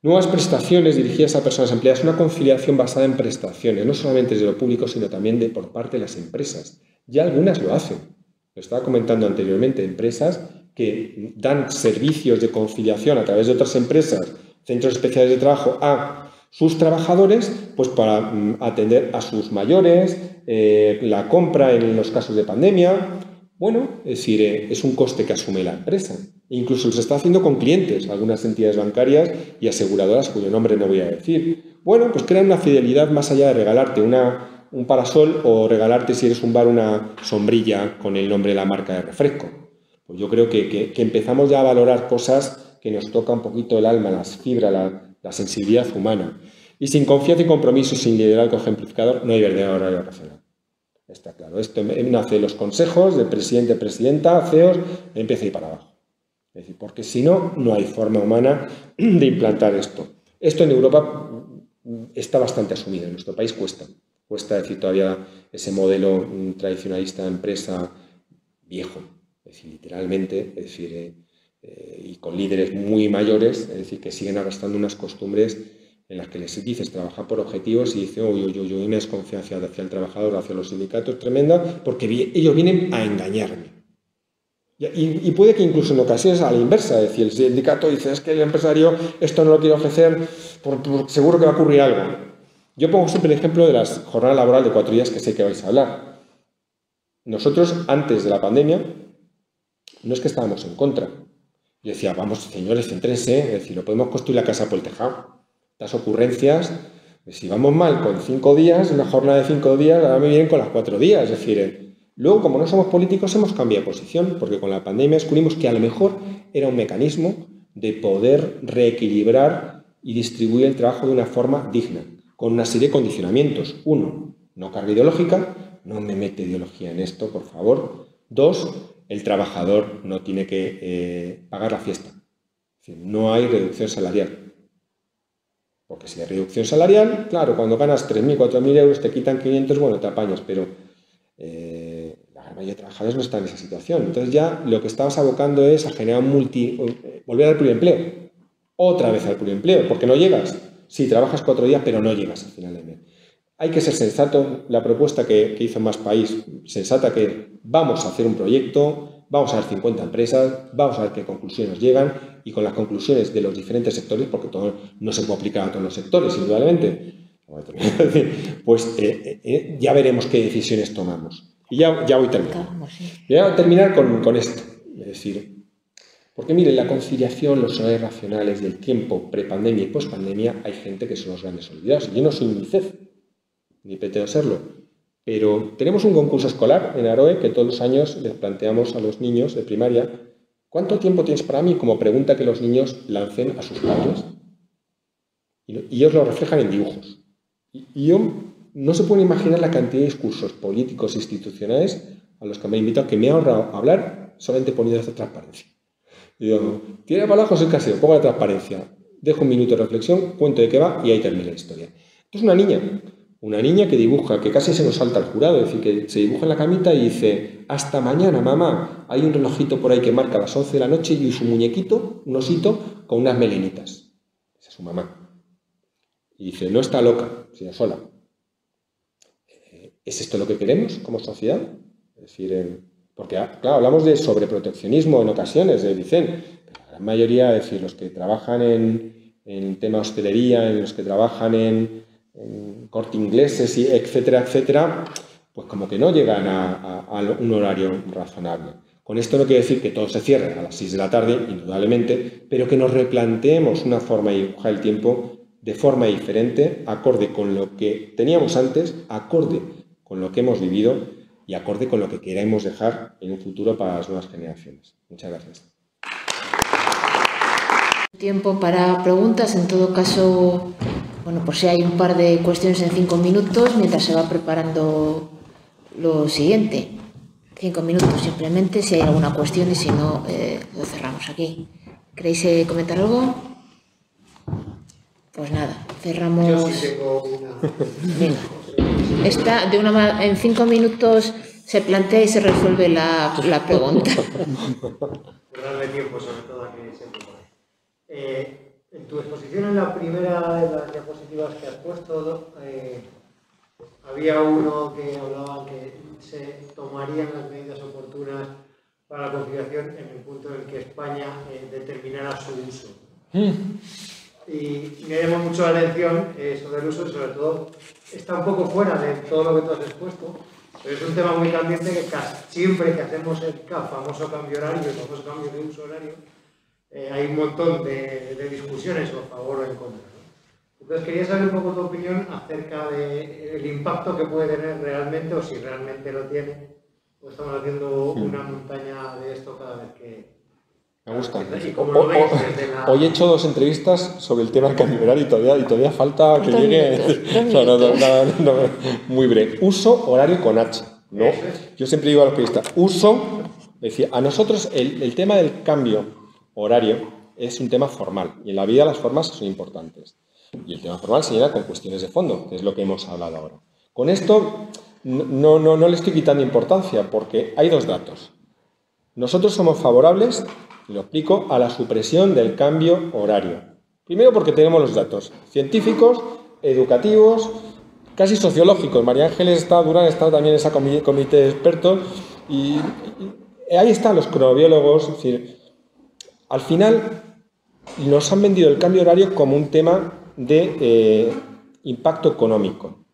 Nuevas prestaciones dirigidas a personas empleadas, una conciliación basada en prestaciones, no solamente desde lo público, sino también por parte de las empresas. Ya algunas lo hacen. Lo estaba comentando anteriormente, empresas que dan servicios de conciliación a través de otras empresas, centros especiales de trabajo, a sus trabajadores, pues para atender a sus mayores, la compra en los casos de pandemia. Bueno, es decir, es un coste que asume la empresa. E incluso se está haciendo con clientes, algunas entidades bancarias y aseguradoras, cuyo nombre no voy a decir. Bueno, pues crean una fidelidad más allá de regalarte un parasol o regalarte, si eres un bar, una sombrilla con el nombre de la marca de refresco. Pues yo creo que empezamos ya a valorar cosas que nos toca un poquito el alma, las fibras, la sensibilidad humana. Y sin confianza y compromiso, sin liderazgo ejemplificador, no hay verdadero horario racional. Está claro. Esto nace de los consejos de presidente, presidenta, CEOs, empieza a ir para abajo. Es decir, porque si no, no hay forma humana de implantar esto. Esto en Europa está bastante asumido, en nuestro país cuesta. Cuesta decir todavía ese modelo tradicionalista de empresa viejo, es decir, literalmente, es decir, y con líderes muy mayores, es decir, que siguen arrastrando unas costumbres en las que les dices trabajar por objetivos y dicen, yo una desconfianza hacia el trabajador, hacia los sindicatos tremenda, porque ellos vienen a engañarme. Y puede que incluso en ocasiones a la inversa, es decir, el sindicato dice, es que el empresario esto no lo quiere ofrecer, porque seguro que va a ocurrir algo. Yo pongo siempre el ejemplo de las jornadas laborales de 4 días que sé que vais a hablar. Nosotros, antes de la pandemia, no es que estábamos en contra. Yo decía, vamos, señores, céntrense, es decir, no podemos construir la casa por el tejado. Las ocurrencias, si vamos mal con 5 días, una jornada de 5 días, ahora me vienen con las 4 días. Es decir, luego, como no somos políticos, hemos cambiado de posición, porque con la pandemia descubrimos que a lo mejor era un mecanismo de poder reequilibrar y distribuir el trabajo de una forma digna, con una serie de condicionamientos. 1, no carga ideológica, no me mete ideología en esto, por favor. 2, el trabajador no tiene que pagar la fiesta. Es decir, no hay reducción salarial. Porque si hay reducción salarial, claro, cuando ganas 3.000, 4.000 euros, te quitan 500, bueno, te apañas, pero la gran mayoría de trabajadores no está en esa situación. Entonces ya lo que estabas abocando es a generar volver al pluriempleo. Otra vez al pluriempleo, porque no llegas. Sí, trabajas 4 días, pero no llegas al final del mes. Hay que ser sensato. La propuesta que hizo Más País, sensata, que vamos a hacer un proyecto, vamos a ver 50 empresas, vamos a ver qué conclusiones nos llegan, y con las conclusiones de los diferentes sectores, porque todo no se puede aplicar a todos los sectores, indudablemente, pues ya veremos qué decisiones tomamos. Y ya voy terminando. Voy a terminar con esto. Es decir, Porque miren, la conciliación, los horarios racionales y el tiempo prepandemia y pospandemia, hay gente que son los grandes olvidados. Yo no soy UNICEF, ni pretendo serlo, pero tenemos un concurso escolar en Aroe que todos los años les planteamos a los niños de primaria: ¿cuánto tiempo tienes para mí? Como pregunta que los niños lancen a sus padres. Y ellos lo reflejan en dibujos. Y yo no se pueden imaginar la cantidad de discursos políticos e institucionales a los que me han invitado, que me he ahorrado hablar solamente poniendo esta transparencia. Y digo, tiene para abajo José Casero, pongo la transparencia, dejo un minuto de reflexión, cuento de qué va y ahí termina la historia. Esto es una niña que dibuja, que casi se nos salta al jurado, es decir, que se dibuja en la camita y dice: hasta mañana, mamá. Hay un relojito por ahí que marca las 11 de la noche y su muñequito, un osito, con unas melenitas. Esa es su mamá. Y dice: no está loca, sino sola. ¿Es esto lo que queremos como sociedad? Es decir, porque, claro, hablamos de sobreproteccionismo en ocasiones, de Vicente, pero la gran mayoría, es decir, los que trabajan en tema hostelería, en los que trabajan en Corte Ingleses, etcétera, etcétera, pues como que no llegan a un horario razonable. Con esto no quiere decir que todo se cierre a las 6 de la tarde, indudablemente, pero que nos replanteemos una forma de dibujar el tiempo de forma diferente, acorde con lo que teníamos antes, acorde con lo que hemos vivido y acorde con lo que queremos dejar en un futuro para las nuevas generaciones. Muchas gracias. Tiempo para preguntas. En todo caso, bueno, pues si hay un par de cuestiones en 5 minutos mientras se va preparando lo siguiente. 5 minutos simplemente, si hay alguna cuestión, y si no, lo cerramos aquí. ¿Queréis comentar algo? Pues nada, cerramos. Yo sí tengo una. Venga. En 5 minutos se plantea y se resuelve la pregunta. Por darle tiempo, sobre todo, a que se prepare. En tu exposición, en la primera de las diapositivas que has puesto, había uno que hablaba que se tomarían las medidas oportunas para la conciliación en el punto en que España determinara su uso. Y me llama mucho la atención sobre el uso, y sobre todo está un poco fuera de todo lo que tú has expuesto, pero es un tema muy caliente que siempre que hacemos el famoso cambio horario, el famoso cambio de uso horario, hay un montón de discusiones a favor o en contra, ¿no? Entonces quería saber un poco tu opinión acerca del impacto que puede tener realmente, o si realmente lo tiene, o estamos haciendo una montaña de esto cada vez que... Me gusta. Hoy he hecho 2 entrevistas sobre el tema del cambio horario y todavía falta que llegue. No, muy breve. Uso horario con H. No. Yo siempre digo a los periodistas, decía, a nosotros el tema del cambio horario es un tema formal y en la vida las formas son importantes. Y el tema formal se llena con cuestiones de fondo, que es lo que hemos hablado ahora. Con esto no le estoy quitando importancia porque hay 2 datos. Nosotros somos favorables, lo explico, a la supresión del cambio horario. Primero porque tenemos los datos científicos, educativos, casi sociológicos. María Ángeles Durán está también en ese comité de expertos y ahí están los cronobiólogos. Es decir, al final nos han vendido el cambio horario como un tema de impacto económico.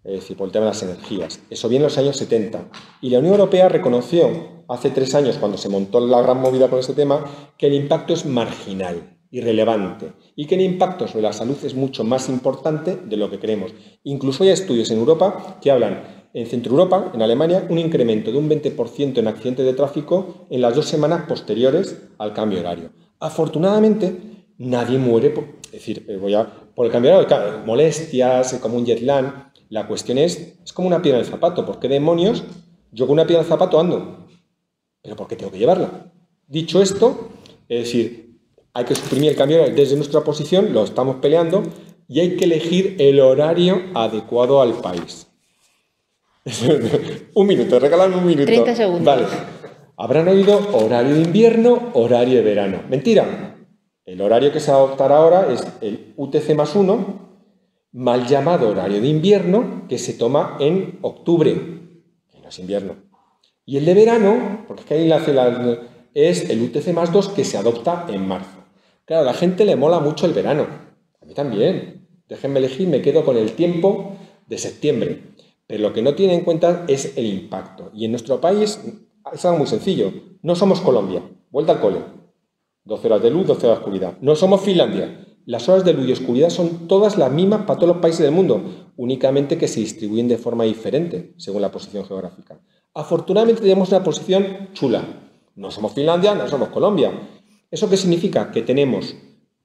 Es decir, por el tema de las energías. Eso viene en los años 70. Y la Unión Europea reconoció hace 3 años, cuando se montó la gran movida con este tema, que el impacto es marginal, irrelevante, y que el impacto sobre la salud es mucho más importante de lo que creemos. Incluso hay estudios en Europa que hablan, en Centro Europa, en Alemania, un incremento de un 20% en accidentes de tráfico en las 2 semanas posteriores al cambio horario. Afortunadamente, nadie muere por el cambio horario, molestias, como un jet lag. La cuestión es como una piedra en el zapato. ¿Por qué demonios yo con una piedra en el zapato ando? ¿Pero por qué tengo que llevarla? Dicho esto, es decir, hay que suprimir el cambio horario. Desde nuestra posición lo estamos peleando y hay que elegir el horario adecuado al país. Un minuto, regaladme un minuto. 30 segundos. Vale. Habrán oído horario de invierno, horario de verano. Mentira. El horario que se va a adoptar ahora es el UTC+1, mal llamado horario de invierno, que se toma en octubre, que no es invierno. Y el de verano, porque es que ahí es el UTC+2, que se adopta en marzo. Claro, a la gente le mola mucho el verano. A mí también. Déjenme elegir, me quedo con el tiempo de septiembre. Pero lo que no tiene en cuenta es el impacto. Y en nuestro país es algo muy sencillo. No somos Colombia. Vuelta al cole. 12 horas de luz, 12 horas de oscuridad. No somos Finlandia. Las horas de luz y oscuridad son todas las mismas para todos los países del mundo, únicamente que se distribuyen de forma diferente según la posición geográfica. Afortunadamente tenemos una posición chula. No somos Finlandia, no somos Colombia. ¿Eso qué significa? Que tenemos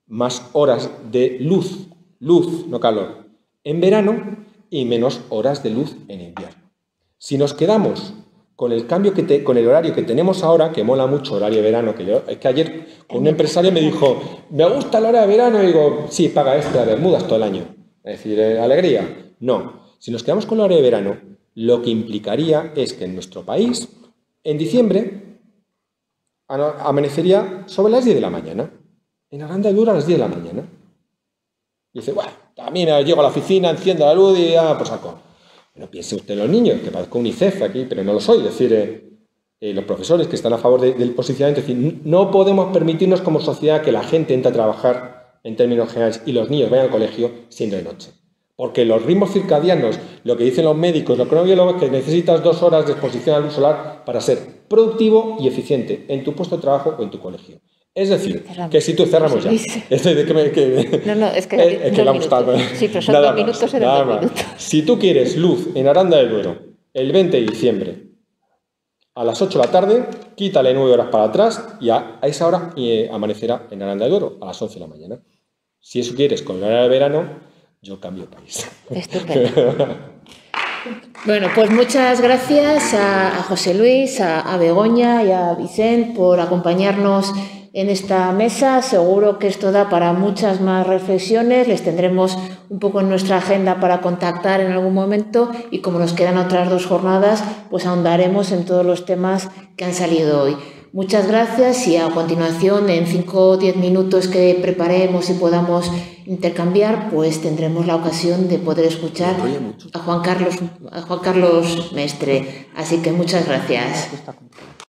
más horas de luz, no calor, en verano y menos horas de luz en invierno. Si nos quedamos con el cambio con el horario que tenemos ahora, que mola mucho horario de verano, es que ayer un empresario me dijo, me gusta la hora de verano, y digo, sí, paga extra, Bermudas todo el año. Es decir, alegría. No. Si nos quedamos con el horario de verano, lo que implicaría es que en nuestro país, en diciembre, amanecería sobre las 10 de la mañana. En Aranda de Duero a las 10 de la mañana. Y dice, bueno, también llego a la oficina, enciendo la luz y pues saco. Pero piense usted en los niños, que parezco UNICEF aquí, pero no lo soy. Es decir, los profesores que están a favor del posicionamiento, es decir, no podemos permitirnos como sociedad que la gente entre a trabajar en términos generales y los niños vayan al colegio siendo de noche. Porque los ritmos circadianos, lo que dicen los médicos, los cronobiólogos, es que necesitas 2 horas de exposición a la luz solar para ser productivo y eficiente en tu puesto de trabajo o en tu colegio. Es decir, que si tú cerramos ya. No, es que le ha gustado. Sí, pero son 2 minutos, eran 2 minutos. Si tú quieres luz en Aranda de Duero el 20 de diciembre a las 8 de la tarde, quítale 9 horas para atrás y a esa hora amanecerá en Aranda de Duero a las 11 de la mañana. Si eso quieres con la hora de verano, yo cambio de país. Estupendo. Bueno, pues muchas gracias a José Luis, a Begoña y a Vicente por acompañarnos en esta mesa. Seguro que esto da para muchas más reflexiones. Les tendremos un poco en nuestra agenda para contactar en algún momento y como nos quedan otras 2 jornadas, pues ahondaremos en todos los temas que han salido hoy. Muchas gracias y a continuación, en 5 o 10 minutos que preparemos y podamos intercambiar, pues tendremos la ocasión de poder escuchar a Juan Carlos Mestre. Así que muchas gracias.